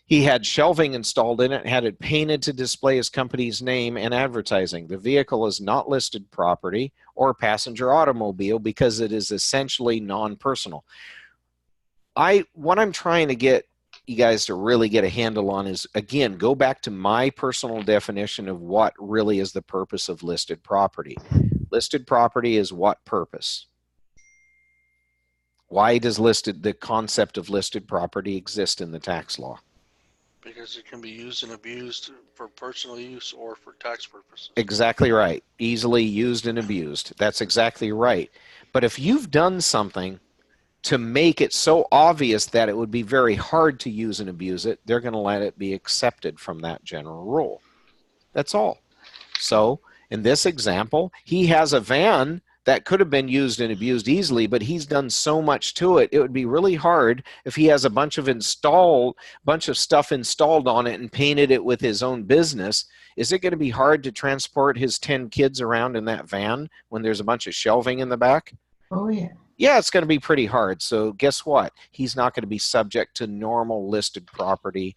He had shelving installed in it, had it painted to display his company's name and advertising. The vehicle is not listed property or passenger automobile because it is essentially non-personal. What I'm trying to get you guys to really get a handle on is, again, go back to my personal definition of what really is the purpose of listed property. Listed property is what purpose? Why does the concept of listed property exist in the tax law? Because it can be used and abused for personal use or for tax purposes. Exactly right. Easily used and abused. That's exactly right. But if you've done something to make it so obvious that it would be very hard to use and abuse it, they're going to let it be accepted from that general rule. That's all. So in this example, he has a van that could have been used and abused easily, but he's done so much to it, it would be really hard if he has a bunch of stuff installed on it and painted it with his own business. Is it going to be hard to transport his 10 kids around in that van when there's a bunch of shelving in the back? Oh, yeah. Yeah, it's going to be pretty hard. So guess what? He's not going to be subject to normal listed property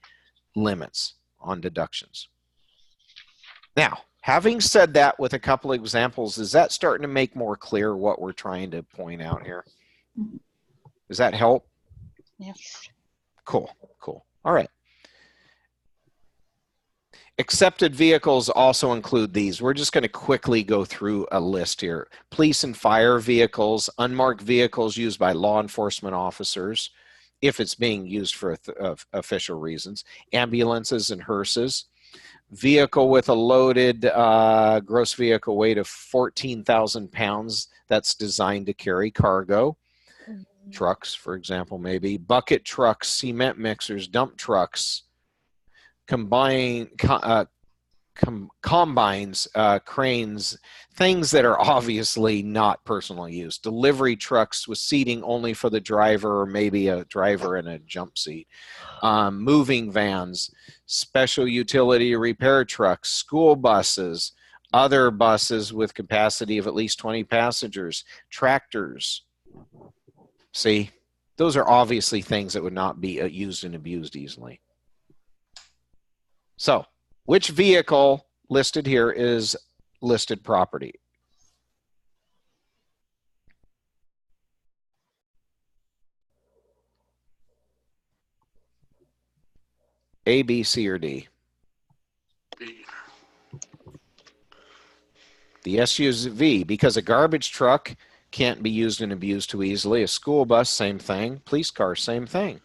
limits on deductions. Now, having said that with a couple of examples, is that starting to make more clear what we're trying to point out here? Does that help? Yes. Cool. All right. Accepted vehicles also include these. We're just going to quickly go through a list here. Police and fire vehicles, unmarked vehicles used by law enforcement officers, if it's being used for official reasons. Ambulances and hearses. Vehicle with a loaded gross vehicle weight of 14,000 pounds that's designed to carry cargo. Trucks, for example, maybe. Bucket trucks, cement mixers, dump trucks, combines, cranes, things that are obviously not personal use. Delivery trucks with seating only for the driver, or maybe a driver in a jump seat. Moving vans, special utility repair trucks, school buses, other buses with capacity of at least 20 passengers, tractors. See, those are obviously things that would not be used and abused easily. So, which vehicle listed here is listed property? A, B, C, or D? B. The SUV, because a garbage truck can't be used and abused too easily. A school bus, same thing. Police car, same thing.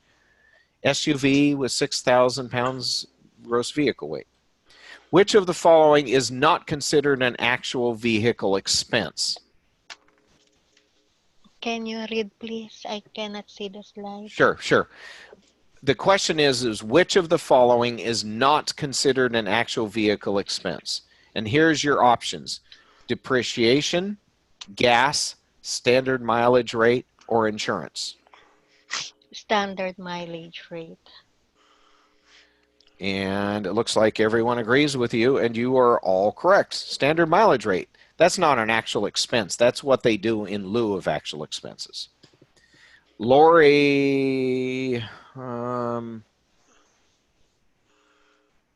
SUV with 6,000 pounds gross vehicle weight. Which of the following is not considered an actual vehicle expense? Can you read, please? I cannot see the slide. Sure. The question is which of the following is not considered an actual vehicle expense? And here's your options: depreciation, gas, standard mileage rate, or insurance. Standard mileage rate. And it looks like everyone agrees with you, and you are all correct. Standard mileage rate. That's not an actual expense. That's what they do in lieu of actual expenses. Lori,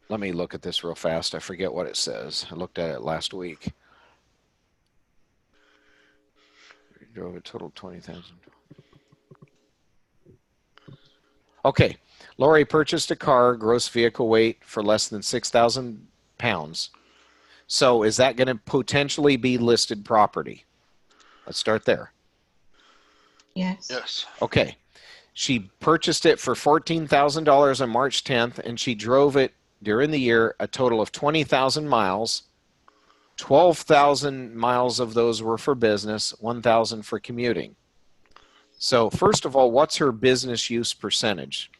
let me look at this real fast. I forget what it says. I looked at it last week. Drove a total of 20,000. Okay. Lori purchased a car, gross vehicle weight for less than 6,000 pounds. So is that going to potentially be listed property? Let's start there. Yes. Yes. Okay. She purchased it for $14,000 on March 10th, and she drove it during the year a total of 20,000 miles. 12,000 miles of those were for business, 1,000 for commuting. So first of all, what's her business use percentage?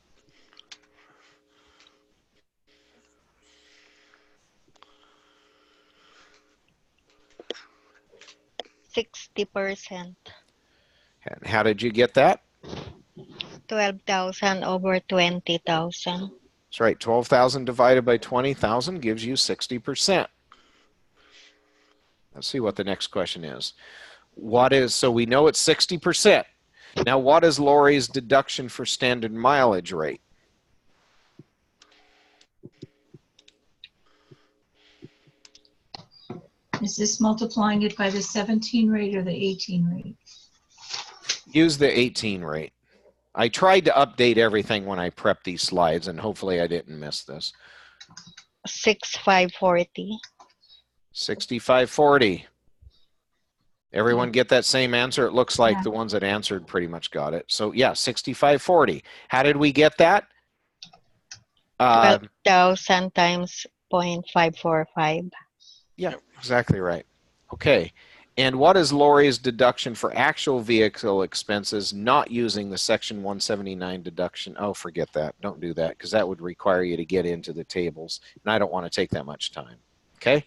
60%. And how did you get that? 12,000 over 20,000. That's right. 12,000 divided by 20,000 gives you 60%. Let's see what the next question is. So we know it's 60%. Now, what is Lori's deduction for standard mileage rate? Is this multiplying it by the 17 rate or the 18 rate? Use the 18 rate. I tried to update everything when I prepped these slides, and hopefully I didn't miss this. 6,540. 6,540. Everyone get that same answer? It looks like Yeah. the ones that answered pretty much got it. So yeah, 6,540. How did we get that? 12,000 times 0.545. Yeah, exactly right. Okay. And what is Lori's deduction for actual vehicle expenses not using the Section 179 deduction? Oh, forget that. Don't do that, because that would require you to get into the tables, and I don't want to take that much time. Okay?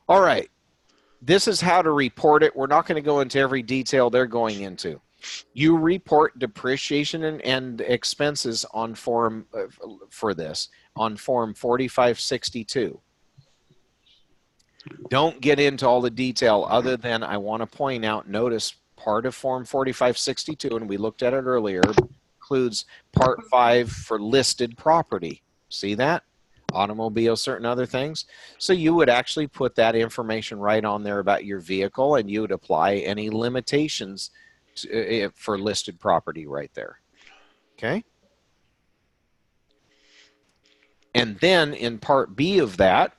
All right. This is how to report it. We're not going to go into every detail they're going into. You report depreciation and expenses on form for this on Form 4562. Don't get into all the detail other than I want to point out, notice part of Form 4562, and we looked at it earlier, includes Part 5 for listed property. See that? Automobile, certain other things. So you would actually put that information right on there about your vehicle, and you would apply any limitations for listed property right there. Okay? And then in Part B of that,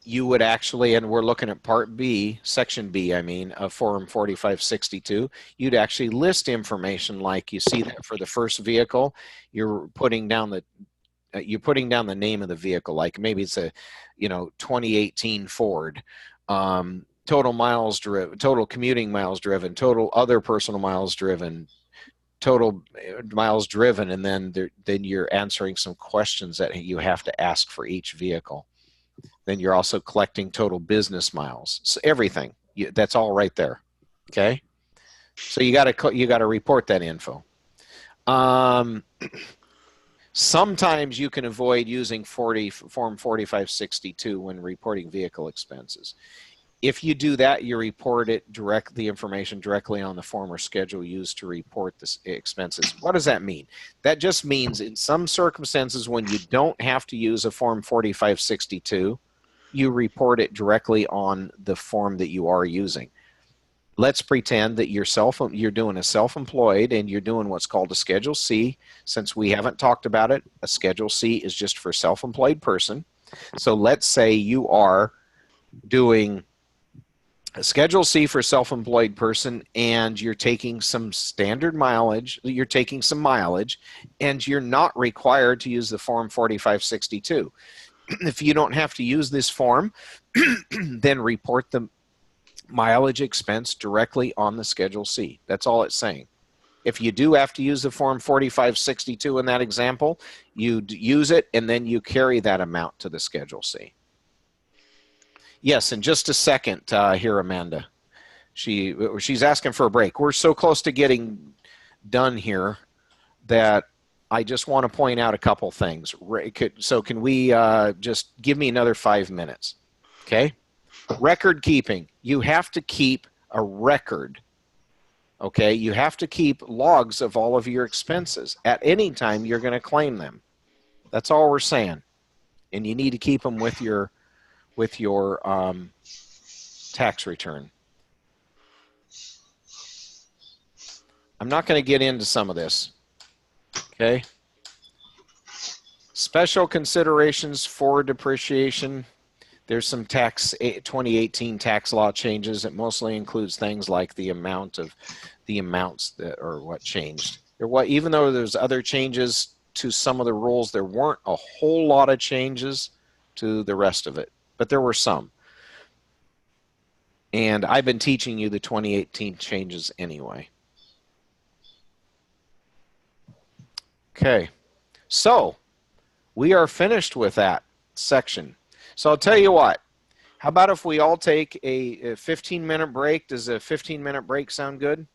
you would actually, and we're looking at Part B, Section B, I mean, of Form 4562, you'd actually list information like you see that for the first vehicle, you're putting down the name of the vehicle, like maybe it's a 2018 Ford, total miles driven, total commuting miles driven, total other personal miles driven, total miles driven, and then you're answering some questions that you have to ask for each vehicle. Then you're also collecting total business miles. So everything, that's all right there. Okay, so you got to report that info. Sometimes you can avoid using Form 4562 when reporting vehicle expenses. If you do that, you report the information directly on the form or schedule used to report the expenses. What does that mean? That just means in some circumstances when you don't have to use a Form 4562, you report it directly on the form that you are using. Let's pretend that you're doing a self-employed and you're doing what's called a Schedule C. Since we haven't talked about it, a Schedule C is just for self-employed person. So let's say you are doing a Schedule C for self-employed person and you're taking some standard mileage, you're taking some mileage, and you're not required to use the Form 4562. If you don't have to use this form, then report the mileage expense directly on the Schedule C. That's all it's saying. If you do have to use the Form 4562 in that example, you use it and then you carry that amount to the Schedule C. Yes, in just a second here, Amanda. She's asking for a break. We're so close to getting done here that I just want to point out a couple things. So can we just give me another 5 minutes? Okay. Record keeping. You have to keep a record. Okay. You have to keep logs of all of your expenses. At any time, you're going to claim them. That's all we're saying. And you need to keep them with your tax return. I'm not going to get into some of this. Okay. Special considerations for depreciation. There's some 2018 tax law changes. It mostly includes things like the amounts that or what changed. Even though there's other changes to some of the rules, there weren't a whole lot of changes to the rest of it, but there were some. And I've been teaching you the 2018 changes anyway. Okay, so we are finished with that section. So I'll tell you what, how about if we all take a 15-minute break? Does a 15-minute break sound good?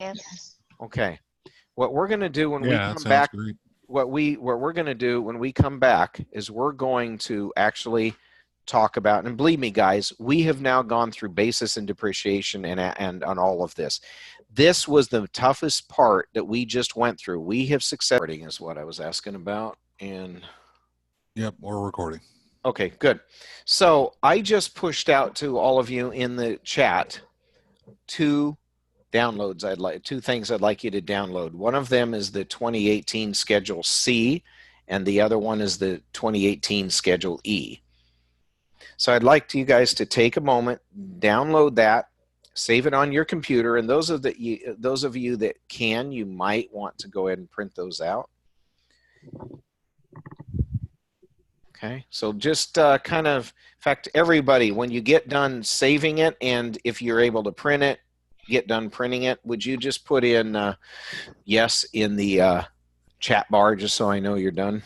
Yes. Okay. What we're going to do when we come sounds back, great. what we're going to do when we come back is we're going to actually talk about, and believe me guys, we have now gone through basis and depreciation and on all of this. This was the toughest part that we just went through. We have successfully is what I was asking about. And Yep, we're recording. okay, good. So I just pushed out to all of you in the chat two things I'd like you to download. One of them is the 2018 Schedule C, and the other one is the 2018 Schedule E. So I'd like you guys to take a moment, download that, save it on your computer, and those of you that can, you might want to go ahead and print those out. Okay, so just kind of, in fact, everybody, when you get done saving it, and if you're able to print it, get done printing it, would you just put in yes in the chat bar just so I know you're done?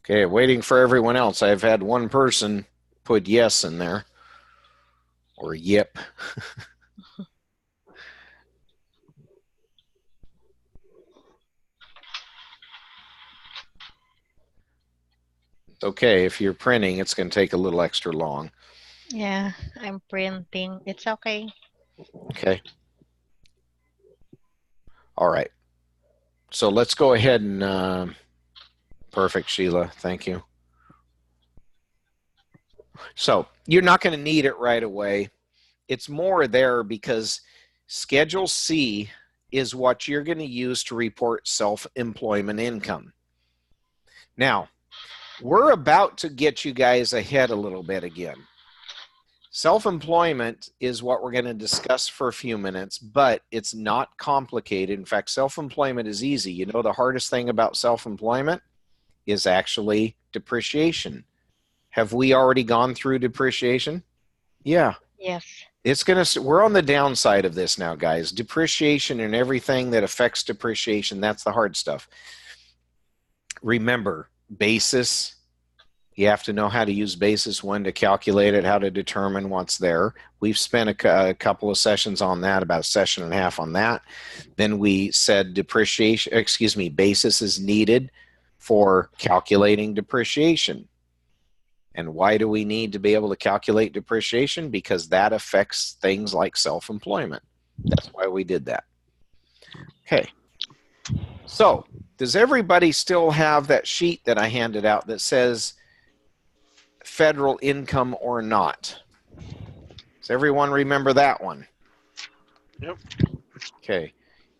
Okay, waiting for everyone else. I've had one person put yes in there, or yep. It's okay, if you're printing, it's going to take a little extra long. Yeah, I'm printing. It's okay. Okay. All right. So let's go ahead and perfect, Sheila. Thank you. So you're not going to need it right away. It's more there because Schedule C is what you're going to use to report self-employment income. Now, we're about to get you guys ahead a little bit again. Self-employment is what we're going to discuss for a few minutes, but it's not complicated. In fact, self-employment is easy. You know, the hardest thing about self-employment is actually depreciation. Have we already gone through depreciation? Yeah. Yes. We're on the downside of this now, guys. Depreciation and everything that affects depreciation, that's the hard stuff. Remember, basis, you have to know how to use basis, when to calculate it, how to determine what's there. We've spent a couple of sessions on that, about a session and a half on that. Then we said basis is needed for calculating depreciation. And why do we need to be able to calculate depreciation? Because that affects things like self-employment. That's why we did that. Okay. So, does everybody still have that sheet that I handed out that says federal income or not? Does everyone remember that one? Yep. Okay.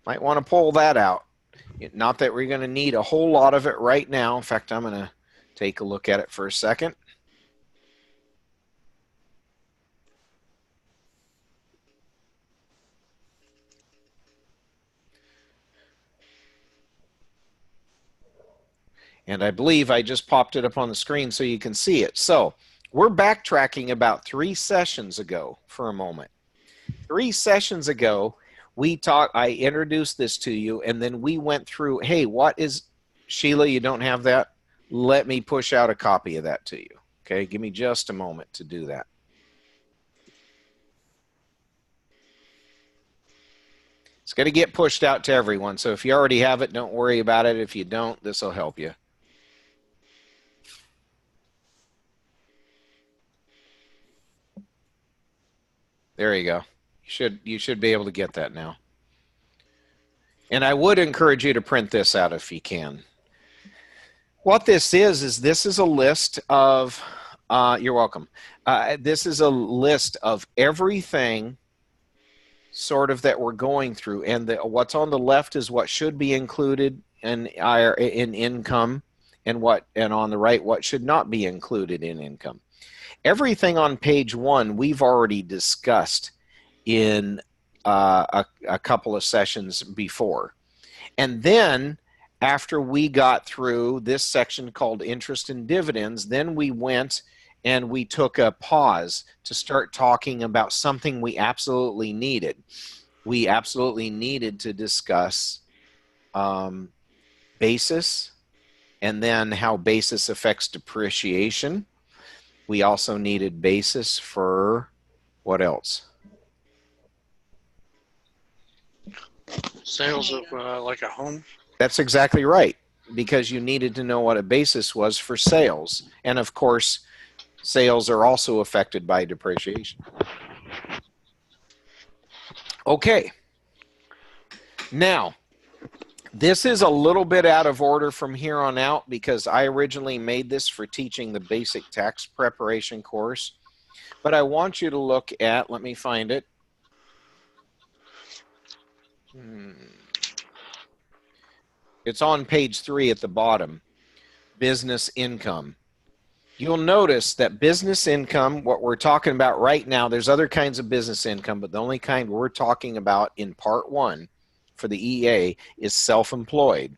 Might want to pull that out. Not that we're going to need a whole lot of it right now. In fact, I'm going to take a look at it for a second. And I believe I just popped it up on the screen so you can see it. So we're backtracking about 3 sessions ago for a moment. 3 sessions ago, I introduced this to you, and then we went through, hey, what is, Sheila, you don't have that? Let me push out a copy of that to you. Okay, give me just a moment to do that. It's going to get pushed out to everyone, so if you already have it, don't worry about it. If you don't, this will help you. There you go. You should be able to get that now. And I would encourage you to print this out if you can. What this is this is a list of, you're welcome. This is a list of everything sort of that we're going through. And what's on the left is what should be included in income, and on the right, what should not be included in income. Everything on page 1 we've already discussed in a couple of sessions before. And then after we got through this section called interest and dividends, then we went and we took a pause to start talking about something we absolutely needed. We absolutely needed to discuss basis, and then how basis affects depreciation. We also needed basis for what else? Sales of like a home. That's exactly right, because you needed to know what a basis was for sales. And of course, sales are also affected by depreciation. Okay. Now, this is a little bit out of order from here on out because I originally made this for teaching the basic tax preparation course. But I want you to look at, let me find it. It's on page 3 at the bottom, business income. You'll notice that business income, what we're talking about right now, there's other kinds of business income, but the only kind we're talking about in part 1 for the EA is self-employed.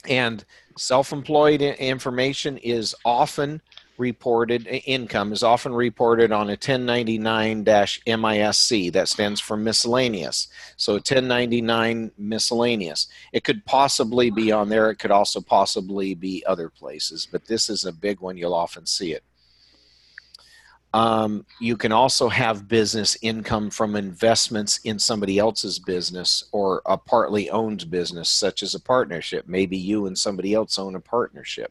And self-employed information is often reported, income is often reported on a 1099-MISC. That stands for miscellaneous. So 1099 miscellaneous. It could possibly be on there. It could also possibly be other places, but this is a big one. You'll often see it. You can also have business income from investments in somebody else's business or a partly owned business, such as a partnership. Maybe you and somebody else own a partnership.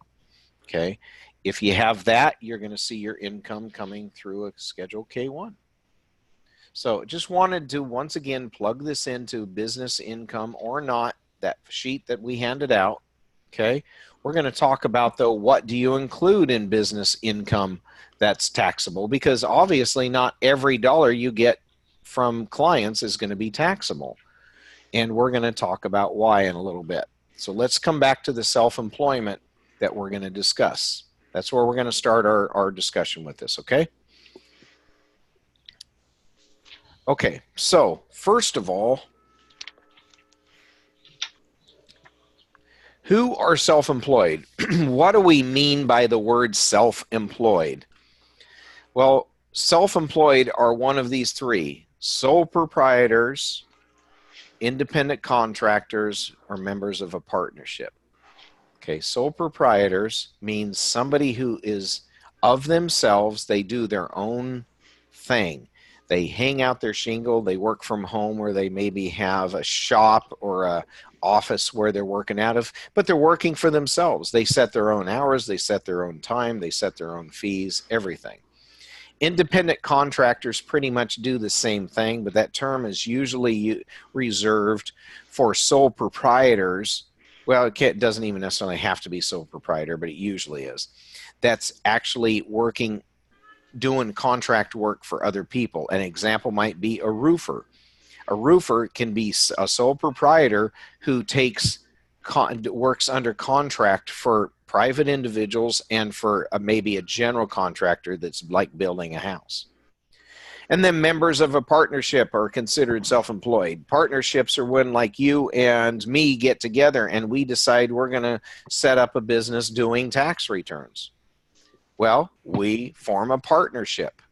Okay. If you have that, you're going to see your income coming through a Schedule K1. So just wanted to once again plug this into business income or not, that sheet that we handed out. Okay. We're going to talk about, though, what do you include in business income that's taxable? Because obviously not every dollar you get from clients is going to be taxable. And we're going to talk about why in a little bit. So let's come back to the self-employment that we're going to discuss. That's where we're going to start our discussion with this, okay? Okay, so first of all, who are self-employed? What do we mean by the word self-employed? Well, self-employed are one of these three: sole proprietors, independent contractors, or members of a partnership. Okay, sole proprietors means somebody who is of themselves, they do their own thing. They hang out their shingle, they work from home, or they maybe have a shop or a office where they're working out of, but they're working for themselves. They set their own hours, they set their own time, they set their own fees, everything. Independent contractors pretty much do the same thing, but that term is usually reserved for sole proprietors. Well, it doesn't even necessarily have to be sole proprietor, but it usually is. That's actually working, doing contract work for other people. An example might be a roofer. A roofer can be a sole proprietor who works under contract for private individuals and for maybe a general contractor that's like building a house. And then members of a partnership are considered self-employed. Partnerships are when, like, you and me get together and we decide we're going to set up a business doing tax returns. Well, we form a partnership.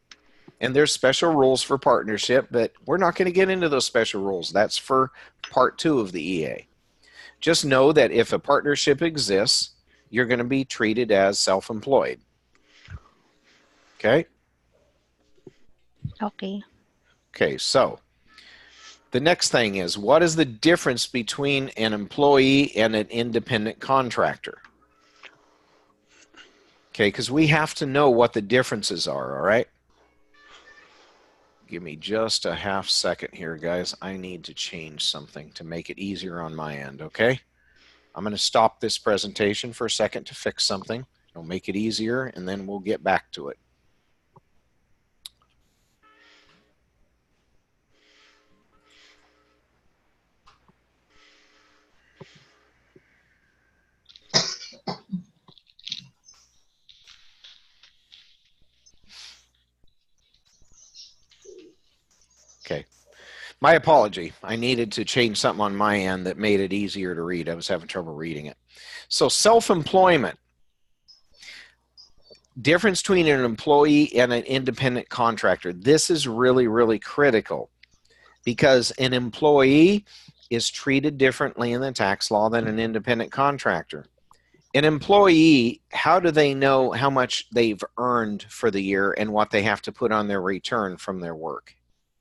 And there's special rules for partnership, but we're not going to get into those special rules. That's for part 2 of the EA. Just know that if a partnership exists, you're going to be treated as self-employed. Okay? Okay. Okay, so the next thing is, what is the difference between an employee and an independent contractor? Okay, because we have to know what the differences are, all right? Give me just a half second here, guys. I need to change something to make it easier on my end, okay? I'm going to stop this presentation for a second to fix something. It'll make it easier, and then we'll get back to it. Okay. My apology. I needed to change something on my end that made it easier to read. I was having trouble reading it. So self-employment. Difference between an employee and an independent contractor. This is really, really critical because an employee is treated differently in the tax law than an independent contractor. An employee, how do they know how much they've earned for the year and what they have to put on their return from their work?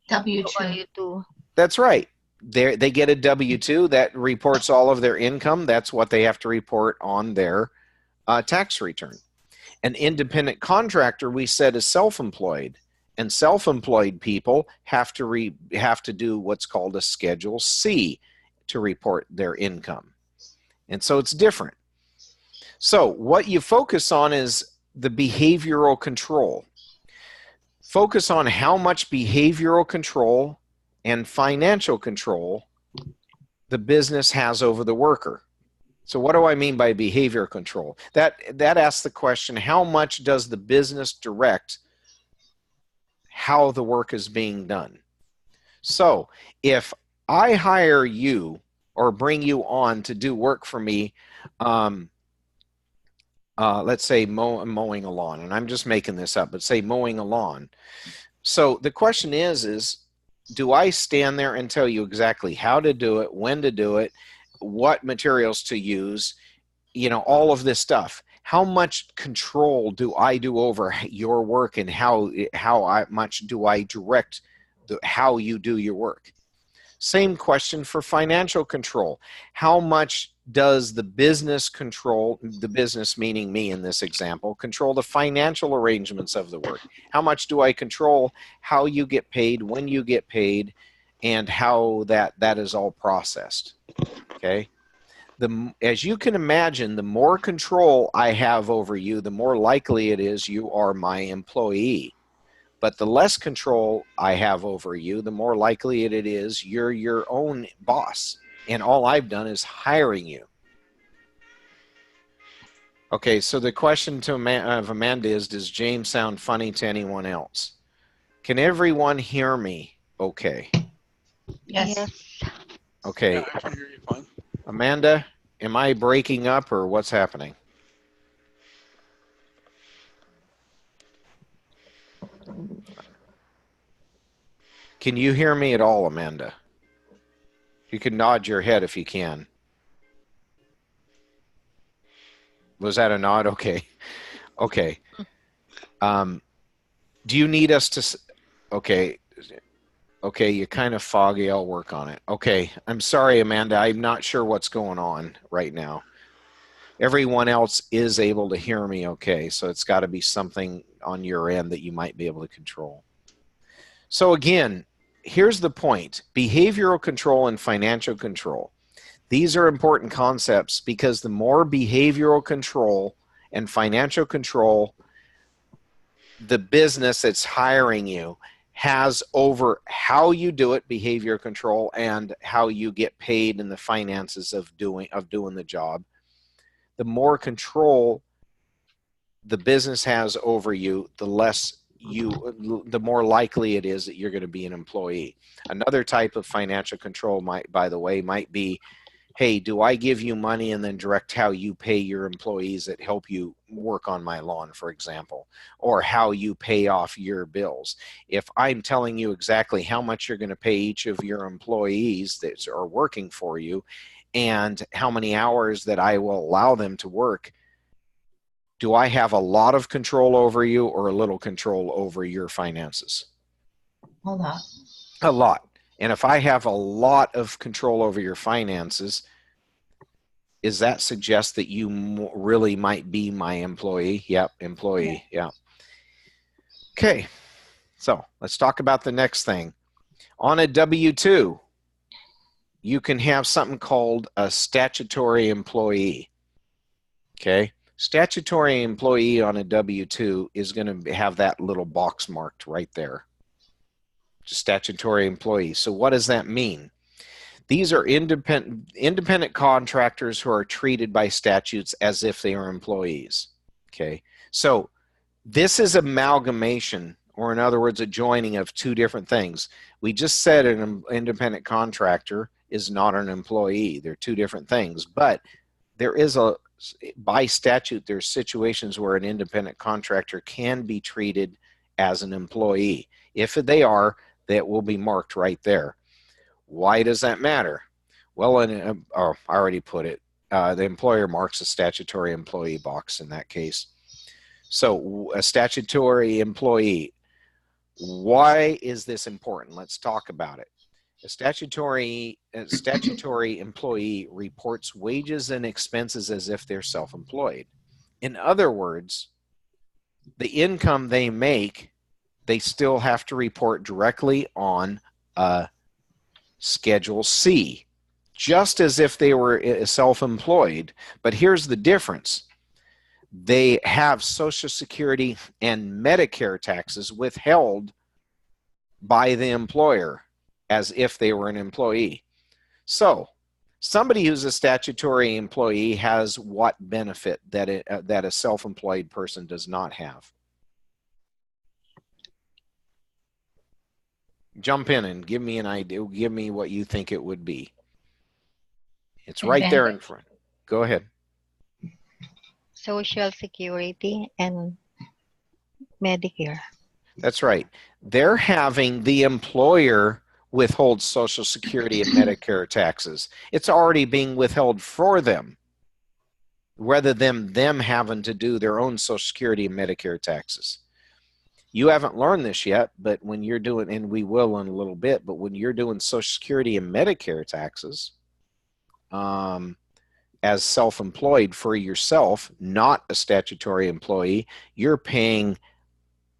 W-2. That's right. They get a W-2 that reports all of their income. That's what they have to report on their tax return. An independent contractor, we said, is self-employed, and self-employed people have to do what's called a Schedule C to report their income. And so it's different. So what you focus on is the behavioral control. Focus on how much behavioral control and financial control the business has over the worker. So what do I mean by behavior control? That asks the question, how much does the business direct how the work is being done? So if I hire you or bring you on to do work for me, let's say mowing a lawn, and I'm just making this up, but say mowing a lawn. So the question is do I stand there and tell you exactly how to do it, when to do it, what materials to use, all of this stuff? How much control do I do over your work, and how much do I direct how you do your work? Same question for financial control. How much does the business control, the business meaning me in this example, control the financial arrangements of the work? How much do I control how you get paid, when you get paid, and how that is all processed? Okay. As you can imagine, the more control I have over you, the more likely it is you are my employee. But the less control I have over you, the more likely it is you're your own boss. And all I've done is hiring you. Okay, so the question of Amanda is, does James sound funny to anyone else? Can everyone hear me okay? Yes. Yes. Okay. Yeah, I can hear you fine. Amanda, am I breaking up or what's happening? Can you hear me at all, Amanda? You can nod your head if you can. Was that a nod? Okay. Okay. Do you need us to... Okay. Okay, you're kind of foggy. I'll work on it. Okay. I'm sorry, Amanda. I'm not sure what's going on right now. Everyone else is able to hear me okay, so it's got to be something on your end that you might be able to control. So again, here's the point. Behavioral control and financial control. These are important concepts because the more behavioral control and financial control the business that's hiring you has over how you do it, behavior control, and how you get paid in the finances of doing the job, the more control the business has over you, the more likely it is that you're going to be an employee. Another type of financial control might be, hey, do I give you money and then direct how you pay your employees that help you work on my lawn, for example, or how you pay off your bills. If I'm telling you exactly how much you're going to pay each of your employees that are working for you and how many hours that I will allow them to work, do I have a lot of control over you or a little control over your finances? A lot. A lot. And if I have a lot of control over your finances, does that suggest that you really might be my employee? Yep, employee. Yeah. Okay. So let's talk about the next thing. On a W-2, you can have something called a statutory employee. Okay. Statutory employee on a W-2 is going to have that little box marked right there. Statutory employee. So what does that mean? These are independent contractors who are treated by statutes as if they are employees. Okay. So this is amalgamation, or in other words, a joining of two different things. We just said an independent contractor is not an employee. They're two different things, but there is by statute, there's situations where an independent contractor can be treated as an employee. If they are, that will be marked right there. Why does that matter? Well, I already put it. The employer marks a statutory employee box in that case. So a statutory employee, why is this important? Let's talk about it. A statutory employee reports wages and expenses as if they're self-employed. In other words, the income they make, they still have to report directly on Schedule C, just as if they were self-employed. But here's the difference. They have Social Security and Medicare taxes withheld by the employer as if they were an employee. So somebody who's a statutory employee has what benefit that a self-employed person does not have? Jump in and give me an idea. Give me what you think it would be. It's right there in front. Go ahead. Social Security and Medicare. That's right. They're having the employer withhold Social Security and Medicare taxes. It's already being withheld for them, rather than them having to do their own Social Security and Medicare taxes. You haven't learned this yet, but when you're doing, and we will in a little bit, but when you're doing Social Security and Medicare taxes, as self-employed for yourself, not a statutory employee, you're paying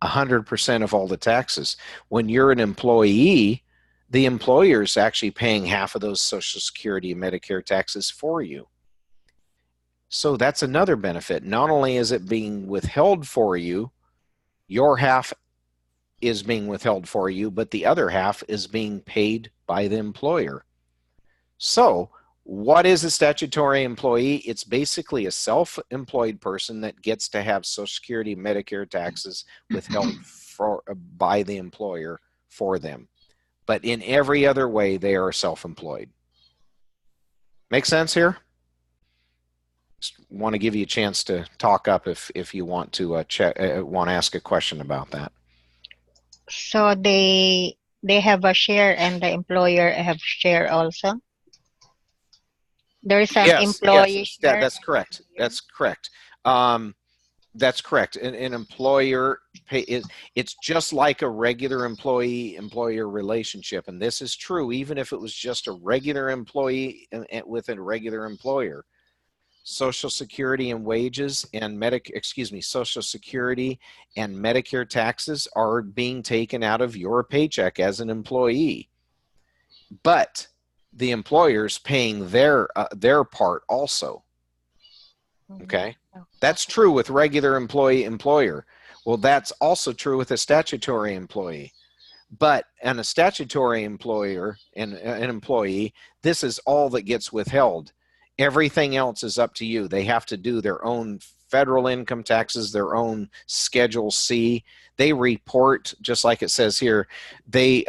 100% of all the taxes. When you're an employee, the employer is actually paying half of those Social Security and Medicare taxes for you. So that's another benefit. Not only is it being withheld for you, your half is being withheld for you, but the other half is being paid by the employer. So what is a statutory employee? It's basically a self-employed person that gets to have Social Security and Medicare taxes withheld by the employer for them. But in every other way, they are self-employed. Make sense here? Just want to give you a chance to talk up if you want to want to ask a question about that. So they have a share and the employer have share also? There is an employee share? That's correct. That's correct. That's correct. An employer it's just like a regular employee-employer relationship, and this is true even if it was just a regular employee with a regular employer. Social Security and wages and Social Security and Medicare taxes are being taken out of your paycheck as an employee, but the employer's paying their part also. Okay, that's true with regular employer. Well, that's also true with a statutory employee. But in a statutory employer and an employee, this is all that gets withheld. Everything else is up to you. They have to do their own federal income taxes, their own Schedule C. They report, just like it says here, they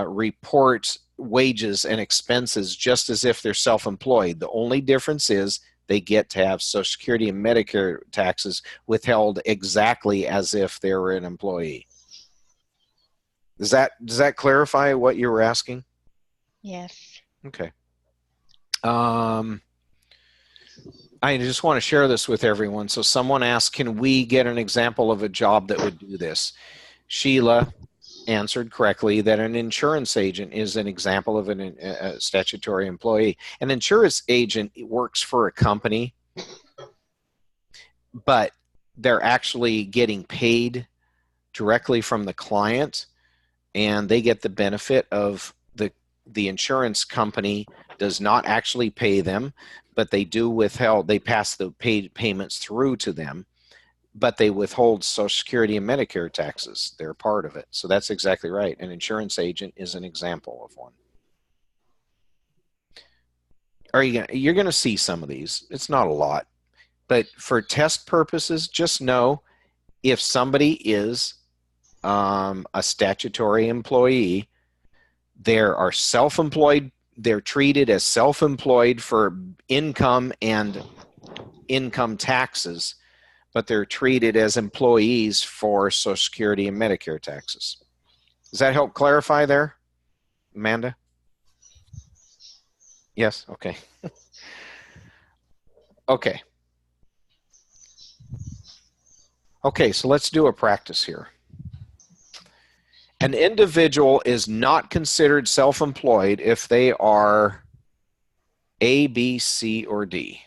report wages and expenses just as if they're self-employed. The only difference is they get to have Social Security and Medicare taxes withheld exactly as if they were an employee. Does that clarify what you were asking? Yes. Okay. I just want to share this with everyone. So someone asked, can we get an example of a job that would do this? Sheila answered correctly that an insurance agent is an example of a statutory employee. An insurance agent works for a company, but they're actually getting paid directly from the client, and they get the benefit of the insurance company does not actually pay them, but they do withhold, they pass the payments through to them, but they withhold Social Security and Medicare taxes. They're part of it. So that's exactly right. An insurance agent is an example of one. You're going to see some of these. It's not a lot, but for test purposes, just know if somebody is a statutory employee, there are self-employed, they're treated as self-employed for income and income taxes, but they're treated as employees for Social Security and Medicare taxes. Does that help clarify there, Amanda? Yes? Okay. Okay. Okay, so let's do a practice here. An individual is not considered self-employed if they are A, B, C, or D.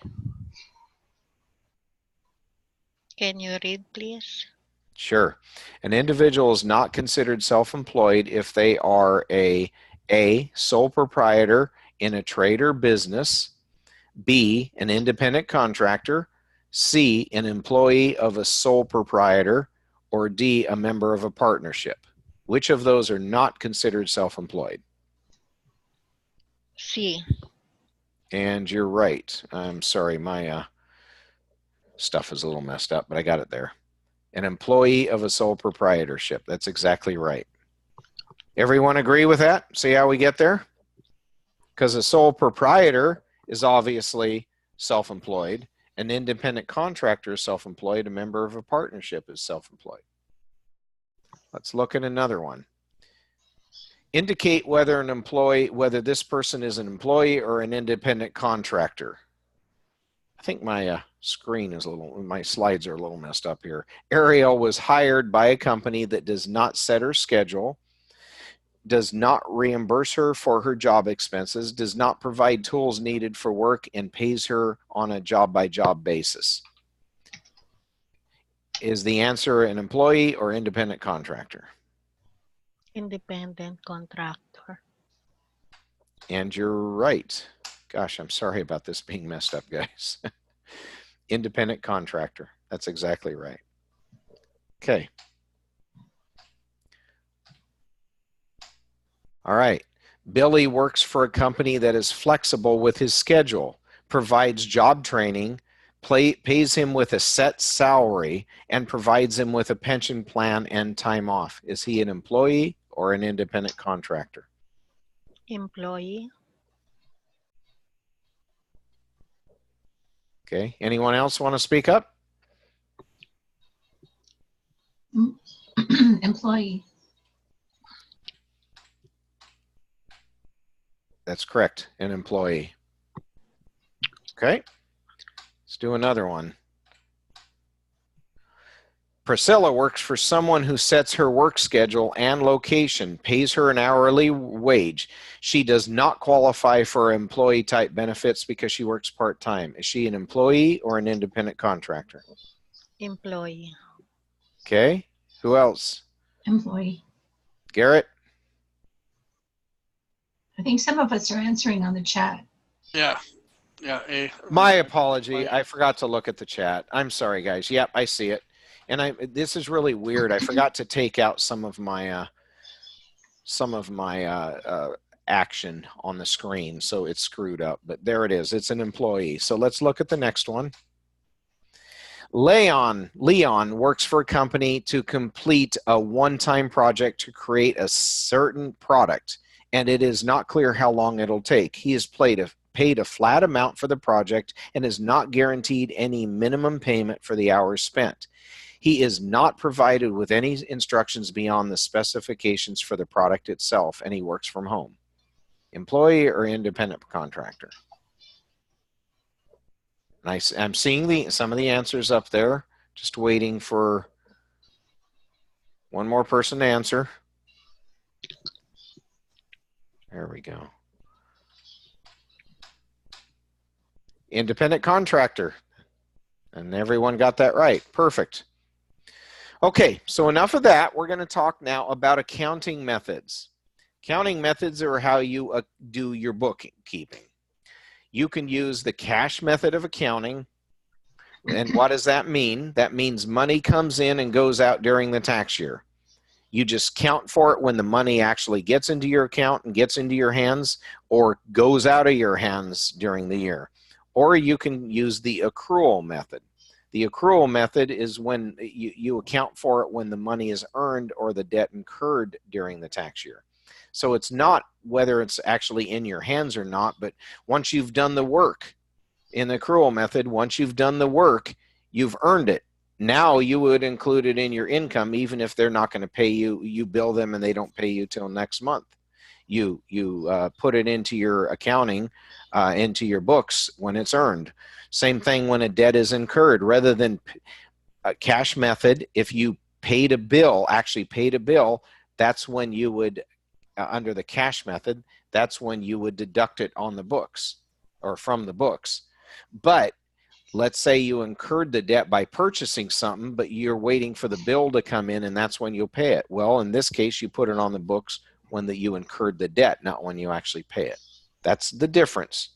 Can you read, please? Sure. An individual is not considered self-employed if they are a sole proprietor in a trade or business, B, an independent contractor, C, an employee of a sole proprietor, or D, a member of a partnership. Which of those are not considered self-employed? C. And you're right. I'm sorry, my stuff is a little messed up, but I got it there. An employee of a sole proprietorship. That's exactly right. Everyone agree with that? See how we get there? Because a sole proprietor is obviously self-employed. An independent contractor is self-employed. A member of a partnership is self-employed. Let's look at another one. Indicate whether whether this person is an employee or an independent contractor. think my screen is my slides are a little messed up here. Ariel was hired by a company that does not set her schedule, does not reimburse her for her job expenses, does not provide tools needed for work, and pays her on a job-by-job basis. Is the answer an employee or independent contractor? Independent contractor. And you're right. Gosh, I'm sorry about this being messed up, guys. Independent contractor. That's exactly right. Okay. All right. Billy works for a company that is flexible with his schedule, provides job training, pays him with a set salary, and provides him with a pension plan and time off. Is he an employee or an independent contractor? Employee. Okay. Anyone else want to speak up? Employee. That's correct. An employee. Okay. Let's do another one. Priscilla works for someone who sets her work schedule and location, pays her an hourly wage. She does not qualify for employee type benefits because she works part-time. Is she an employee or an independent contractor? Employee. Okay. Who else? Employee. Garrett? I think some of us are answering on the chat. Yeah. My apology. I forgot to look at the chat. I'm sorry, guys. Yep, I see it. And this is really weird. I forgot to take out some of my action on the screen, so it's screwed up. But there it is. It's an employee. So let's look at the next one. Leon works for a company to complete a one-time project to create a certain product, and it is not clear how long it'll take. He is paid a flat amount for the project and is not guaranteed any minimum payment for the hours spent. He is not provided with any instructions beyond the specifications for the product itself, and he works from home. Employee or independent contractor? Nice. I'm seeing some of the answers up there. Just waiting for one more person to answer. There we go. Independent contractor. And everyone got that right. Perfect. Okay, so enough of that. We're going to talk now about accounting methods. Accounting methods are how you do your bookkeeping. You can use the cash method of accounting. And what does that mean? That means money comes in and goes out during the tax year. You just count for it when the money actually gets into your account and gets into your hands or goes out of your hands during the year. Or you can use the accrual method. The accrual method is when you account for it when the money is earned or the debt incurred during the tax year. So it's not whether it's actually in your hands or not, but once you've done the work in the accrual method, once you've done the work, you've earned it. Now you would include it in your income, even if they're not going to pay you. You bill them and they don't pay you till next month. You put it into your accounting, into your books when it's earned. Same thing when a debt is incurred. Rather than a cash method, if you paid a bill, that's when you would, under the cash method, that's when you would deduct it on the books or from the books. But let's say you incurred the debt by purchasing something, but you're waiting for the bill to come in and that's when you'll pay it. Well, in this case, you put it on the books when you incurred the debt, not when you actually pay it. That's the difference.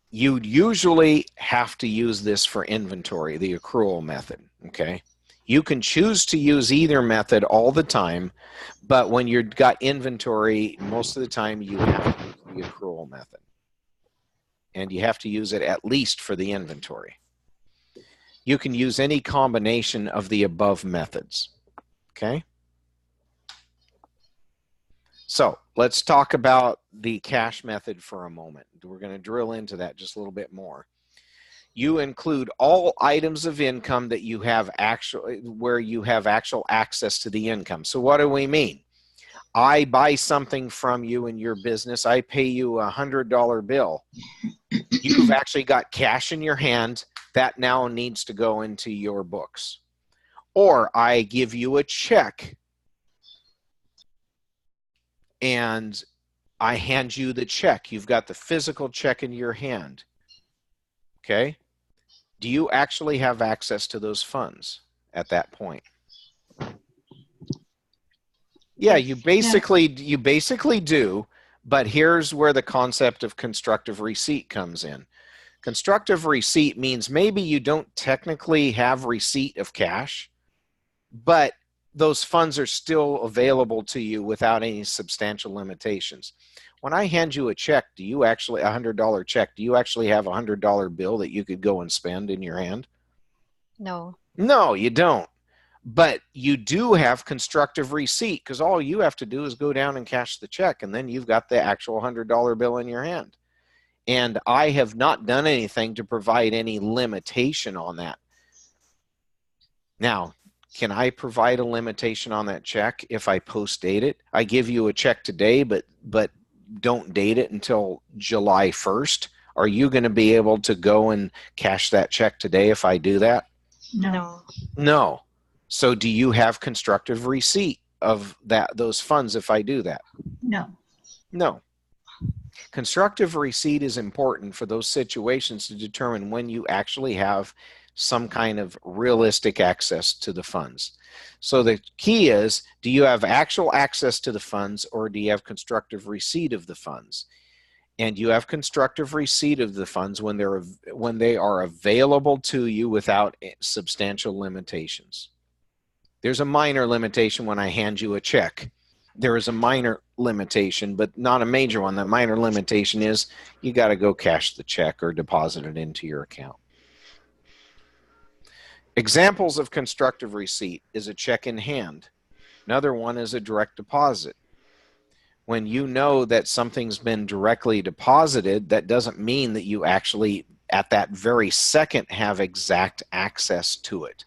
You'd usually have to use this for inventory, the accrual method, okay? You can choose to use either method all the time, but when you've got inventory, most of the time you have to use the accrual method. And you have to use it at least for the inventory. You can use any combination of the above methods, okay? So let's talk about the cash method for a moment. We're going to drill into that just a little bit more. You include all items of income that you have where you have actual access to the income. So what do we mean? I buy something from you in your business. I pay you a $100 bill. You've actually got cash in your hand that now needs to go into your books. Or I give you a check and I hand you the check. You've got the physical check in your hand. Okay? Do you actually have access to those funds at that point? Yeah, you basically do, but here's where the concept of constructive receipt comes in. Constructive receipt means maybe you don't technically have receipt of cash, but those funds are still available to you without any substantial limitations. When I hand you a check, do you actually, $100 check, do you actually have a $100 bill that you could go and spend in your hand? No. No, you don't. But you do have constructive receipt because all you have to do is go down and cash the check, and then you've got the actual $100 bill in your hand. And I have not done anything to provide any limitation on that. Now, can I provide a limitation on that check if I post date it? I give you a check today, but don't date it until July 1st. Are you going to be able to go and cash that check today if I do that? No. No. So do you have constructive receipt of those funds if I do that? No. No. Constructive receipt is important for those situations to determine when you actually have some kind of realistic access to the funds. So the key is, do you have actual access to the funds or do you have constructive receipt of the funds? And you have constructive receipt of the funds when they are available to you without substantial limitations. There's a minor limitation when I hand you a check. There is a minor limitation, but not a major one. That minor limitation is you got to go cash the check or deposit it into your account. Examples of constructive receipt is a check in hand. Another one is a direct deposit. When you know that something's been directly deposited, that doesn't mean that you actually, at that very second, have exact access to it,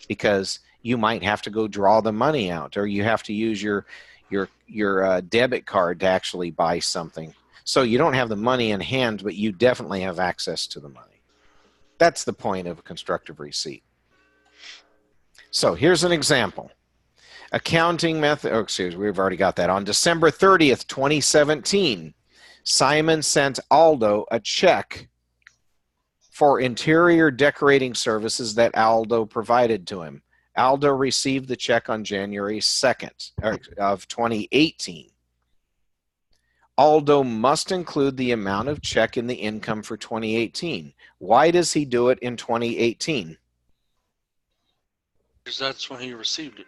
because you might have to go draw the money out, or you have to use your debit card to actually buy something. So you don't have the money in hand, but you definitely have access to the money. That's the point of a constructive receipt. So here's an example. Accounting method, oh, excuse me, we've already got that. On December 30th, 2017, Simon sent Aldo a check for interior decorating services that Aldo provided to him. Aldo received the check on January 2nd of 2018. Aldo must include the amount of check in the income for 2018. Why does he do it in 2018? Because that's when he received it.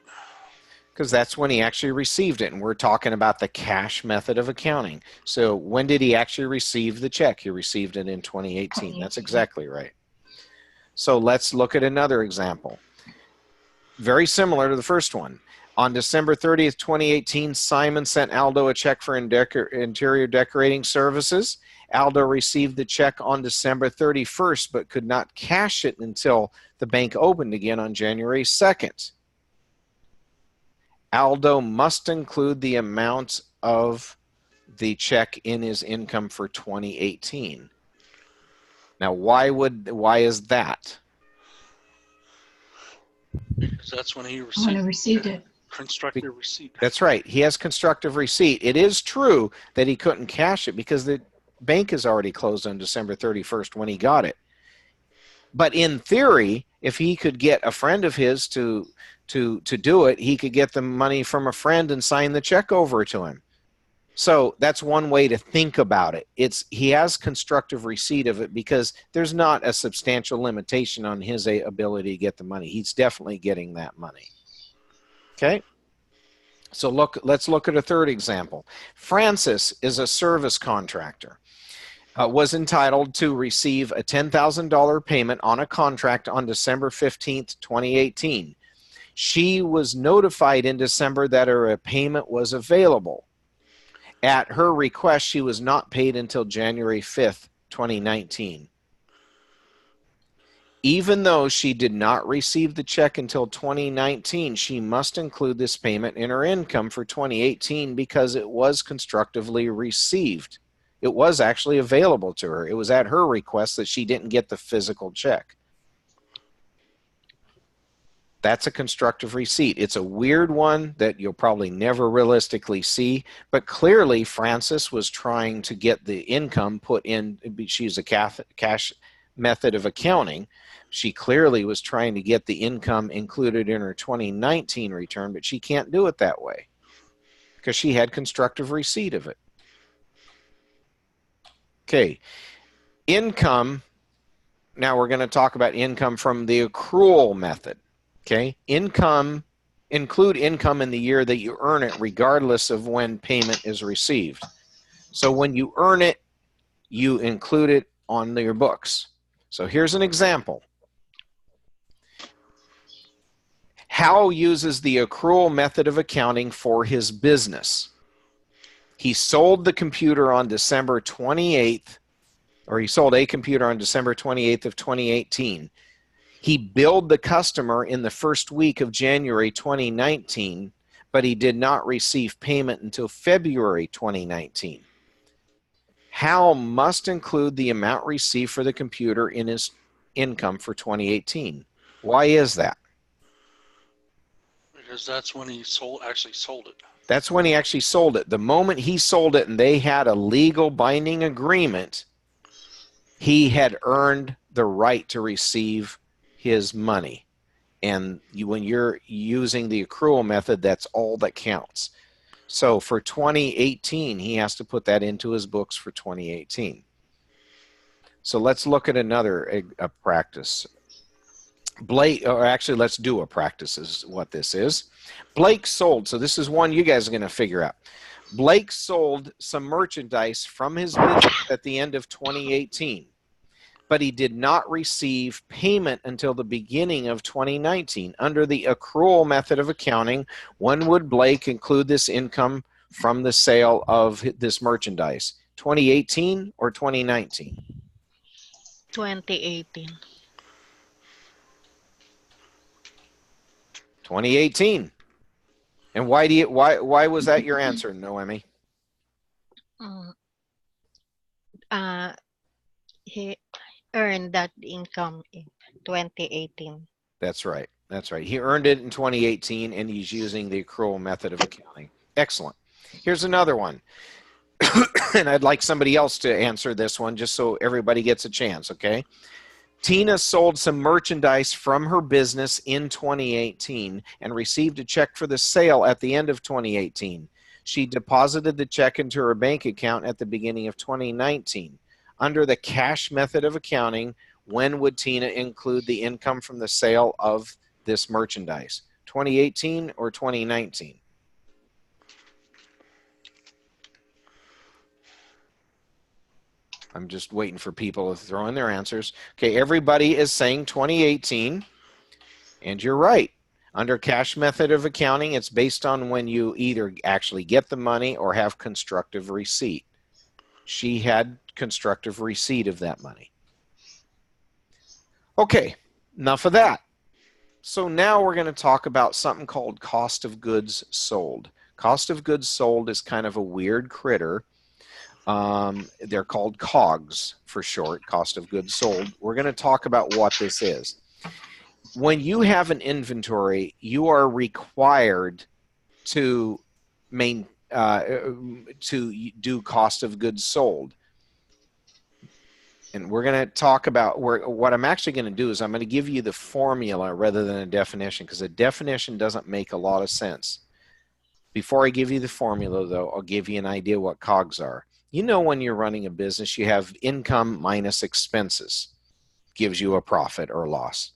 Because that's when he actually received it, and we're talking about the cash method of accounting. So when did he actually receive the check? He received it in 2018. That's exactly right. So let's look at another example. Very similar to the first one. On December 30th, 2018, Simon sent Aldo a check for interior decorating services. Aldo received the check on December 31st, but could not cash it until the bank opened again on January 2nd. Aldo must include the amount of the check in his income for 2018. Now, why is that? Because that's when he When I received it. constructive receipt. That's right. He has constructive receipt. It is true that he couldn't cash it because the bank is already closed on December 31st when he got it. But in theory, if he could get a friend of his to do it, he could get the money from a friend and sign the check over to him. So that's one way to think about it. He has constructive receipt of it because there's not a substantial limitation on his ability to get the money. He's definitely getting that money. Okay? So let's look at a third example. Francis is a service contractor. Was entitled to receive a $10,000 payment on a contract on December 15th, 2018. She was notified in December that her payment was available. At her request, she was not paid until January 5th, 2019. Even though she did not receive the check until 2019, she must include this payment in her income for 2018 because it was constructively received. It was actually available to her. It was at her request that she didn't get the physical check. That's a constructive receipt. It's a weird one that you'll probably never realistically see, but clearly Frances was trying to get the income put in. She's a cash method of accounting. She clearly was trying to get the income included in her 2019 return, but she can't do it that way because she had constructive receipt of it. Okay, income. Now we're going to talk about income from the accrual method. Okay, include income in the year that you earn it regardless of when payment is received. So when you earn it, you include it on your books. So here's an example. Hal uses the accrual method of accounting for his business. He sold the computer on December 28th, or he sold a computer on December 28th of 2018. He billed the customer in the first week of January 2019, but he did not receive payment until February 2019. Hal must include the amount received for the computer in his income for 2018. Why is that? Because that's when he actually sold it. That's when he actually sold it. The moment he sold it and they had a legal binding agreement, he had earned the right to receive his money. And when you're using the accrual method, that's all that counts. So for 2018, he has to put that into his books for 2018. So let's look at another practice. Blake, or actually let's do a practice is what this is. Blake sold, so this is one you guys are going to figure out. Blake sold some merchandise from his business at the end of 2018, but he did not receive payment until the beginning of 2019. Under the accrual method of accounting, when would Blake include this income from the sale of this merchandise? 2018 or 2019? 2018. 2018. And why was that your answer, Noemi? He earned that income in 2018. That's right. That's right. He earned it in 2018, and he's using the accrual method of accounting. Excellent. Here's another one. And I'd like somebody else to answer this one just so everybody gets a chance, okay? Tina sold some merchandise from her business in 2018 and received a check for the sale at the end of 2018. She deposited the check into her bank account at the beginning of 2019. Under the cash method of accounting, when would Tina include the income from the sale of this merchandise? 2018 or 2019? I'm just waiting for people to throw in their answers. Okay, everybody is saying 2018, and you're right. Under cash method of accounting, it's based on when you either actually get the money or have constructive receipt. She had constructive receipt of that money. Okay, enough of that. So now we're going to talk about something called cost of goods sold. Cost of goods sold is kind of a weird critter. They're called COGS for short, cost of goods sold. We're going to talk about what this is. When you have an inventory, you are required to do cost of goods sold. And we're going to talk about what I'm actually going to do is I'm going to give you the formula rather than a definition, because a definition doesn't make a lot of sense. Before I give you the formula, though, I'll give you an idea what COGS are. You know, when you're running a business, you have income minus expenses, gives you a profit or loss.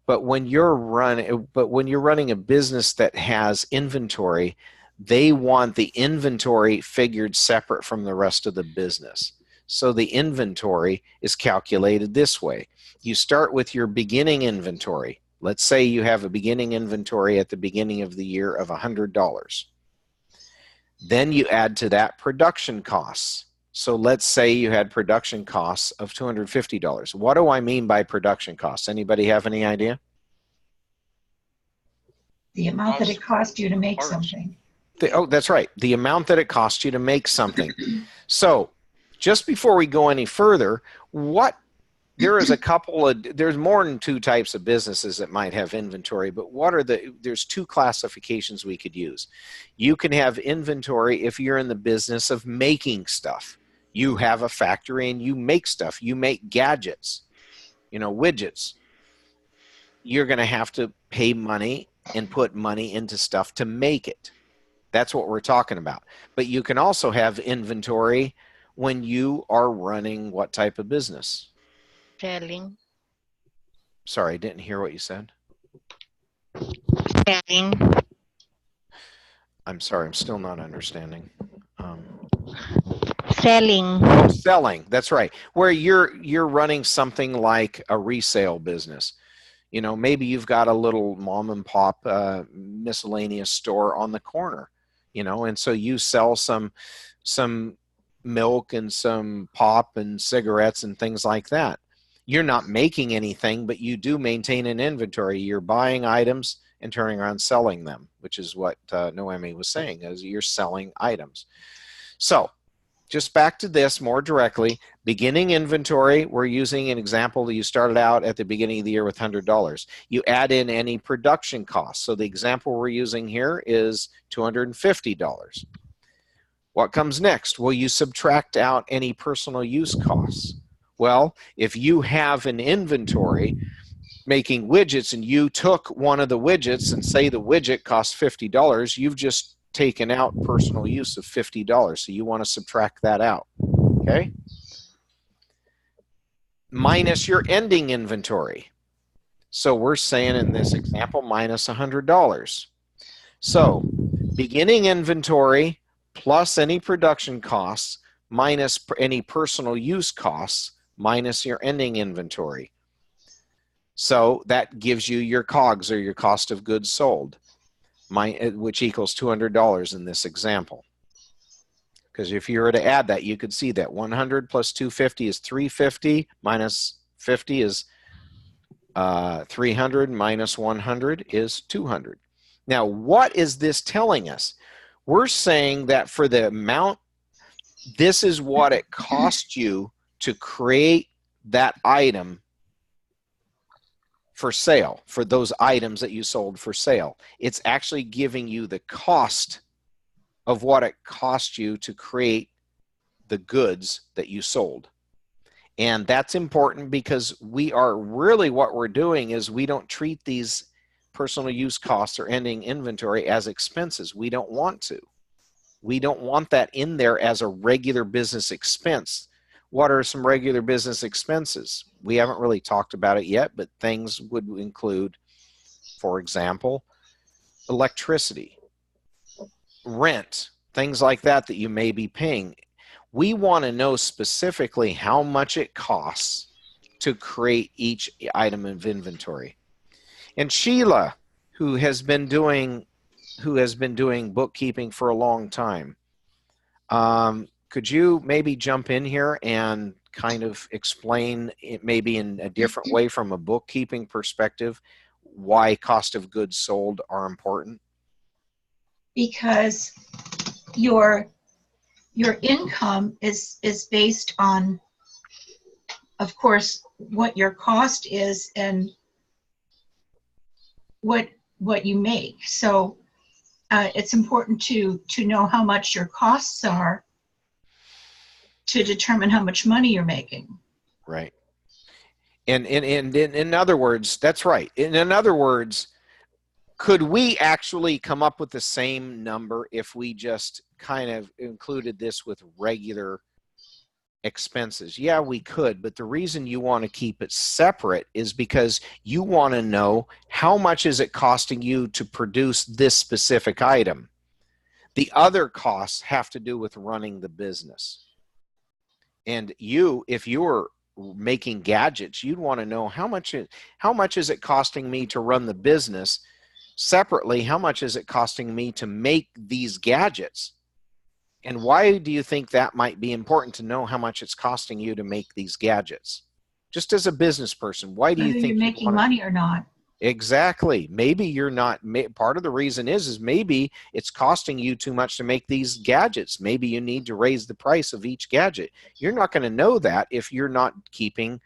But when you're running a business that has inventory, they want the inventory figured separate from the rest of the business. So the inventory is calculated this way. You start with your beginning inventory. Let's say you have a beginning inventory at the beginning of the year of $100. Then you add to that production costs. So let's say you had production costs of $250. What do I mean by production costs? Anybody have any idea? The amount that it cost you to make Parts. something. Oh, that's right. The amount that it costs you to make something. So just before we go any further, there's more than two types of businesses that might have inventory, but there's two classifications we could use. You can have inventory if you're in the business of making stuff. You have a factory and you make stuff. You make gadgets, widgets. You're going to have to pay money and put money into stuff to make it. That's what we're talking about. But you can also have inventory when you are running what type of business? Selling. Sorry, I didn't hear what you said. Selling. I'm sorry, I'm still not understanding. Selling. Selling, that's right. Where you're running something like a resale business. Maybe you've got a little mom and pop miscellaneous store on the corner, and so you sell some milk and some pop and cigarettes and things like that. You're not making anything, but you do maintain an inventory. You're buying items and turning around selling them, which is what Noemi was saying, is you're selling items. So just back to this more directly, beginning inventory, we're using an example that you started out at the beginning of the year with $100. You add in any production costs. So the example we're using here is $250. What comes next? Well, you subtract out any personal use costs. Well, if you have an inventory making widgets and you took one of the widgets and say the widget costs $50, you've just taken out personal use of $50. So you want to subtract that out. Okay? Minus your ending inventory. So we're saying in this example, minus $100. So beginning inventory plus any production costs minus any personal use costs minus your ending inventory. So that gives you your COGS, or your cost of goods sold, which equals $200 in this example. Because if you were to add that, you could see that 100 plus 250 is 350, minus 50 is 300, minus 100 is 200. Now, what is this telling us? We're saying that for the amount, this is what it cost you to create that item for sale, for those items that you sold for sale. It's actually giving you the cost of what it cost you to create the goods that you sold. And that's important because what we're doing is we don't treat these personal use costs or ending inventory as expenses. We don't want to. We don't want that in there as a regular business expense. What are some regular business expenses? We haven't really talked about it yet, but things would include, for example, electricity, rent, things like that you may be paying. We want to know specifically how much it costs to create each item of inventory. And Sheila, who has been doing bookkeeping for a long time, could you maybe jump in here and kind of explain it maybe in a different way from a bookkeeping perspective why cost of goods sold are important? Because your income is based on, of course, what your cost is and what you make. So it's important to know how much your costs are to determine how much money you're making. Right. And in other words, that's right. In other words, could we actually come up with the same number if we just kind of included this with regular expenses? Yeah, we could, but the reason you want to keep it separate is because you want to know how much is it costing you to produce this specific item. The other costs have to do with running the business. And if you're making gadgets, you'd want to know how much is it costing me to run the business. Separately, how much is it costing me to make these gadgets? And why do you think that might be important to know how much it's costing you to make these gadgets? Just as a business person, why do you Whether think you're you making want to? money or not. Exactly. Maybe you're not. Part of the reason is maybe it's costing you too much to make these gadgets. Maybe you need to raise the price of each gadget. You're not going to know that if you're not keeping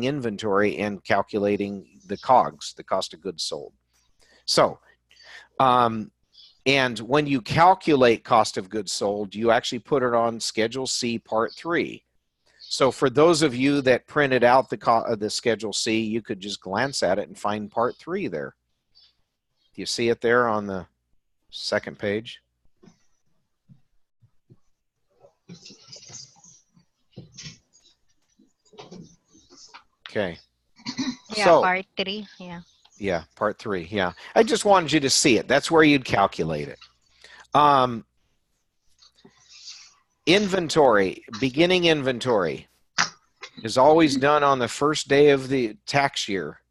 inventory and calculating the COGS, the cost of goods sold. So, and when you calculate cost of goods sold, you actually put it on Schedule C, Part 3. So for those of you that printed out the Schedule C, you could just glance at it and find Part 3 there. Do you see it there on the second page? Okay. Yeah, So, part 3. Yeah. yeah, Part 3. Yeah. I just wanted you to see it. That's where you'd calculate it. Inventory, beginning inventory is always done on the first day of the tax year.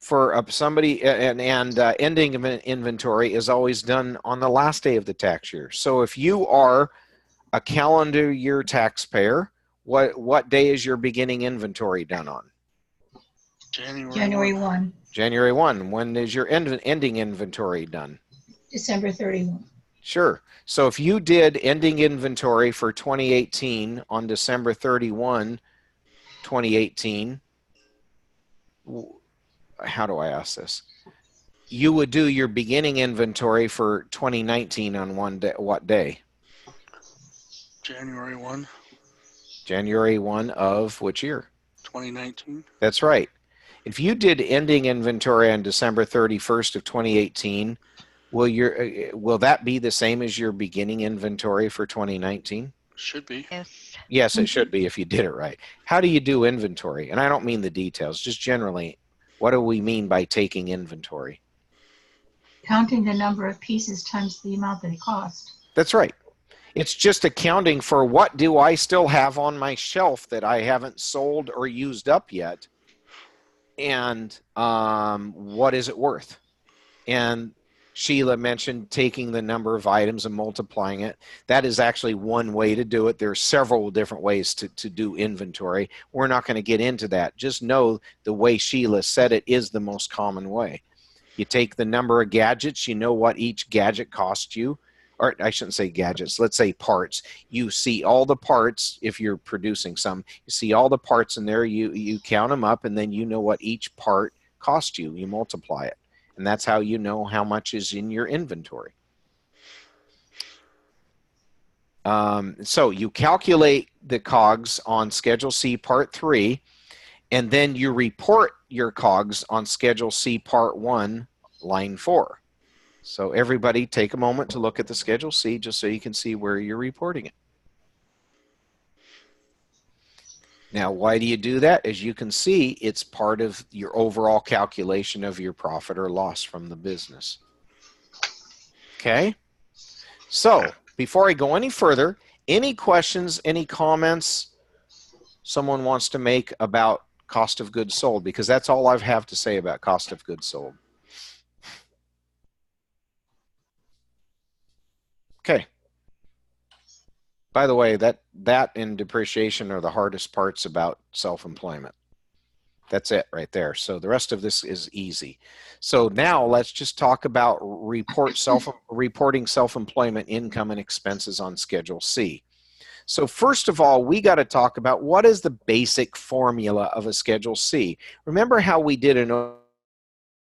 For somebody, and ending inventory is always done on the last day of the tax year. So if you are a calendar year taxpayer, what day is your beginning inventory done on? January 1. January 1. When is your ending inventory done? December 31. Sure. So if you did ending inventory for 2018 on December 31, 2018, how do I ask this? You would do your beginning inventory for 2019 on what day? January 1, January 1 of which year? 2019. That's right. If you did ending inventory on December 31st of 2018, will that be the same as your beginning inventory for 2019? Should be. Yes. Yes, it should be if you did it right. How do you do inventory? And I don't mean the details, just generally, what do we mean by taking inventory? Counting the number of pieces times the amount that it cost. That's right. It's just accounting for what do I still have on my shelf that I haven't sold or used up yet, and what is it worth? And Sheila mentioned taking the number of items and multiplying it. That is actually one way to do it. There are several different ways to do inventory. We're not going to get into that. Just know the way Sheila said it is the most common way. You take the number of gadgets, you know what each gadget costs you, or I shouldn't say gadgets, let's say parts. You see all the parts, if you're producing some, you see all the parts in there, you count them up, and then you know what each part cost you. You multiply it. And that's how you know how much is in your inventory. So you calculate the COGS on Schedule C Part 3, and then you report your COGS on Schedule C Part 1, line 4. So everybody take a moment to look at the Schedule C just so you can see where you're reporting it. Now, why do you do that? As you can see, it's part of your overall calculation of your profit or loss from the business. Okay? So, before I go any further, any questions, any comments someone wants to make about cost of goods sold? Because that's all I have to say about cost of goods sold. Okay. By the way, that and depreciation are the hardest parts about self-employment. That's it right there. So the rest of this is easy. So now let's just talk about reporting self-employment income and expenses on Schedule C. So first of all, we got to talk about what is the basic formula of a Schedule C. Remember how we did an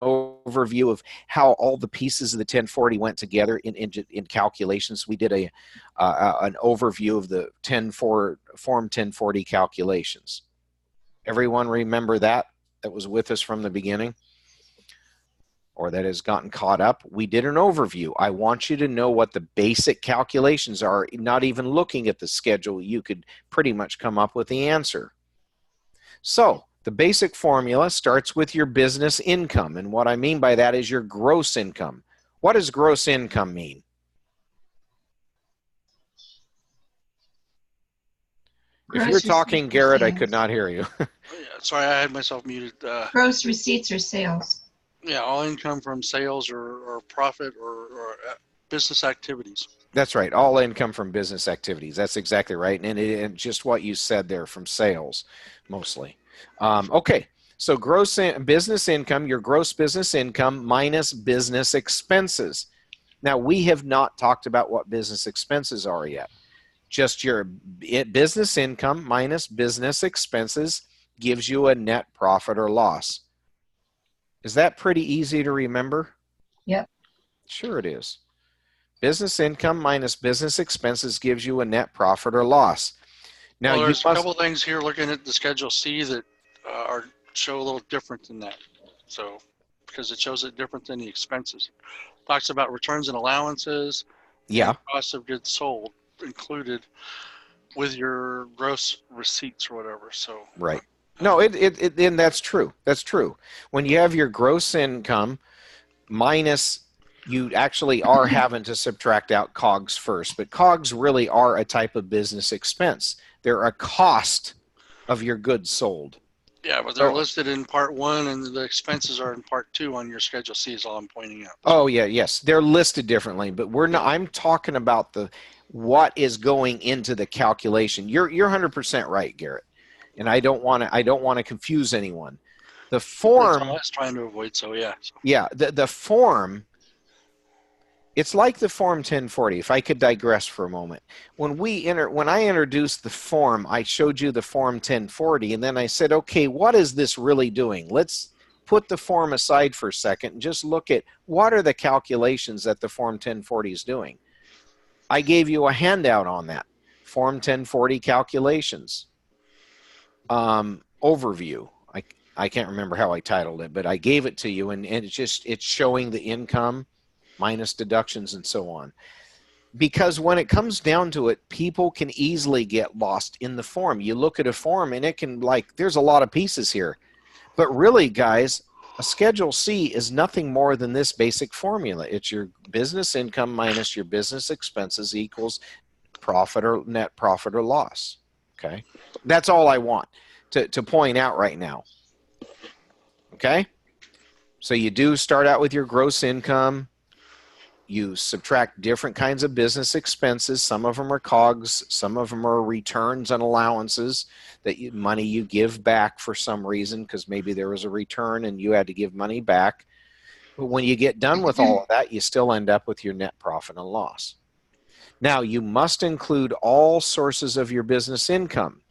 overview of how all the pieces of the 1040 went together in calculations. We did an overview of the Form 1040 calculations. Everyone remember that was with us from the beginning, or that has gotten caught up? We did an overview. I want you to know what the basic calculations are. Not even looking at the schedule, you could pretty much come up with the answer. So the basic formula starts with your business income. And what I mean by that is your gross income. What does gross income mean? If you're talking, Garrett, I could not hear you. Yeah, sorry, I had myself muted. Gross receipts or sales. Yeah, all income from sales or profit or business activities. That's right. All income from business activities. That's exactly right. And just what you said there, from sales, mostly. Okay. So business income, your gross business income minus business expenses. Now, we have not talked about what business expenses are yet. Just your business income minus business expenses gives you a net profit or loss. Is that pretty easy to remember? Yep. Sure it is. Business income minus business expenses gives you a net profit or loss. Now, Well, there's a couple things here looking at the Schedule C that show a little different than that. So, because it shows it different than the expenses. Talks about returns and allowances. Yeah. And cost of goods sold included with your gross receipts or whatever. So. Right. No, and that's true. That's true. When you have your gross income minus, you actually are having to subtract out COGS first, but COGS really are a type of business expense. They're a cost of your goods sold. Yeah, but they're listed in Part 1, and the expenses are in Part 2 on your Schedule C is all I'm pointing out. Oh, yeah, yes. They're listed differently, but we're not. I'm talking about what is going into the calculation. You're 100% right, Garrett. And I don't want to confuse anyone. The form. That's all I was trying to avoid, so yeah. Yeah, the form, it's like the Form 1040. If I could digress for a moment. When I introduced the form, I showed you the Form 1040, and then I said, okay, what is this really doing? Let's put the form aside for a second and just look at what are the calculations that the Form 1040 is doing. I gave you a handout on that. Form 1040 calculations. Overview. I can't remember how I titled it, but I gave it to you, and it's showing the income minus deductions and so on. Because when it comes down to it, people can easily get lost in the form. You look at a form and it can, there's a lot of pieces here. But really, guys, a Schedule C is nothing more than this basic formula. It's your business income minus your business expenses equals profit or net profit or loss. Okay? That's all I want to point out right now. Okay? So you do start out with your gross income. You subtract different kinds of business expenses. Some of them are COGS. Some of them are returns and allowances, money you give back for some reason because maybe there was a return and you had to give money back. But when you get done with all of that, you still end up with your net profit and loss. Now, you must include all sources of your business income.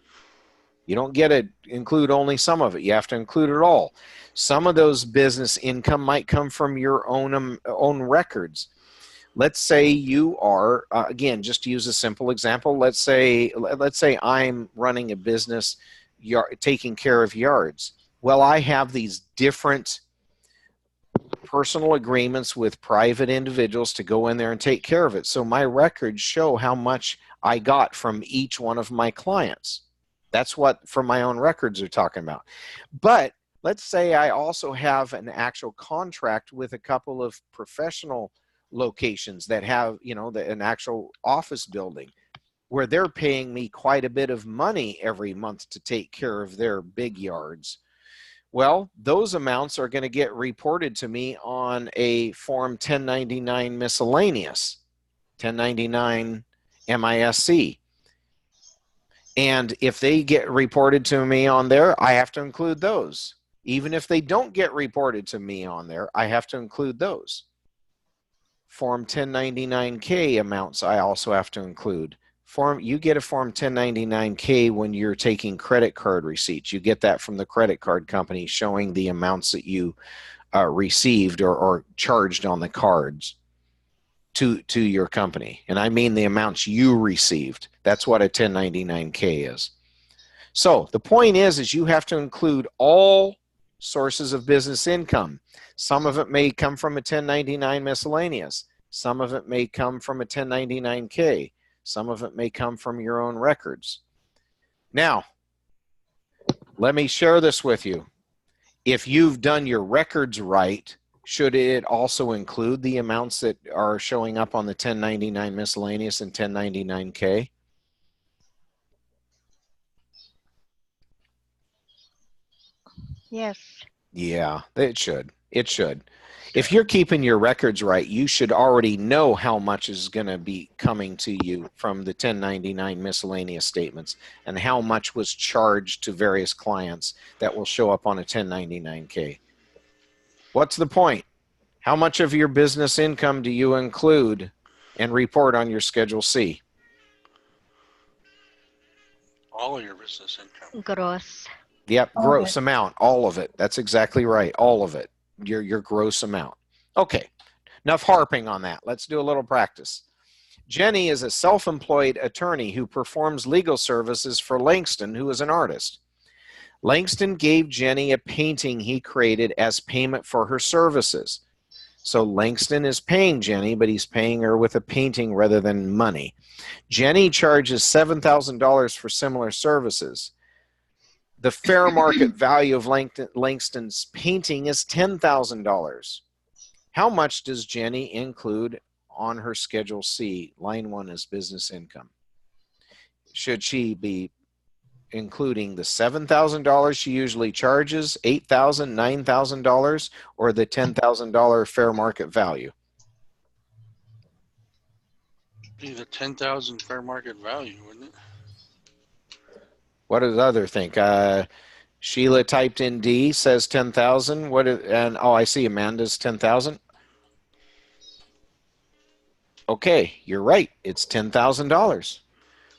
You don't get to include only some of it. You have to include it all. Some of those business income might come from your own records. Let's say you are, again, just to use a simple example, let's say I'm running a business taking care of yards. Well, I have these different personal agreements with private individuals to go in there and take care of it. So my records show how much I got from each one of my clients. That's what from my own records are talking about. But let's say I also have an actual contract with a couple of professional locations that have, an actual office building where they're paying me quite a bit of money every month to take care of their big yards. Well, those amounts are going to get reported to me on a Form 1099 miscellaneous, 1099 MISC. And if they get reported to me on there, I have to include those. Even if they don't get reported to me on there, I have to include those. Form 1099K amounts I also have to include. You get a Form 1099K when you're taking credit card receipts. You get that from the credit card company showing the amounts that you received or charged on the cards to your company. And I mean the amounts you received. That's what a 1099K is. So the point is you have to include all sources of business income. Some of it may come from a 1099 miscellaneous. Some of it may come from a 1099K. Some of it may come from your own records. Now, let me share this with you. If you've done your records right, should it also include the amounts that are showing up on the 1099 miscellaneous and 1099K? Yes. Yeah, it should. It should. If you're keeping your records right, you should already know how much is going to be coming to you from the 1099 miscellaneous statements and how much was charged to various clients that will show up on a 1099K. What's the point? How much of your business income do you include and report on your Schedule C? All of your business income. Gross. Yep, All of gross it. amount, all of it. That's exactly right, all of it. Your gross amount. Okay, enough harping on that. Let's do a little practice. Jenny is a self-employed attorney who performs legal services for Langston, who is an artist. Langston gave Jenny a painting he created as payment for her services. So Langston is paying Jenny, but he's paying her with a painting rather than money. Jenny charges $7,000 for similar services. The fair market value of Langston's painting is $10,000. How much does Jenny include on her Schedule C? Line 1 is business income. Should she be including the $7,000 she usually charges, $8,000, $9,000, or the $10,000 fair market value? Be the 10,000 fair market value, wouldn't it? What does the other think? Sheila typed in D, says 10,000. What? And oh, I see Amanda's 10,000. Okay, you're right. It's $10,000.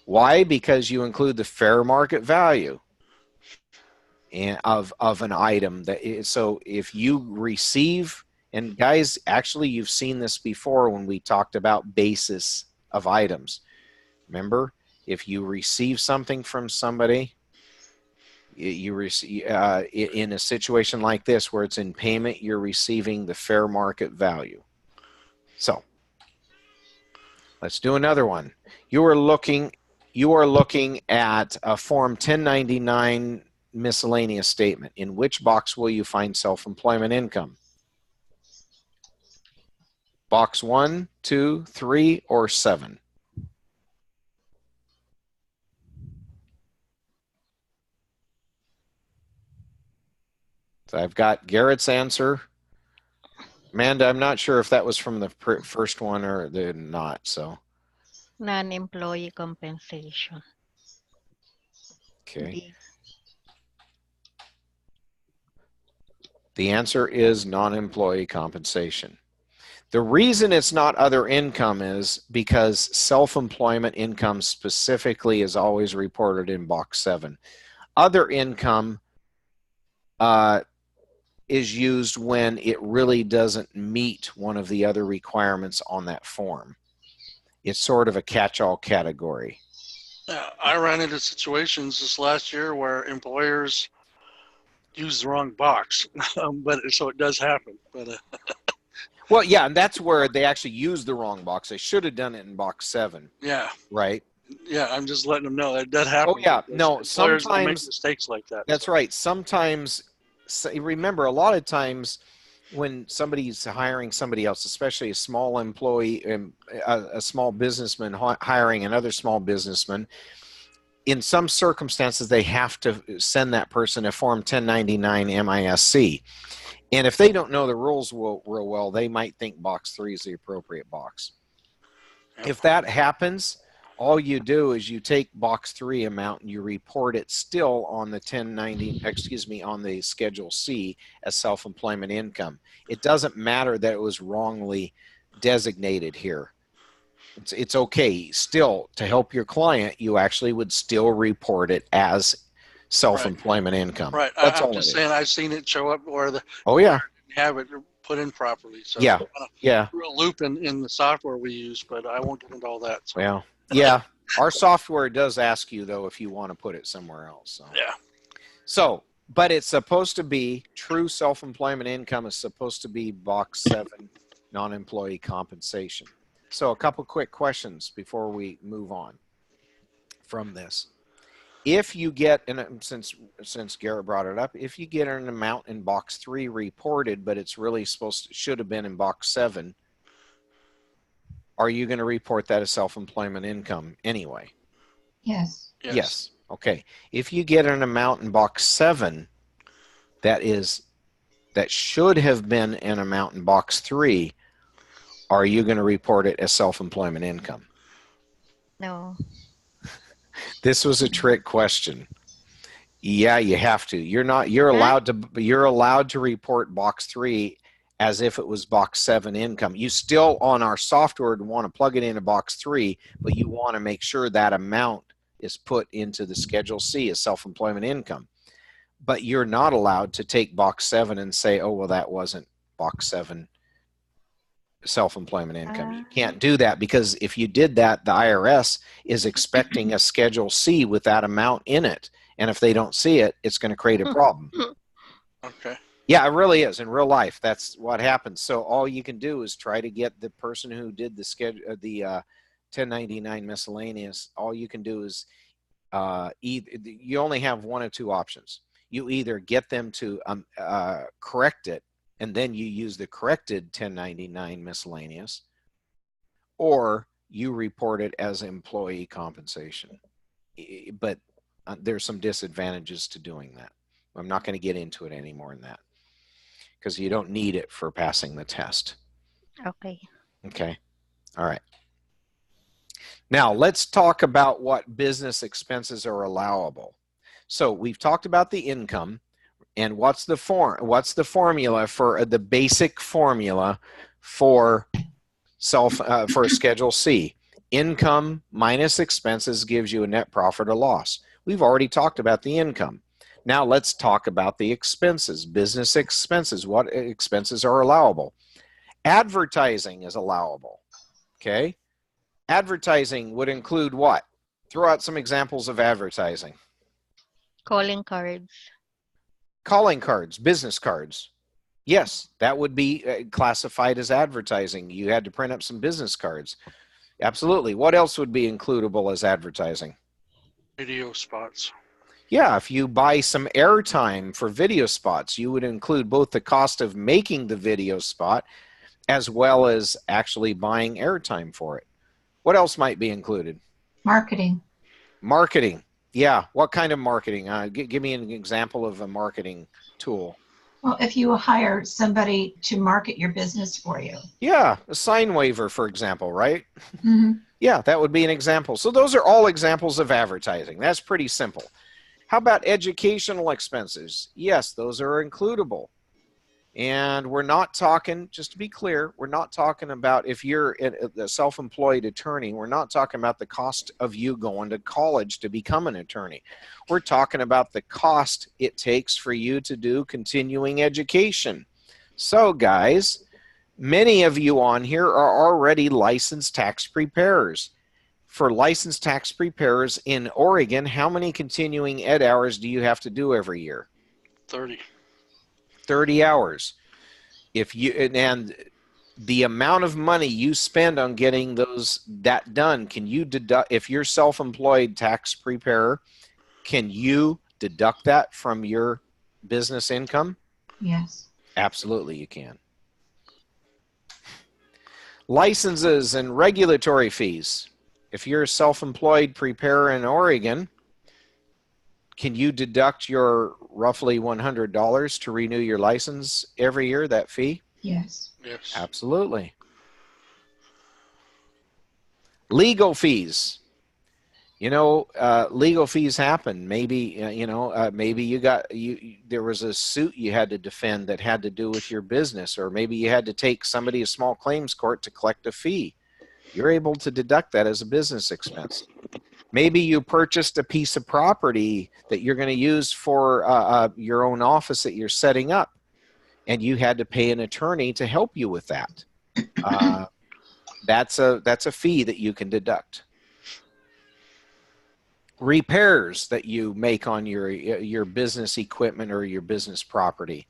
Why? Because you include the fair market value and of an item. So if you receive, and guys, actually, you've seen this before when we talked about basis of items. Remember? If you receive something from somebody, you receive in a situation like this where it's in payment, you're receiving the fair market value. So let's do another one. You are looking at a Form 1099 miscellaneous statement. In which box will you find self-employment income? Box 1, 2, 3, or 7? So I've got Garrett's answer. Amanda, I'm not sure if that was from the first one or not. So Non-employee compensation. okay. D. The answer is non-employee compensation. The reason it's not other income is because self-employment income specifically is always reported in box 7. Other income is used when it really doesn't meet one of the other requirements on that form. It's sort of a catch-all category. I ran into situations this last year where employers use the wrong box, but so it does happen. But well, yeah, and that's where they actually used the wrong box. They should have done it in box 7. yeah, right. Yeah, I'm just letting them know that happens. Oh yeah, no. Employers don't make Sometimes mistakes like that. that's right. Sometimes, remember, a lot of times when somebody's hiring somebody else, especially a small employee, a small businessman hiring another small businessman, in some circumstances, they have to send that person a Form 1099 MISC. And if they don't know the rules real well, they might think box 3 is the appropriate box. Yep. If that happens, all you do is you take box 3 amount and you report it still on the on the Schedule C as self-employment income. It doesn't matter that it was wrongly designated here. It's okay. Still, to help your client, you actually would still report it as self-employment income. Right. That's I'm all just it saying is. I've seen it show up where the Oh yeah. have it put in properly. So Yeah. Yeah. through a loop in the software we use, but I won't get into all that. So. Well, yeah. Our software does ask you though if you want to put it somewhere else. So. Yeah. So, but it's supposed to be true self-employment income is supposed to be box 7, non-employee compensation. So a couple quick questions before we move on from this. If you get, and since Garrett brought it up, if you get an amount in box 3 reported, but it's really should have been in box 7, are you going to report that as self-employment income anyway? Yes. Yes. Okay. If you get an amount in box 7 that is that should have been an amount in box 3, are you going to report it as self-employment income? No. This was a trick question. Yeah, you have to. You're Huh? allowed to report box 3 as if it was box 7 income. You still, on our software, want to plug it into box 3, but you want to make sure that amount is put into the Schedule C as self-employment income. But you're not allowed to take box 7 and say, oh, well, that wasn't box 7 self-employment income. You can't do that, because if you did that, the IRS is expecting a Schedule C with that amount in it. And if they don't see it, it's going to create a problem. Okay. Yeah, it really is. In real life, that's what happens. So all you can do is try to get the person who did the schedule, the 1099 miscellaneous. All you can do is you only have one of two options. You either get them to correct it, and then you use the corrected 1099 miscellaneous, or you report it as employee compensation. But there's some disadvantages to doing that. I'm not going to get into it any more than that, because you don't need it for passing the test. Okay. Okay. All right. Now let's talk about what business expenses are allowable. So we've talked about the income, and what's the formula for the basic formula for for Schedule C. Income minus expenses gives you a net profit or loss. We've already talked about the income. Now let's talk about the expenses, business expenses. What expenses are allowable? Advertising is allowable. Okay. Advertising would include what? Throw out some examples of advertising. Calling cards. Calling cards, business cards. Yes, that would be classified as advertising. You had to print up some business cards. Absolutely. What else would be includable as advertising? Radio spots. Yeah, if you buy some airtime for video spots, you would include both the cost of making the video spot as well as actually buying airtime for it. What else might be included? Marketing. Marketing. Yeah, what kind of marketing? Give me an example of a marketing tool. Well, if you hire somebody to market your business for you. Yeah, a sign waiver, for example, right? Mm-hmm. Yeah, that would be an example. So those are all examples of advertising. That's pretty simple. How about educational expenses? Yes, those are includable. And we're not talking, just to be clear, we're not talking about if you're a self-employed attorney, we're not talking about the cost of you going to college to become an attorney. We're talking about the cost it takes for you to do continuing education. So guys, many of you on here are already licensed tax preparers. For licensed tax preparers in Oregon, how many continuing ed hours do you have to do every year? 30. 30 hours. If you, and the amount of money you spend on getting that done, can you deduct, if you're self-employed tax preparer, can you deduct that from your business income? Yes. Absolutely, you can. Licenses and regulatory fees. If you're a self-employed preparer in Oregon, can you deduct your roughly $100 to renew your license every year, that fee? Yes. Yes. Absolutely. Legal fees. You know, legal fees happen. Maybe, maybe there was a suit you had to defend that had to do with your business, or maybe you had to take somebody to small claims court to collect a fee. You're able to deduct that as a business expense. Maybe you purchased a piece of property that you're going to use for your own office that you're setting up, and you had to pay an attorney to help you with that. That's a fee that you can deduct. Repairs that you make on your business equipment or your business property.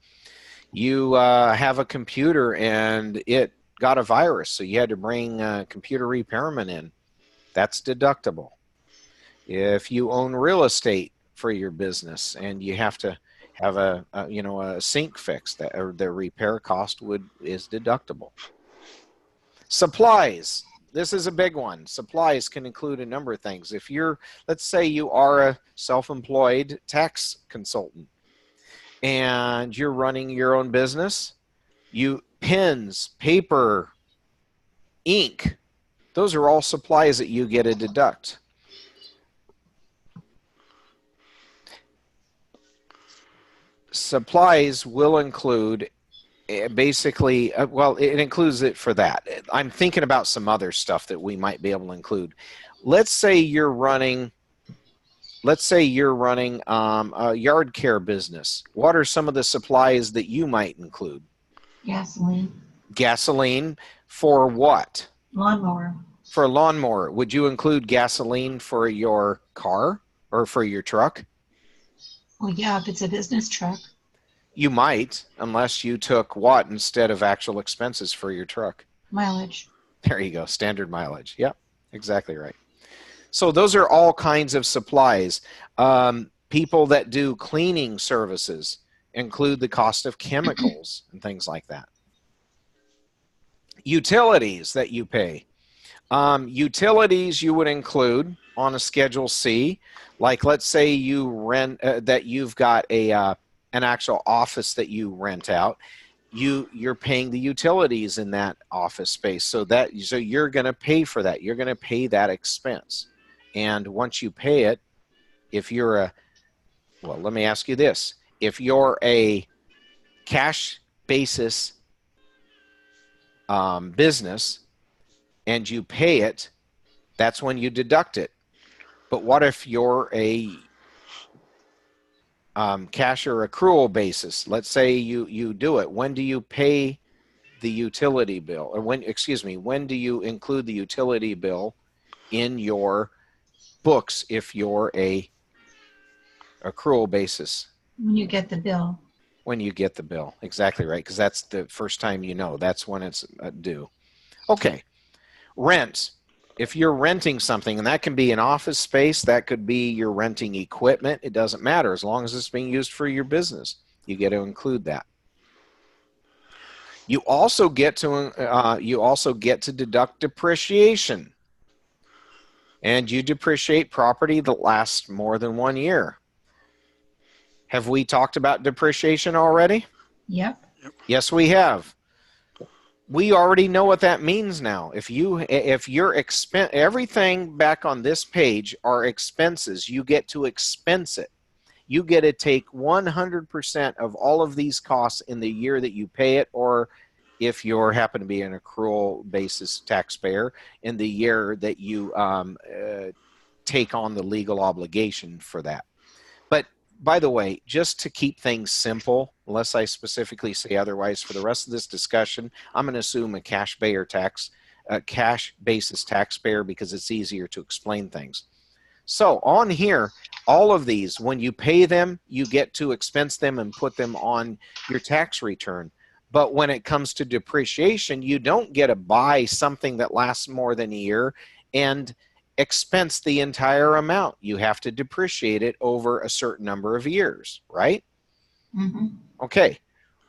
You have a computer and it got a virus, so you had to bring a computer repairman in. That's deductible. If you own real estate for your business and you have to have a sink fixed, or the repair cost is deductible. Supplies. This is a big one. Supplies can include a number of things. If let's say you are a self-employed tax consultant, and you're running your own business, pens, paper, ink, those are all supplies that you get to deduct. Supplies will include basically, well, it includes it for that. I'm thinking about some other stuff that we might be able to include. Let's say you're running a yard care business. What are some of the supplies that you might include? Gasoline. Gasoline for what? Lawnmower. For a lawnmower. Would you include gasoline for your car or for your truck? Well, yeah, if it's a business truck. You might, unless you took what instead of actual expenses for your truck? Mileage. There you go, standard mileage. Yep, exactly right. So those are all kinds of supplies. People that do cleaning services include the cost of chemicals and things like that. Utilities that you pay. Utilities you would include on a Schedule C, like let's say you rent that you've got an actual office that you rent out. You're paying the utilities in that office space, so you're going to pay for that. You're going to pay that expense, and once you pay it, let me ask you this: if you're a cash basis business and you pay it, that's when you deduct it. But what if you're a cash or accrual basis? Let's say you do it. When do you pay the utility bill? Or when do you include the utility bill in your books if you're a accrual basis? When you get the bill. When you get the bill. Exactly right, because that's the first time you know. That's when it's due. Okay. Rent. If you're renting something, and that can be an office space, that could be you're renting equipment, it doesn't matter. As long as it's being used for your business, you get to include that. You also get to deduct depreciation. And you depreciate property that lasts more than 1 year. Have we talked about depreciation already? Yep. Yes, we have. We already know what that means now. If your expense, everything back on this page are expenses, you get to expense it. You get to take 100% of all of these costs in the year that you pay it, or if you happen to be an accrual basis taxpayer, in the year that you take on the legal obligation for that. But by the way, just to keep things simple, unless I specifically say otherwise, for the rest of this discussion, I'm going to assume a cash basis taxpayer because it's easier to explain things. So on here, all of these, when you pay them, you get to expense them and put them on your tax return. But when it comes to depreciation, you don't get to buy something that lasts more than a year and expense the entire amount. You have to depreciate it over a certain number of years, right? Mm-hmm. Okay.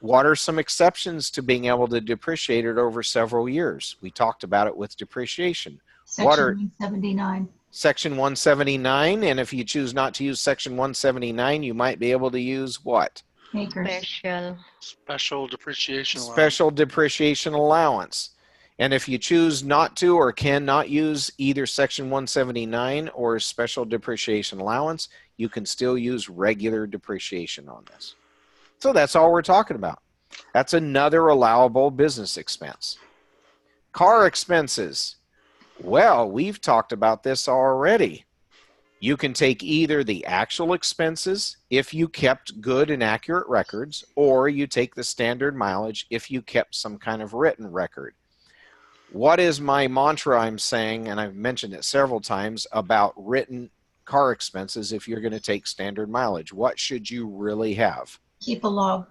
What are some exceptions to being able to depreciate it over several years? We talked about it with depreciation. Section 179. Section 179, and if you choose not to use Section 179, you might be able to use what? Acres. Special depreciation allowance. Special depreciation allowance. And if you choose not to or cannot use either Section 179 or special depreciation allowance, you can still use regular depreciation on this. So that's all we're talking about. That's another allowable business expense. Car expenses. Well, we've talked about this already. You can take either the actual expenses if you kept good and accurate records, or you take the standard mileage if you kept some kind of written record. What is my mantra I'm saying, and I've mentioned it several times, about written car expenses if you're going to take standard mileage? What should you really have? Keep a log.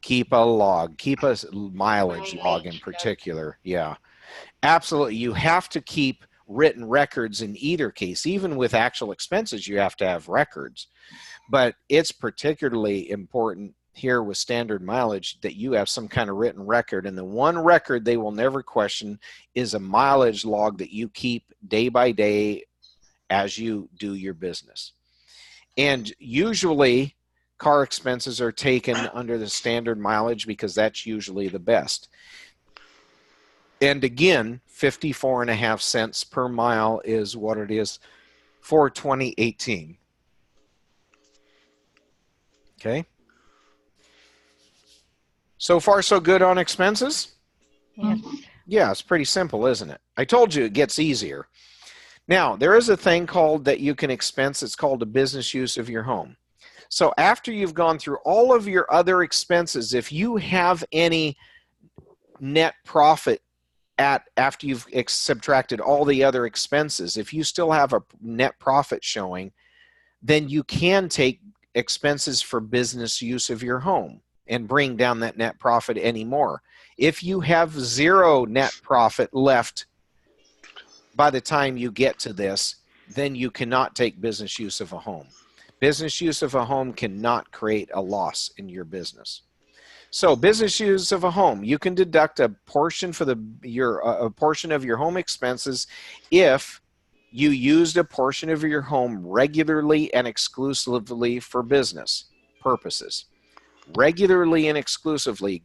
Keep a log. Keep a mileage log in particular. Yeah, absolutely. You have to keep written records in either case. Even with actual expenses, you have to have records. But it's particularly important here with standard mileage that you have some kind of written record. And the one record they will never question is a mileage log that you keep day by day as you do your business. And usually car expenses are taken under the standard mileage because that's usually the best. And again, 54.5 cents per mile is what it is for 2018. Okay. So far, so good on expenses? Yes. Yeah, it's pretty simple, isn't it? I told you it gets easier. Now, there is a thing called that you can expense. It's called a business use of your home. So after you've gone through all of your other expenses, if you have any net profit after you've subtracted all the other expenses, if you still have a net profit showing, then you can take expenses for business use of your home and bring down that net profit anymore. If you have zero net profit left by the time you get to this, then you cannot take business use of a home. Business use of a home cannot create a loss in your business. So business use of a home, you can deduct a portion for a portion of your home expenses if you used a portion of your home regularly and exclusively for business purposes. Regularly and exclusively.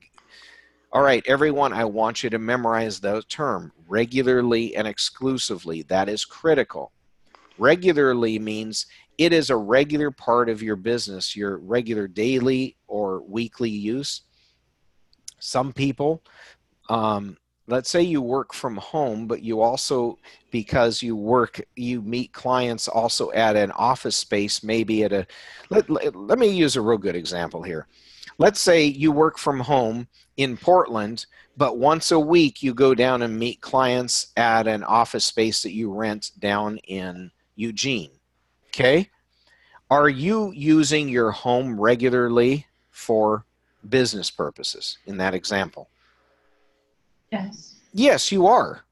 All right, everyone, I want you to memorize the term, regularly and exclusively. That is critical. Regularly means it is a regular part of your business, your regular daily or weekly use. Some people, let's say you work from home, but you also, because you meet clients also at an office space, maybe at a, let me use a real good example here. Let's say you work from home in Portland, but once a week you go down and meet clients at an office space that you rent down in Eugene. Okay? Are you using your home regularly for business purposes in that example? Yes. Yes, you are.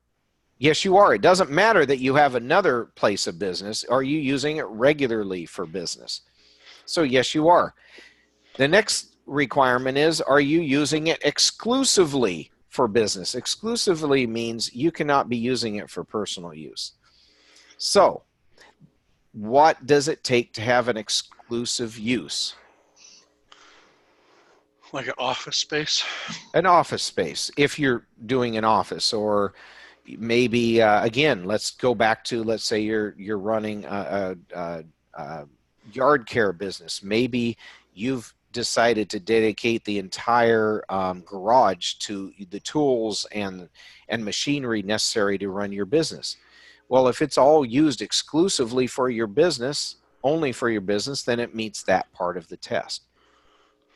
Yes, you are. It doesn't matter that you have another place of business. Are you using it regularly for business? So yes, you are. The next requirement is, are you using it exclusively for business? Exclusively means you cannot be using it for personal use. So what does it take to have an exclusive use? Like an office space? An office space, if you're doing an office, or maybe, again, let's go back to, let's say you're running a yard care business. Maybe you've decided to dedicate the entire garage to the tools and machinery necessary to run your business. Well, if it's all used exclusively for your business, only for your business, then it meets that part of the test.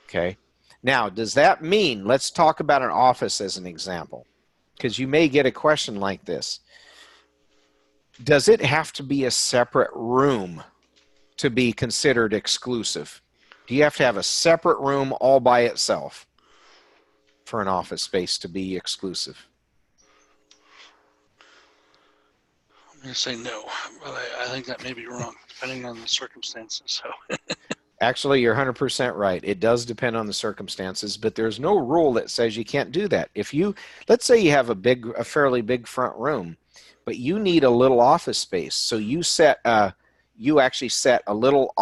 Okay. Now, does that mean, let's talk about an office as an example, because you may get a question like this. Does it have to be a separate room to be considered exclusive? Do you have to have a separate room all by itself for an office space to be exclusive? I'm going to say no, but I think that may be wrong, depending on the circumstances. So. Actually, you're 100% right. It does depend on the circumstances, but there's no rule that says you can't do that. If you, let's say you have a fairly big front room, but you need a little office space, so you actually set a little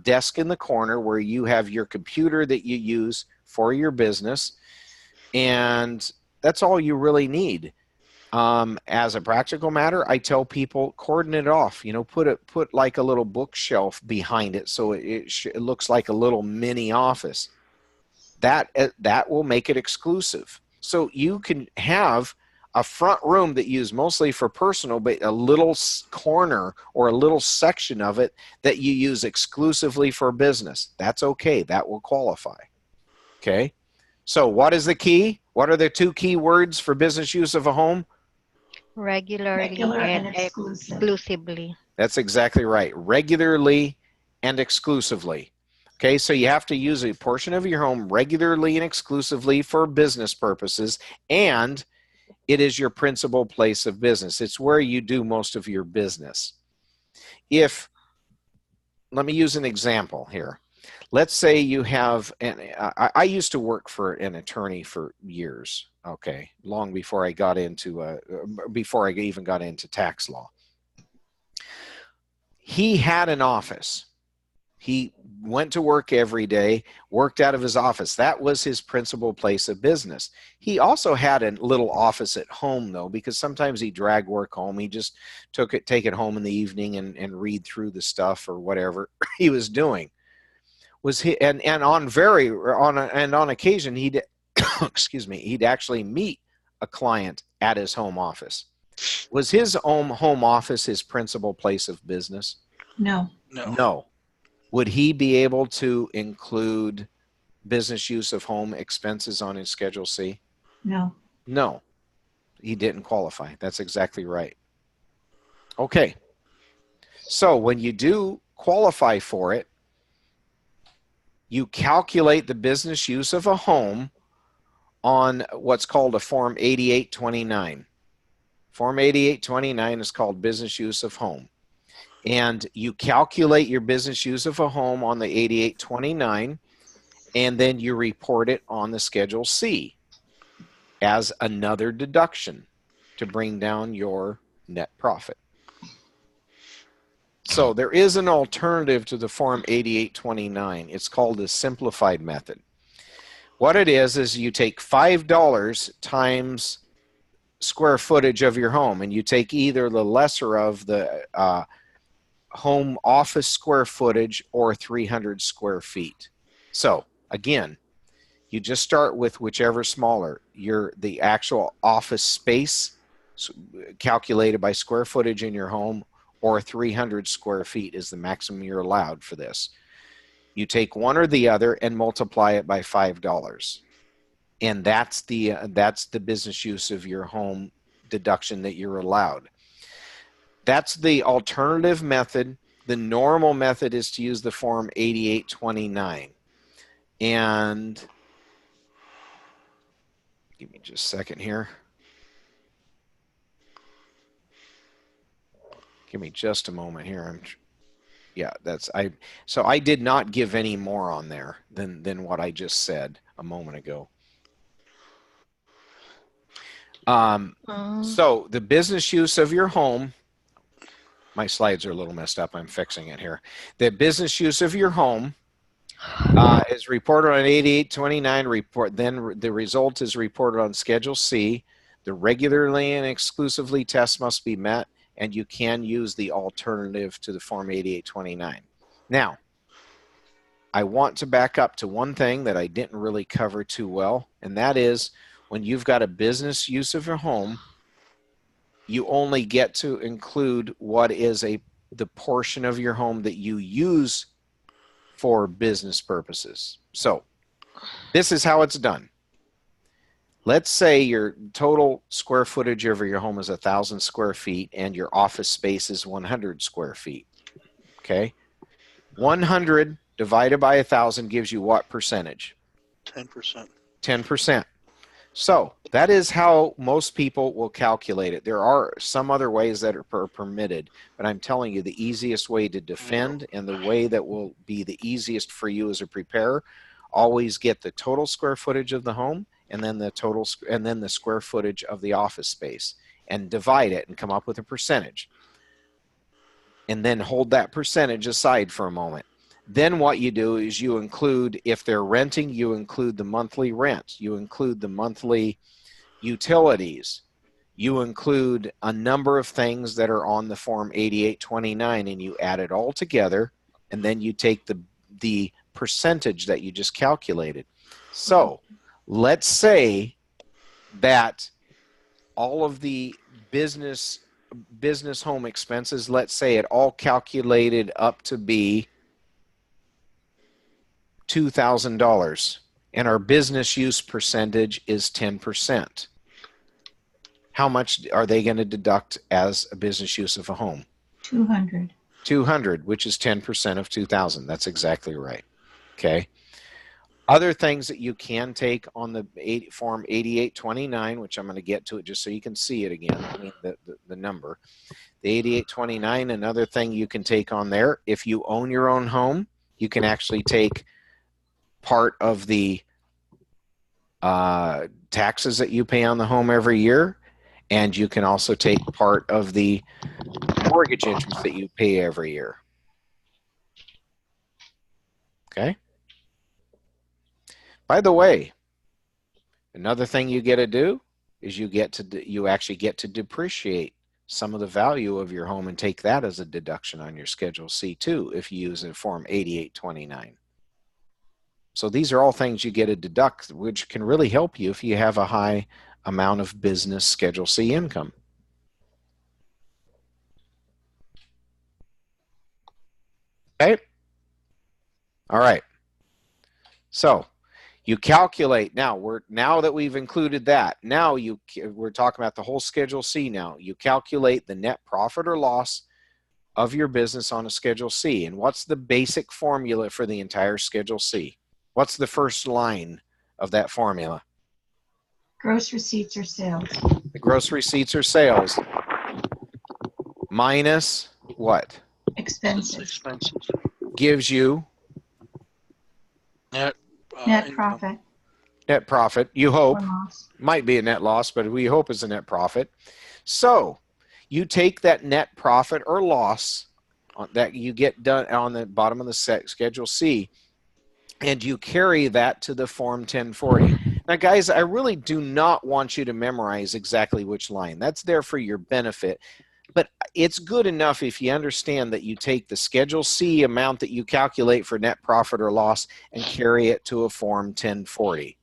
desk in the corner where you have your computer that you use for your business, and that's all you really need. As a practical matter, I tell people coordinate it off. You know, put like a little bookshelf behind it so it looks like a little mini office. That will make it exclusive. So you can have a front room that you use mostly for personal, but a little corner or a little section of it that you use exclusively for business. That's okay. That will qualify. Okay. So what is the key? What are the two key words for business use of a home? Regularly And and exclusive. exclusively. That's exactly right. Regularly and exclusively. Okay, so you have to use a portion of your home regularly and exclusively for business purposes, and it is your principal place of business. It's where you do most of your business. Let me use an example here. Let's say you have, I used to work for an attorney for years, okay, long before I got into, before I even got into tax law. He had an office, He went to work every day, worked out of his office. That was his principal place of business. He also had a little office at home, though, because sometimes he dragged work home. He just take it home in the evening and read through the stuff or whatever he was doing. On occasion he'd excuse me, he'd actually meet a client at his home office. Was his home office his principal place of business? No. No. Would he be able to include business use of home expenses on his Schedule C? No. No. He didn't qualify. That's exactly right. Okay. So when you do qualify for it, you calculate the business use of a home on what's called a Form 8829. Form 8829 is called business use of home. And you calculate your business use of a home on the 8829, and then you report it on the Schedule C as another deduction to bring down your net profit. So there is an alternative to the Form 8829. It's called the simplified method. What it is you take $5 times square footage of your home, and you take either the lesser of the home office square footage or 300 square feet. So again, you just start with whichever smaller. The actual office space calculated by square footage in your home, or 300 square feet is the maximum you're allowed for this. You take one or the other and multiply it by $5. And that's the business use of your home deduction that you're allowed. That's the alternative method. The normal method is to use the Form 8829. And give me just a second here. Give me just a moment here. So I did not give any more on there than what I just said a moment ago. So the business use of your home, my slides are a little messed up. I'm fixing it here. The business use of your home is reported on 8829 report. Then the result is reported on Schedule C. The regularly and exclusively tests must be met, and you can use the alternative to the Form 8829. Now, I want to back up to one thing that I didn't really cover too well, and that is when you've got a business use of your home, you only get to include what is the portion of your home that you use for business purposes. So this is how it's done. Let's say your total square footage over your home is 1,000 square feet and your office space is 100 square feet. Okay. 100 divided by 1,000 gives you what percentage? 10%. 10%. So that is how most people will calculate it. There are some other ways that are permitted, but I'm telling you the easiest way to defend and the way that will be the easiest for you as a preparer, always get the total square footage of the home and then the square footage of the office space and divide it and come up with a percentage. And then hold that percentage aside for a moment. Then what you do is you include, if they're renting, you include the monthly rent. You include the monthly utilities. You include a number of things that are on the Form 8829 and you add it all together, and then you take the percentage that you just calculated. So let's say that all of the business home expenses, let's say it all calculated up to be $2,000 and our business use percentage is 10%. How much are they going to deduct as a business use of a home? 200. 200, which is 10% of 2,000. That's exactly right. Okay. Other things that you can take on the Form 8829, which I'm going to get to it just so you can see it again, I mean the number. The 8829, another thing you can take on there, if you own your own home, you can actually take part of the taxes that you pay on the home every year, and you can also take part of the mortgage interest that you pay every year. Okay. By the way, another thing you get to do is you actually get to depreciate some of the value of your home and take that as a deduction on your Schedule C too if you use a Form 8829. So these are all things you get to deduct, which can really help you if you have a high amount of business Schedule C income. Okay. All right. So you calculate now that we've included that. Now we're talking about the whole Schedule C now. You calculate the net profit or loss of your business on a Schedule C. And what's the basic formula for the entire Schedule C? What's the first line of that formula? Gross receipts or sales. The gross receipts or sales minus what? Expenses. Expenses. Gives you Net, Net income. profit net profit. You hope. or loss. Might be a net loss, but we hope it's a net profit. So you take that net profit or loss that you get done on the bottom of the Schedule C, and you carry that to the Form 1040. Now, guys, I really do not want you to memorize exactly which line. That's there for your benefit. But it's good enough if you understand that you take the Schedule C amount that you calculate for net profit or loss and carry it to a Form 1040.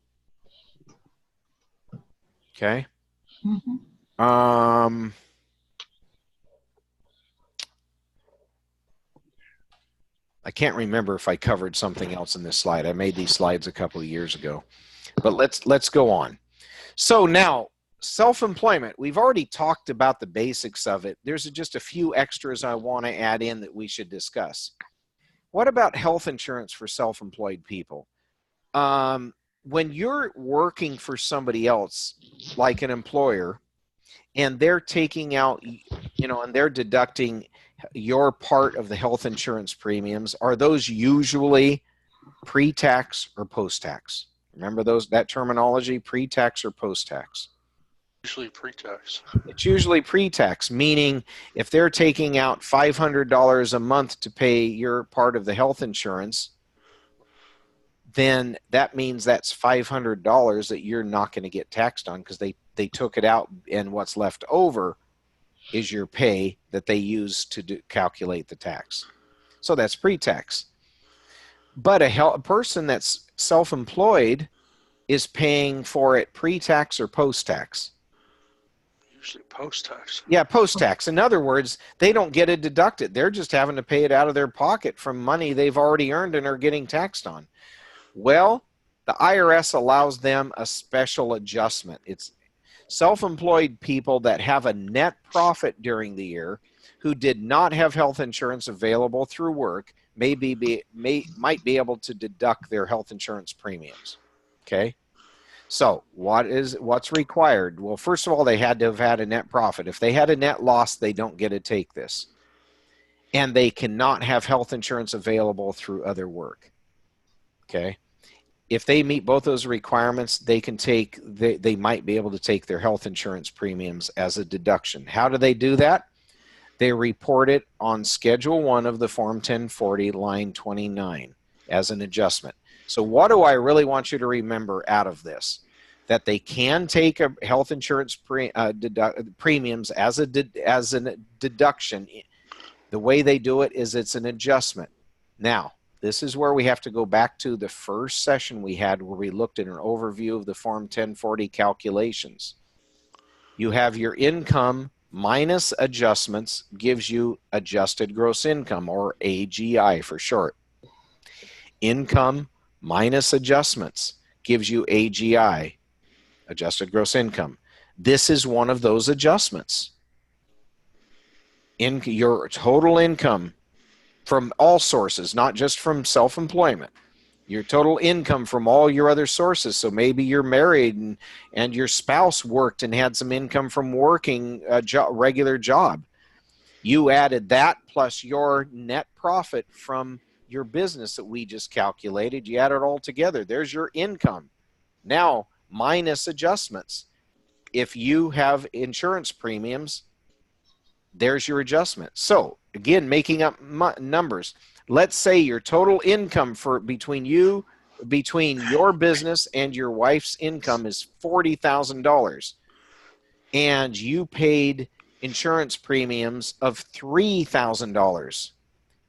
Okay? Mm-hmm. I can't remember if I covered something else in this slide. I made these slides a couple of years ago. But let's go on. So now, self-employment, we've already talked about the basics of it. There's just a few extras I want to add in that we should discuss. What about health insurance for self-employed people? When you're working for somebody else, like an employer, and they're taking out, and they're deducting your part of the health insurance premiums, are those usually pre-tax or post-tax? Remember that terminology, pre-tax or post-tax? Usually pre-tax. It's usually pre-tax, meaning if they're taking out $500 a month to pay your part of the health insurance, then that means that's $500 that you're not going to get taxed on because they took it out, and what's left over is your pay that they use to calculate the tax. So that's pre-tax. But a person that's self-employed is paying for it pre-tax or post-tax? Usually post-tax. Yeah, post-tax. In other words, they don't get it deducted. They're just having to pay it out of their pocket from money they've already earned and are getting taxed on. Well, the IRS allows them a special adjustment. It's self-employed people that have a net profit during the year who did not have health insurance available through work might be able to deduct their health insurance premiums. Okay? So what's required? Well, first of all, they had to have had a net profit. If they had a net loss, they don't get to take this. And they cannot have health insurance available through other work. Okay? If they meet both those requirements, they might be able to take their health insurance premiums as a deduction. How do they do that? They report it on Schedule 1 of the Form 1040, line 29, as an adjustment. So what do I really want you to remember out of this? That they can take a health insurance premiums as a deduction. The way they do it is it's an adjustment. Now, this is where we have to go back to the first session we had where we looked at an overview of the Form 1040 calculations. You have your income minus adjustments gives you adjusted gross income, or AGI for short. Income minus adjustments gives you AGI, adjusted gross income. This is one of those adjustments. In your total income from all sources, not just from self-employment, your total income from all your other sources. So maybe you're married and your spouse worked and had some income from working a regular job. You added that plus your net profit from your business that we just calculated. You add it all together. There's your income. Now, minus adjustments. If you have insurance premiums, there's your adjustment. So, again, making up numbers. Let's say your total income between your business and your wife's income is $40,000, and you paid insurance premiums of $3,000.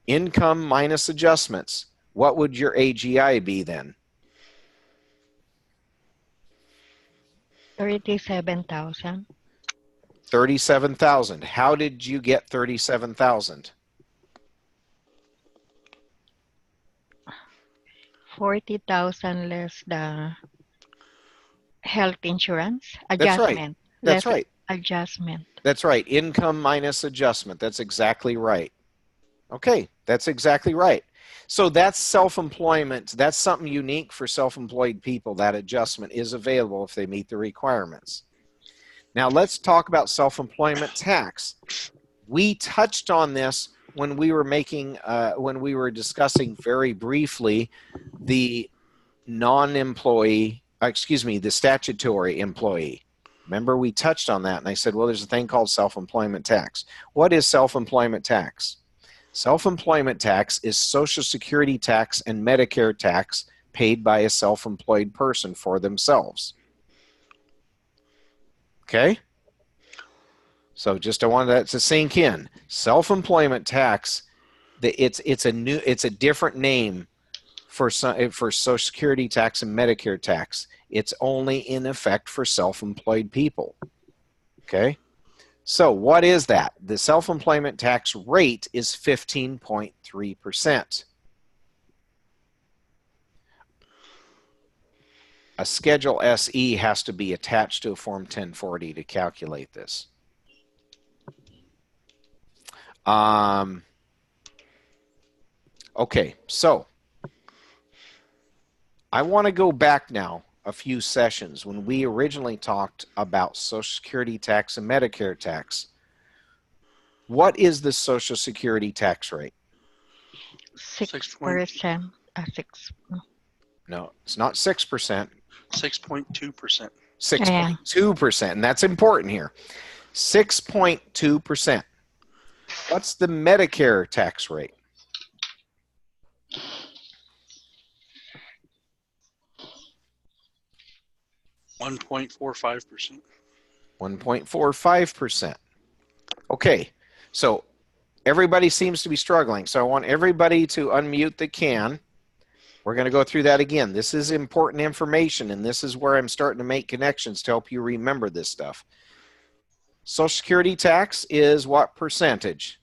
Income minus adjustments. What would your AGI be then? 37,000. 37,000. How did you get 37,000? 40,000 less the health insurance That's right. adjustment. That's Less right. adjustment. That's right. Income minus adjustment. That's exactly right. Okay, that's exactly right. So that's self-employment. That's something unique for self-employed people. That adjustment is available if they meet the requirements. Now let's talk about self-employment tax. We touched on this when we were discussing very briefly the non-employee, the statutory employee. Remember, we touched on that, and I said, well, there's a thing called self-employment tax. What is self-employment tax? Self-employment tax is Social Security tax and Medicare tax paid by a self-employed person for themselves. Okay? So just I wanted that to sink in. Self-employment tax, it's a different name for Social Security tax and Medicare tax. It's only in effect for self-employed people. Okay? So what is that? The self-employment tax rate is 15.3%. A Schedule SE has to be attached to a Form 1040 to calculate this. Okay, so I want to go back now a few sessions when we originally talked about Social Security tax and Medicare tax. What is the Social Security tax rate? 6%. 6. No, it's not 6%. 6.2%. 6.2%, and that's important here. 6.2%. What's the Medicare tax rate? 1.45%. 1.45%. Okay, so everybody seems to be struggling. So I want everybody to unmute that can. We're going to go through that again. This is important information, and this is where I'm starting to make connections to help you remember this stuff. Social Security tax is what percentage?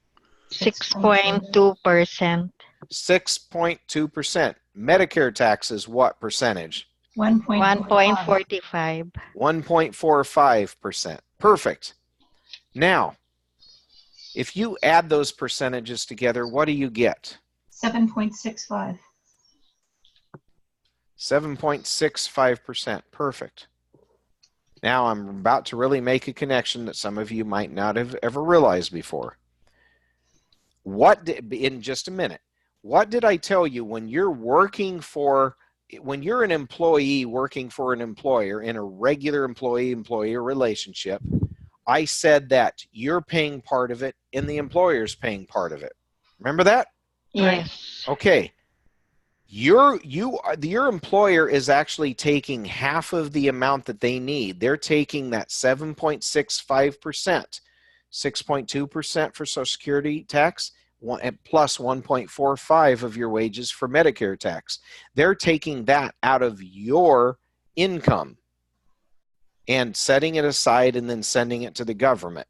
6.2%. 6.2%. Medicare tax is what percentage? 1.45. 1.45%. Perfect. Now, if you add those percentages together, what do you get? 7.65. 7.65%. Perfect. Now I'm about to really make a connection that some of you might not have ever realized before. In just a minute, what did I tell you when you're an employee working for an employer in a regular employee-employer relationship? I said that you're paying part of it and the employer's paying part of it. Remember that? Yes. Okay. Your employer is actually taking half of the amount that they need. They're taking that 7.65%, 6.2% for Social Security tax, plus 1.45 of your wages for Medicare tax. They're taking that out of your income and setting it aside and then sending it to the government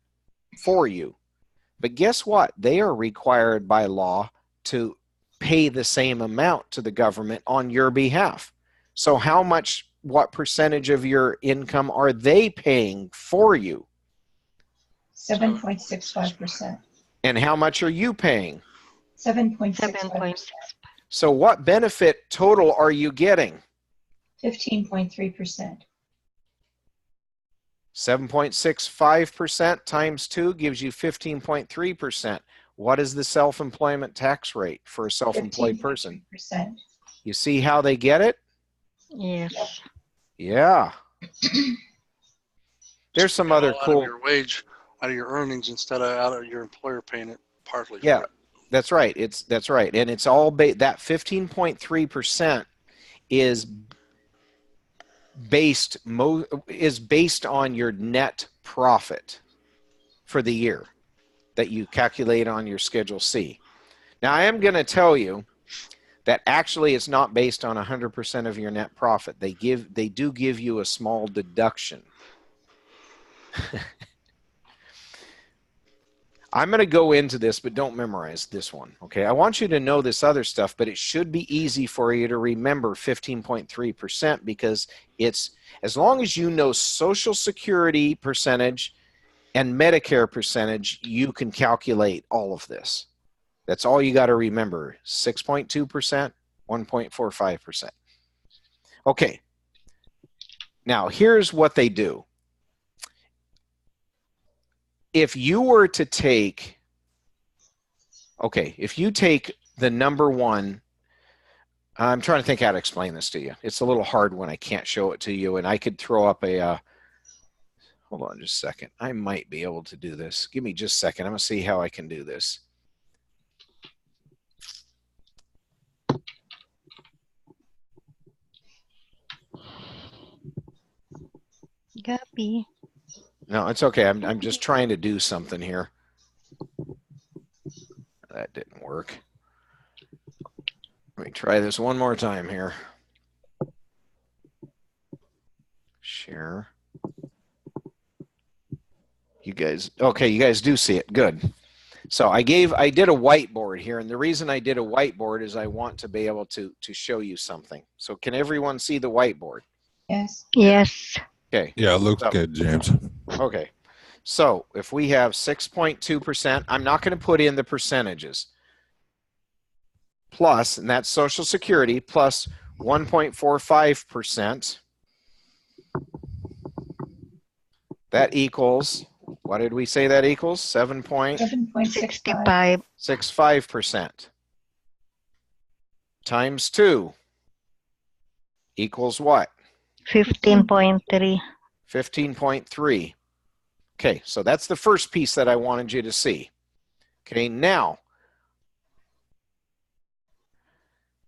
for you. But guess what? They are required by law to pay the same amount to the government on your behalf. So what percentage of your income are they paying for you? 7.65%. And how much are you paying? 7.65%. So what benefit total are you getting? 15.3%. 7.65% times 2 gives you 15.3%. What is the self-employment tax rate for a self-employed person? 15.3%. You see how they get it? Yes. Yeah. There's some other Out cool. of your wage, out of your earnings, instead of out of your employer paying it partly. Yeah. For it. That's right. That's right. And it's all that 15.3% is based on your net profit for the year that you calculate on your Schedule C. Now, I am going to tell you that actually it's not based on 100% of your net profit. They do give you a small deduction. I'm going to go into this, but don't memorize this one, okay? I want you to know this other stuff, but it should be easy for you to remember 15.3% because it's, as long as you know Social Security percentage and Medicare percentage, you can calculate all of this. That's all you got to remember, 6.2%, 1.45%. Okay, now here's what they do. If you were to take, if you take the number one, I'm trying to think how to explain this to you. It's a little hard when I can't show it to you, and I could throw up a, hold on just a second. I might be able to do this. Give me just a second. I'm going to see how I can do this. Gabi. No, it's okay. I'm just trying to do something here. That didn't work. Let me try this one more time here. Share. You guys, okay, you guys do see it. Good. So I did a whiteboard here, and the reason I did a whiteboard is I want to be able to show you something. So can everyone see the whiteboard? Yes. Yes. Okay. Yeah, it looks good, James. Okay. So if we have 6.2%, I'm not going to put in the percentages. Plus, and that's Social Security, plus 1.45%. That equals, what did we say that equals? 7.65. 65% times 2 equals what? 15.3. 15.3. Okay, so that's the first piece that I wanted you to see. Okay, now,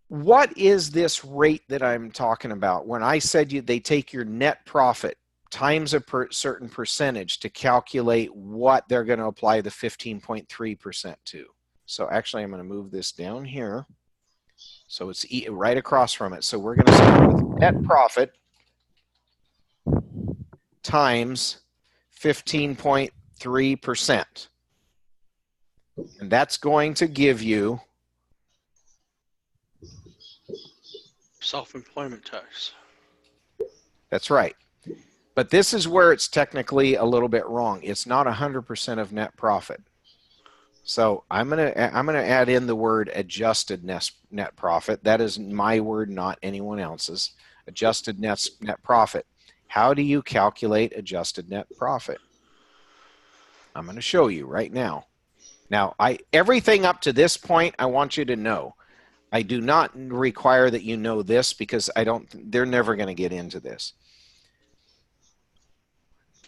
what is this rate that I'm talking about? When I said they take your net profit times a certain percentage to calculate what they're going to apply the 15.3% to. So actually, I'm going to move this down here. So it's right across from it. So we're going to start with net profit times 15.3%. And that's going to give you self-employment tax. That's right. But this is where it's technically a little bit wrong. It's not 100% of net profit. So I'm gonna add in the word adjusted net profit. That is my word, not anyone else's. Adjusted net profit. How do you calculate adjusted net profit? I'm going to show you right now. Now, everything up to this point, I want you to know. I do not require that you know this because they're never going to get into this.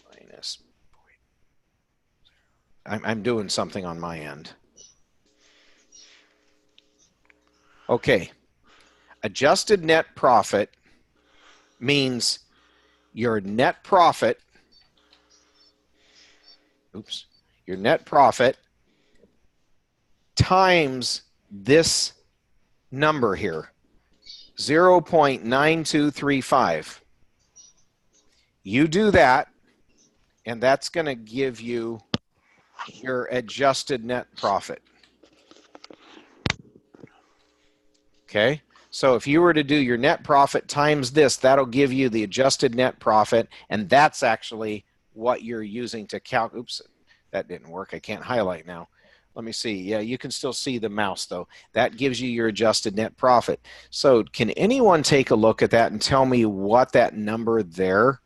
Minus. I'm doing something on my end. Okay. Adjusted net profit means your net profit, your net profit times this number here, 0.9235. You do that, and that's going to give you your adjusted net profit. Okay? So if you were to do your net profit times this, that'll give you the adjusted net profit, and that's actually what you're using to calculate. Oops, that didn't work. I can't highlight now. Let me see. Yeah, you can still see the mouse, though. That gives you your adjusted net profit. So can anyone take a look at that and tell me what that number there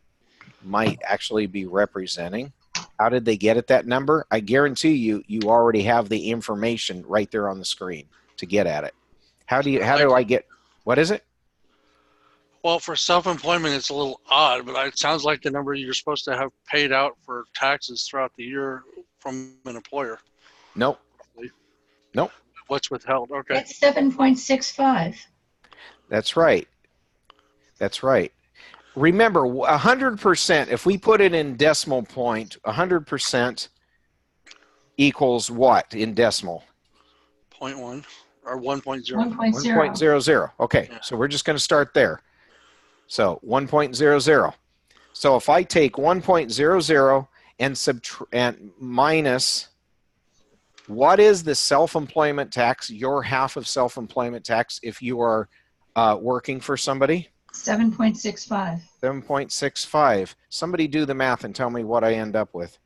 might actually be representing? How did they get at that number? I guarantee you already have the information right there on the screen to get at it. How do I get, what is it? Well, for self-employment, it's a little odd, but it sounds like the number you're supposed to have paid out for taxes throughout the year from an employer. Nope. Nope. What's withheld? Okay. That's 7.65. That's right. That's right. Remember, 100%, if we put it in decimal point, 100% equals what in decimal? 0.1 or 1.0. 1.0. 1.00. Okay, Yeah. so we're just going to start there. So 1.00. So if I take 1.00 and minus, what is the self-employment tax, your half of self-employment tax if you are working for somebody? 7.65. 7.65. Somebody do the math and tell me what I end up with.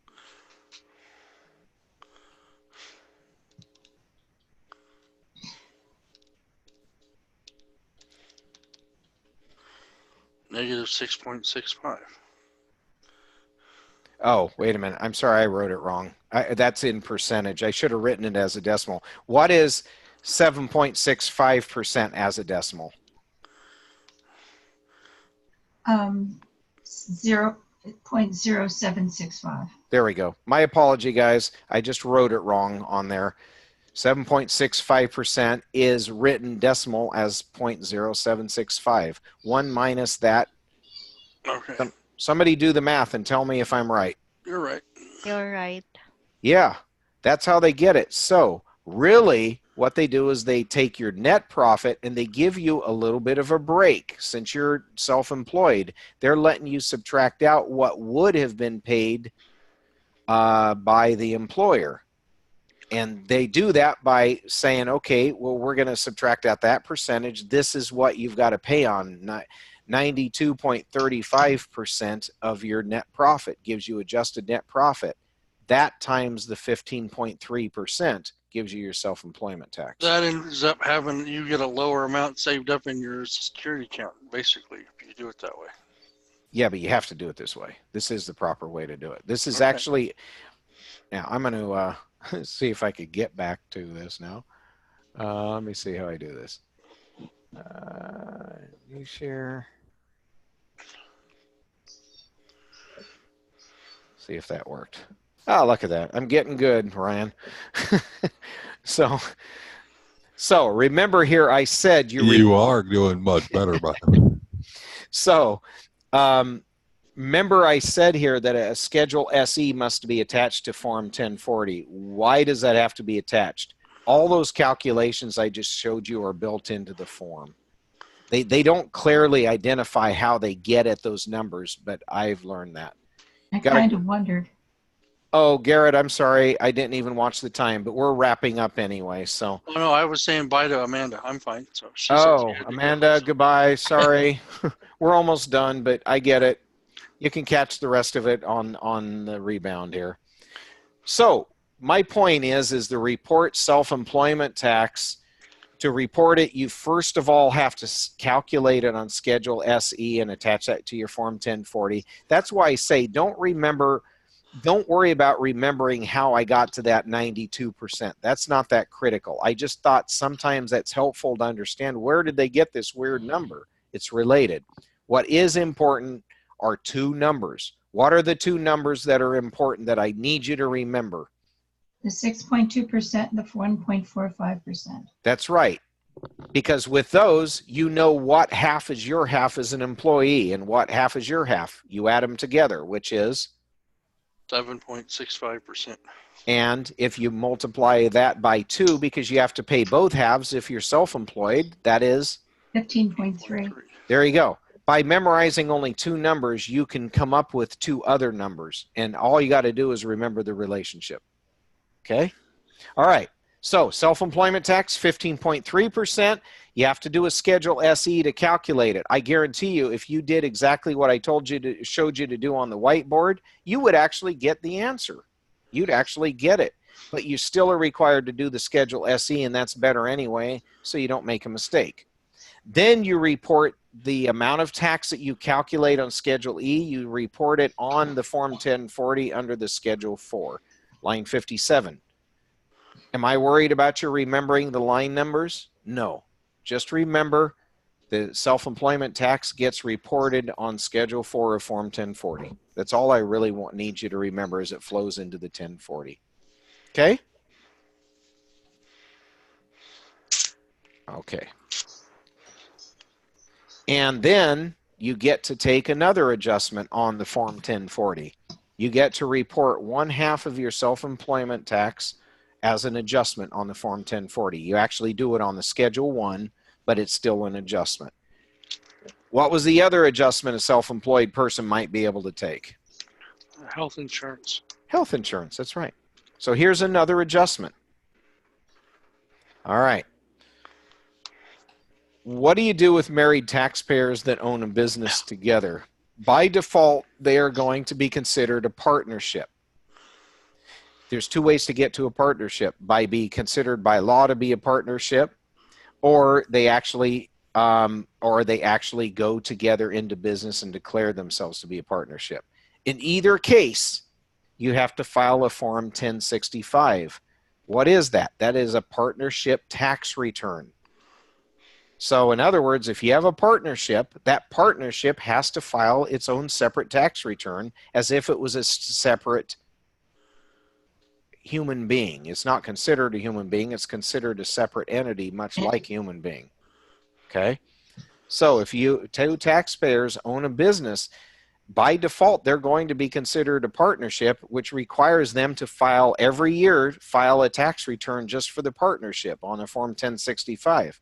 Negative 6.65. Oh, wait a minute. I'm sorry, I wrote it wrong. That's in percentage. I should have written it as a decimal. What is 7.65% as a decimal? 0.0765. There we go. My apology, guys. I just wrote it wrong on there. 7.65% is written decimal as 0.0765. 1 minus that. Okay. Somebody do the math and tell me if I'm right. You're right. You're right. Yeah, that's how they get it. So really what they do is they take your net profit and they give you a little bit of a break. Since you're self-employed, they're letting you subtract out what would have been paid by the employer. And they do that by saying, okay, well, we're going to subtract out that percentage. This is what you've got to pay on. 92.35% of your net profit gives you adjusted net profit. That times the 15.3% gives you your self-employment tax. That ends up having you get a lower amount saved up in your security account, basically, if you do it that way. Yeah, but you have to do it this way. This is the proper way to do it. This is Okay. actually, now I'm going to see if I could get back to this now. Let me see how I do this. New share. See if that worked. Oh, look at that. I'm getting good, Ryan. So remember here I said You are doing much better, by the way. So remember I said here that a Schedule SE must be attached to Form 1040. Why does that have to be attached? All those calculations I just showed you are built into the form. They don't clearly identify how they get at those numbers, but I've learned that. I kind of wondered. Oh, Garrett, I'm sorry. I didn't even watch the time, but we're wrapping up anyway. So. Oh no, I was saying bye to Amanda. I'm fine. So she said Oh, she had to Amanda, go, so. goodbye. Sorry. We're almost done, but I get it. You can catch the rest of it on the rebound here. So my point is the report self-employment tax. To report it, you first of all have to calculate it on Schedule SE and attach that to your Form 1040. That's why I say don't worry about remembering how I got to that 92%. That's not that critical. I just thought sometimes that's helpful to understand where did they get this weird number. It's related. What is important are two numbers. What are the two numbers that are important that I need you to remember? The 6.2% and the 1.45%. That's right. Because with those, you know what half is your half as an employee and what half is your half. You add them together, which is 7.65%. And if you multiply that by 2, because you have to pay both halves if you're self-employed, that is 15.3. There you go. By memorizing only two numbers, you can come up with two other numbers. And all you got to do is remember the relationship. Okay? All right. So self-employment tax, 15.3%. You have to do a Schedule SE to calculate it. I guarantee you, if you did exactly what I showed you to do on the whiteboard, you would actually get the answer. You'd actually get it. But you still are required to do the Schedule SE, and that's better anyway, so you don't make a mistake. Then you report the amount of tax that you calculate on Schedule E. You report it on the Form 1040 under the Schedule 4, line 57. Am I worried about you remembering the line numbers? No. Just remember the self-employment tax gets reported on Schedule 4 of Form 1040. That's all I really need you to remember as it flows into the 1040. Okay? Okay. And then you get to take another adjustment on the Form 1040. You get to report 1/2 of your self-employment tax as an adjustment on the Form 1040. You actually do it on the Schedule 1, but it's still an adjustment. What was the other adjustment a self-employed person might be able to take? Health insurance. Health insurance, that's right. So here's another adjustment. All right. What do you do with married taxpayers that own a business together? By default, they are going to be considered a partnership. There's two ways to get to a partnership: by being considered by law to be a partnership, or they actually go together into business and declare themselves to be a partnership. In either case, you have to file a Form 1065. What is that? That is a partnership tax return. So in other words, if you have a partnership, that partnership has to file its own separate tax return as if it was a separate human being. It's not considered a human being. It's considered a separate entity, much like human being. Okay? So if two taxpayers own a business, by default, they're going to be considered a partnership, which requires them to file every year, file a tax return just for the partnership on a Form 1065.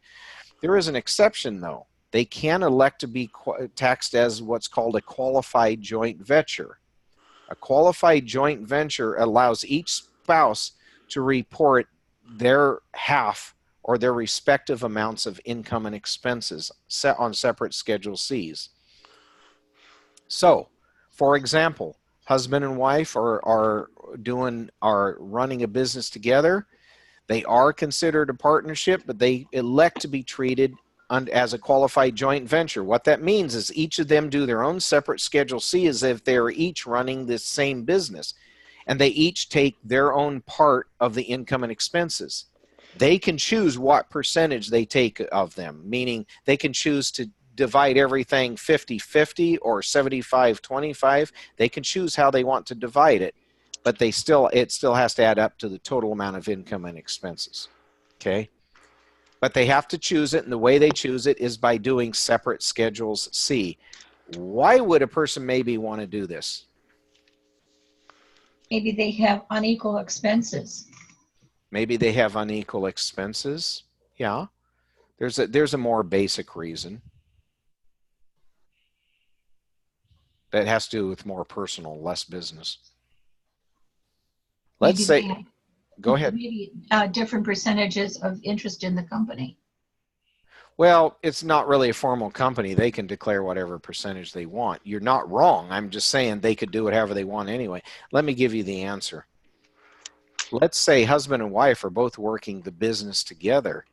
There is an exception, though. They can elect to be taxed as what's called a qualified joint venture. A qualified joint venture allows each spouse to report their half or their respective amounts of income and expenses set on separate Schedule Cs. So, for example, husband and wife are running a business together. They are considered a partnership, but they elect to be treated as a qualified joint venture. What that means is each of them do their own separate Schedule C as if they are each running the same business, and they each take their own part of the income and expenses. They can choose what percentage they take of them, meaning they can choose to divide everything 50-50 or 75-25. They can choose how they want to divide it, but it still has to add up to the total amount of income and expenses. Okay? But they have to choose it, and the way they choose it is by doing separate Schedules C. Why would a person maybe want to do this? Maybe they have unequal expenses. Maybe they have unequal expenses. Yeah. There's a more basic reason. That has to do with more personal, less business. Let's say, go ahead. Maybe different percentages of interest in the company. Well, it's not really a formal company. They can declare whatever percentage they want. You're not wrong. I'm just saying they could do it however they want anyway. Let me give you the answer. Let's say husband and wife are both working the business together.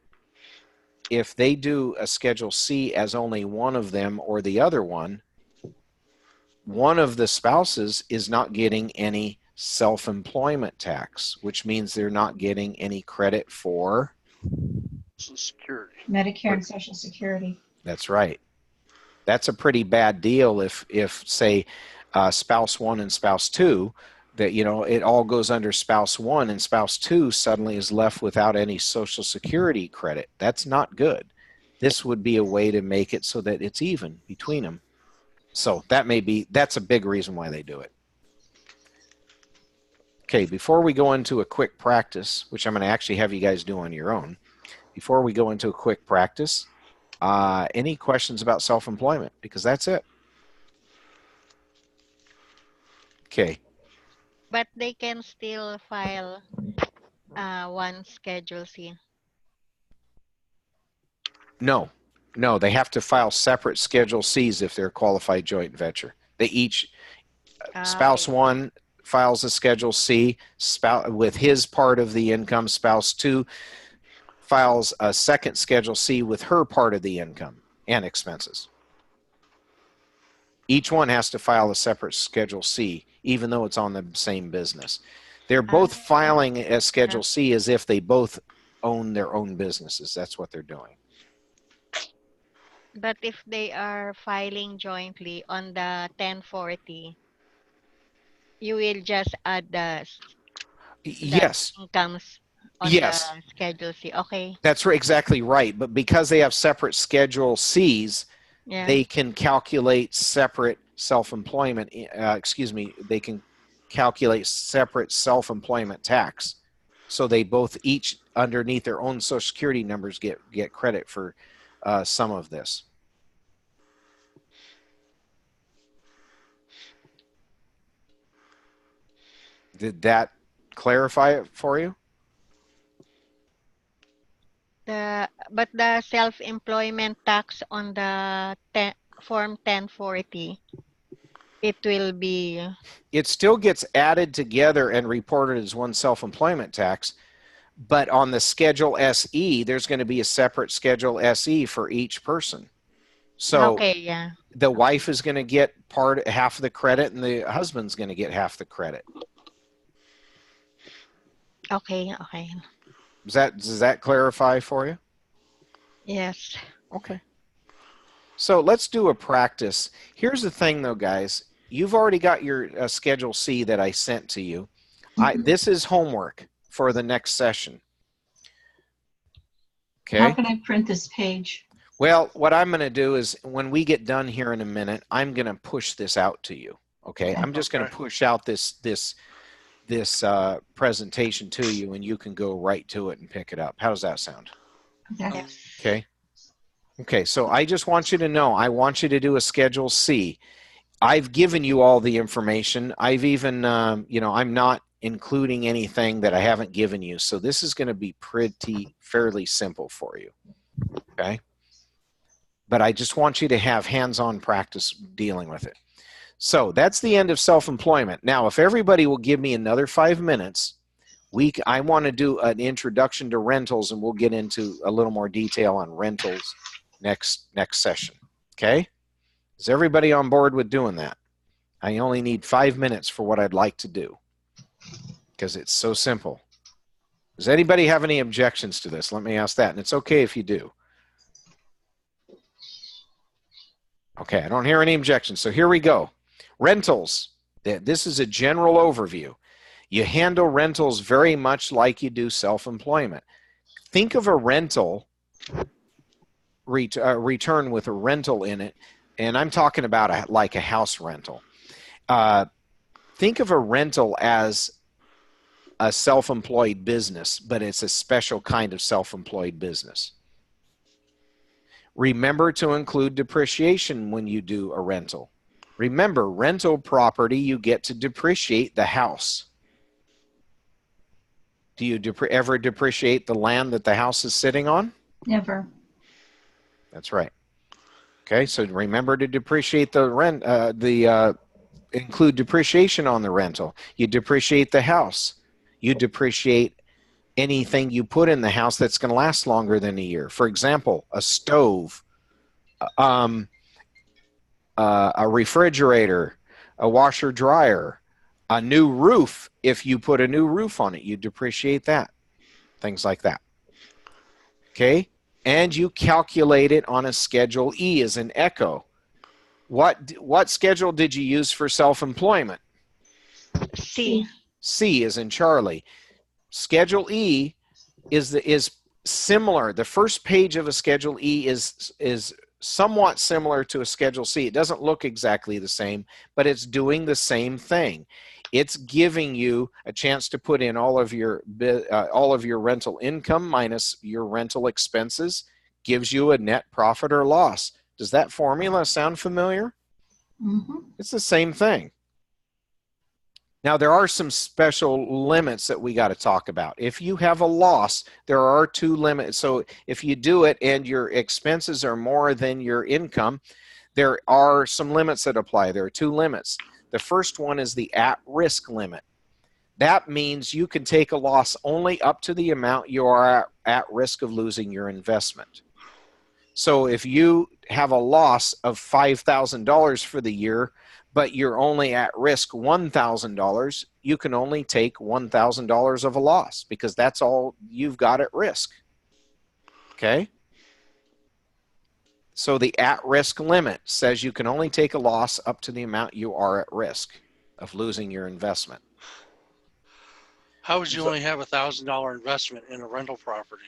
If they do a Schedule C as only one of them or the other one of the spouses is not getting any self-employment tax, which means they're not getting any credit for Social Security. Medicare and Social Security. That's right. That's a pretty bad deal if say spouse one and spouse two, that it all goes under spouse one and spouse two suddenly is left without any Social Security credit. That's not good. This would be a way to make it so that it's even between them. So that's a big reason why they do it. Okay, before we go into a quick practice, which I'm going to actually have you guys do on your own, before we go into a quick practice, any questions about self-employment? Because that's it. Okay. But they can still file one Schedule C. No, they have to file separate Schedule Cs if they're a qualified joint venture. They each, spouse one files a Schedule C with his part of the income. Spouse two files a second Schedule C with her part of the income and expenses. Each one has to file a separate Schedule C, even though it's on the same business. They're both filing a Schedule C as if they both own their own businesses. That's what they're doing. But if they are filing jointly on the 1040, you will just add the Yes. incomes on Yes. the Schedule C. Okay. That's exactly right. But because they have separate Schedule Cs, Yeah. they can calculate separate self-employment. They can calculate separate self-employment tax. So they both each underneath their own Social Security numbers get credit for some of this. Did that clarify it for you? But the self-employment tax on the Form 1040, it will be, It still gets added together and reported as one self-employment tax, but on the Schedule SE, there's going to be a separate Schedule SE for each person. So okay, yeah. the wife is going to get half of the credit, and the husband's going to get half the credit. Okay, okay. Does that clarify for you? Yes. Okay. So let's do a practice. Here's the thing, though, guys. You've already got your Schedule C that I sent to you. This is homework for the next session. Okay. How can I print this page? Well, what I'm going to do is when we get done here in a minute, I'm going to push this out to you. Okay. I'm just going to push out this presentation to you, and you can go right to it and pick it up. How does that sound? Okay. Okay. Okay. So I just want you to know, I want you to do a Schedule C. I've given you all the information. I've even, I'm not including anything that I haven't given you. So this is going to be fairly simple for you. Okay. But I just want you to have hands-on practice dealing with it. So that's the end of self-employment. Now, if everybody will give me another 5 minutes, I want to do an introduction to rentals, and we'll get into a little more detail on rentals next session. Okay? Is everybody on board with doing that? I only need 5 minutes for what I'd like to do because it's so simple. Does anybody have any objections to this? Let me ask that, and it's okay if you do. Okay, I don't hear any objections. So here we go. Rentals. This is a general overview. You handle rentals very much like you do self-employment. Think of a rental return with a rental in it, and I'm talking about like a house rental. Think of a rental as a self-employed business, but it's a special kind of self-employed business. Remember to include depreciation when you do a rental. Remember, rental property, you get to depreciate the house. Do you ever depreciate the land that the house is sitting on? Never. That's right. Okay, so remember to depreciate the rent, include depreciation on the rental. You depreciate the house. You depreciate anything you put in the house that's going to last longer than a year. For example, a stove, a refrigerator, a washer dryer, a new roof. If you put a new roof on it, you depreciate that. Things like that. Okay? And you calculate it on a Schedule E as an echo. What schedule did you use for self-employment? C. C as in Charlie. Schedule E is similar. The first page of a Schedule E is somewhat similar to a Schedule C. It doesn't look exactly the same, but it's doing the same thing. It's giving you a chance to put in all of your rental income minus your rental expenses, gives you a net profit or loss. Does that formula sound familiar? Mm-hmm. It's the same thing. Now, there are some special limits that we got to talk about. If you have a loss, there are 2 limits. So if you do it and your expenses are more than your income, there are some limits that apply. There are 2 limits. The first one is the at-risk limit. That means you can take a loss only up to the amount you are at risk of losing your investment. So if you have a loss of $5,000 for the year, but you're only at risk $1,000, you can only take $1,000 of a loss because that's all you've got at risk. Okay? So the at-risk limit says you can only take a loss up to the amount you are at risk of losing your investment. How would you only have $1,000 investment in a rental property?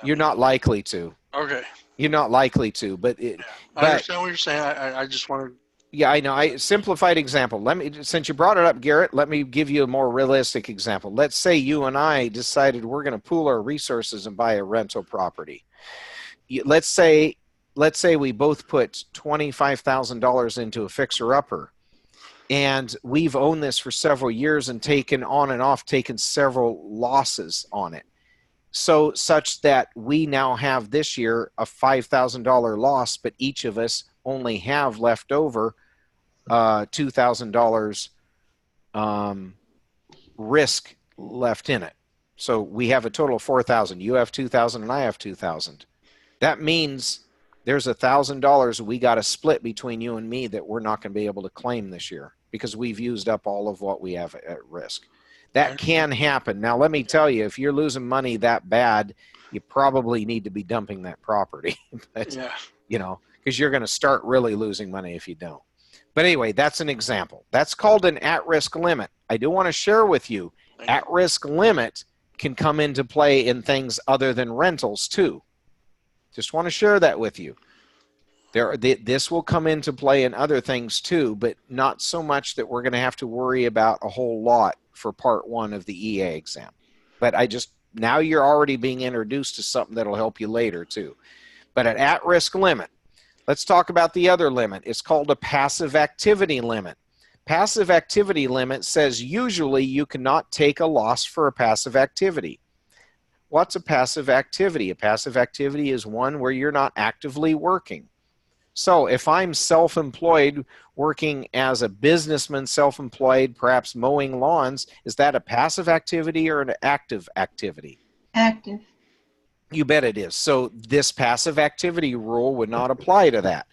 You're not likely to. Okay. You're not likely to, but I understand what you're saying. I just wanted. Yeah, I know. Simplified example. Since you brought it up, Garrett, let me give you a more realistic example. Let's say you and I decided we're going to pool our resources and buy a rental property. Let's say we both put $25,000 into a fixer-upper, and we've owned this for several years and taken several losses on it. So such that we now have this year a $5,000 loss, but each of us only have left over $2,000 risk left in it. So we have a total of $4,000. You have $2,000 and I have $2,000. That means there's $1,000 we got to split between you and me that we're not going to be able to claim this year because we've used up all of what we have at risk. That can happen. Now, let me tell you, if you're losing money that bad, you probably need to be dumping that property. But, because you're going to start really losing money if you don't. But anyway, that's an example. That's called an at-risk limit. I do want to share with you, at-risk limit can come into play in things other than rentals too. Just want to share that with you. This will come into play in other things too, but not so much that we're going to have to worry about a whole lot for part 1 of the EA exam. But now you're already being introduced to something that'll help you later too. But an at-risk limit. Let's talk about the other limit. It's called a passive activity limit. Passive activity limit says usually you cannot take a loss for a passive activity. What's a passive activity? A passive activity is one where you're not actively working. So if I'm self-employed, working as a businessman, self-employed, perhaps mowing lawns, is that a passive activity or an active activity? Active. You bet it is. So this passive activity rule would not apply to that.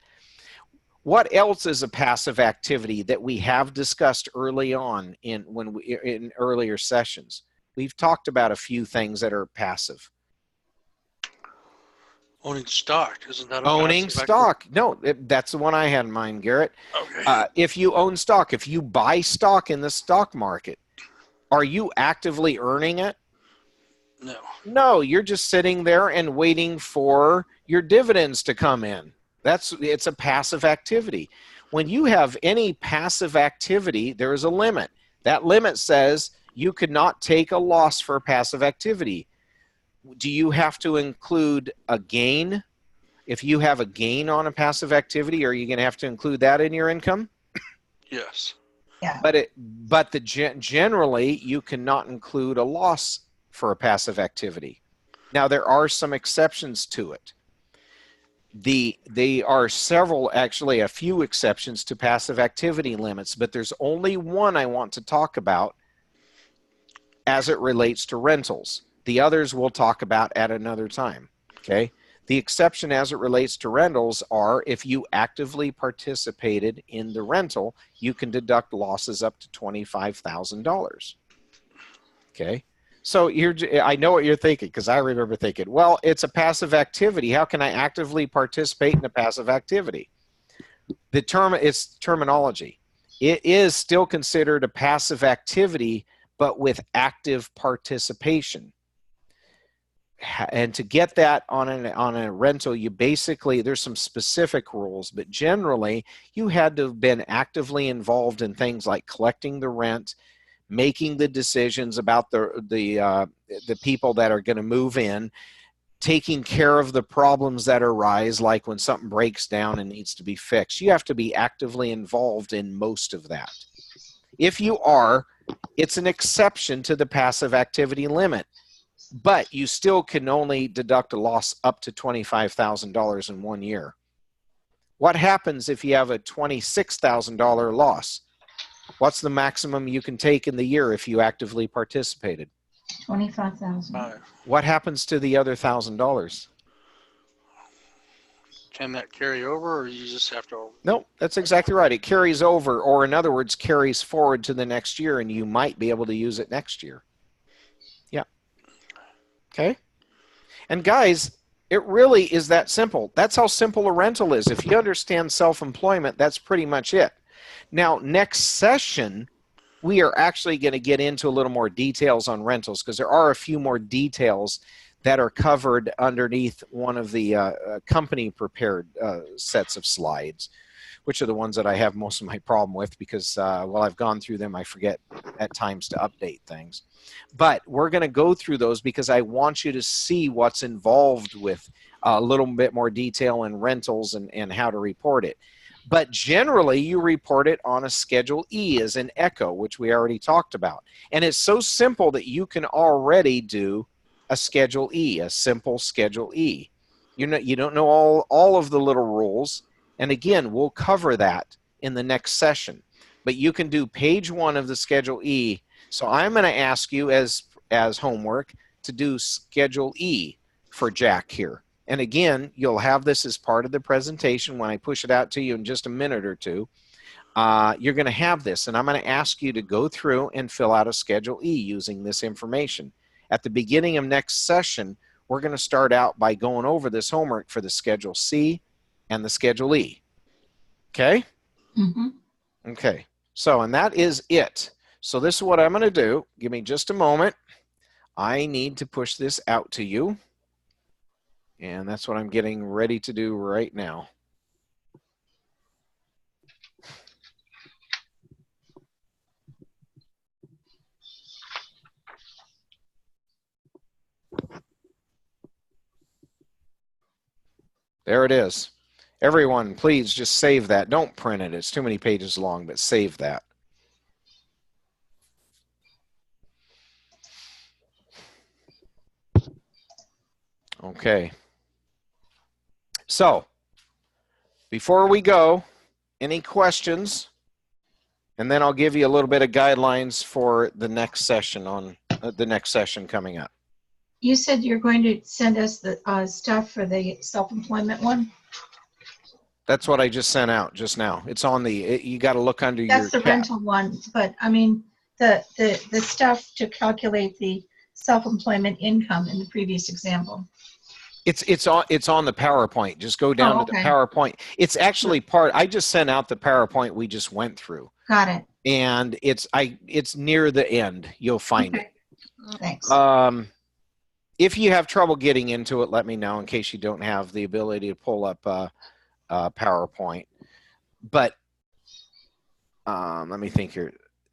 What else is a passive activity that we have discussed early on in earlier sessions? We've talked about a few things that are passive. Owning stock, isn't that a owning stock? No, that's the one I had in mind, Garrett. Okay. If you own stock, if you buy stock in the stock market, are you actively earning it? No. No, you're just sitting there and waiting for your dividends to come in. It's a passive activity. When you have any passive activity, there is a limit. That limit says you could not take a loss for a passive activity. Do you have to include a gain? If you have a gain on a passive activity, are you going to have to include that in your income? Yes. Yeah. But generally, you cannot include a loss for a passive activity. Now, there are some exceptions to it. There are a few exceptions to passive activity limits, but there's only one I want to talk about as it relates to rentals. The others we'll talk about at another time, okay? The exception as it relates to rentals are if you actively participated in the rental, you can deduct losses up to $25,000, okay? So I know what you're thinking because I remember thinking, well, it's a passive activity. How can I actively participate in a passive activity? It's terminology. It is still considered a passive activity, but with active participation. And to get that on a rental, you basically, there's some specific rules, but generally you had to have been actively involved in things like collecting the rent, making the decisions about the people that are going to move in, taking care of the problems that arise, like when something breaks down and needs to be fixed. You have to be actively involved in most of that. If you are, it's an exception to the passive activity limit, but you still can only deduct a loss up to $25,000 in 1 year. What happens if you have a $26,000 loss? What's the maximum you can take in the year if you actively participated? 25,000. What happens to the other $1,000? Can that carry over, or you just have to? No, that's exactly right. It carries over, or in other words, carries forward to the next year, and you might be able to use it next year. Yeah. Okay. And guys, it really is that simple. That's how simple a rental is. If you understand self-employment, that's pretty much it. Now, next session, we are actually going to get into a little more details on rentals, because there are a few more details that are covered underneath one of the company prepared sets of slides, which are the ones that I have most of my problem with, because while I've gone through them, I forget at times to update things. But we're going to go through those because I want you to see what's involved with a little bit more detail in rentals and how to report it. But generally, you report it on a Schedule E as an echo, which we already talked about. And it's so simple that you can already do a Schedule E, a simple Schedule E. You don't know all of the little rules. And again, we'll cover that in the next session. But you can do page 1 of the Schedule E. So I'm going to ask you as homework to do Schedule E for Jack here. And again, you'll have this as part of the presentation when I push it out to you in just a minute or two. You're going to have this, and I'm going to ask you to go through and fill out a Schedule E using this information. At the beginning of next session, we're going to start out by going over this homework for the Schedule C and the Schedule E. Okay? Mm-hmm. Okay. So, and that is it. So this is what I'm going to do. Give me just a moment. I need to push this out to you. And that's what I'm getting ready to do right now. There it is. Everyone, please just save that. Don't print it. It's too many pages long, but save that. Okay. So, before we go, any questions? And then I'll give you a little bit of guidelines for the next session on the next session coming up. You said you're going to send us the stuff for the self-employment one? That's what I just sent out just now. It's on the, you got to look under your That's the tab. rental one, but I mean, the stuff to calculate the self-employment income in the previous example. It's on the PowerPoint. Just go down to the okay. PowerPoint. It's actually I just sent out the PowerPoint we just went through. Got it. And it's near the end. You'll find Okay. it. Thanks. If you have trouble getting into it, let me know in case you don't have the ability to pull up PowerPoint. But let me think here.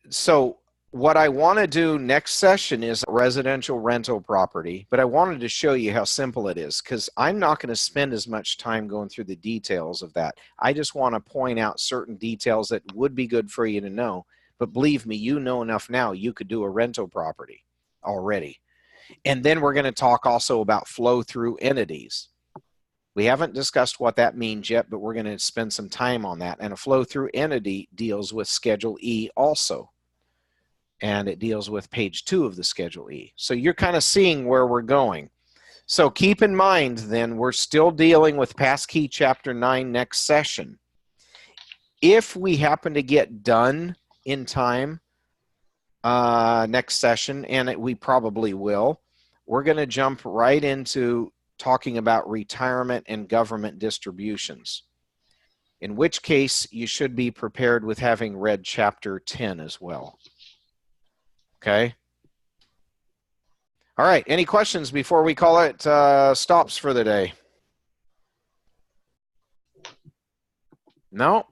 So what I want to do next session is a residential rental property, but I wanted to show you how simple it is, because I'm not going to spend as much time going through the details of that. I just want to point out certain details that would be good for you to know. But believe me, you know enough now, you could do a rental property already. And then we're going to talk also about flow-through entities. We haven't discussed what that means yet, but we're going to spend some time on that. And a flow-through entity deals with Schedule E also. And it deals with page 2 of the Schedule E. So you're kind of seeing where we're going. So keep in mind, then, we're still dealing with Passkey Chapter 9 next session. If we happen to get done in time next session, and we probably will, we're going to jump right into talking about retirement and government distributions. In which case, you should be prepared with having read Chapter 10 as well. Okay. All right. Any questions before we call it stops for the day? No?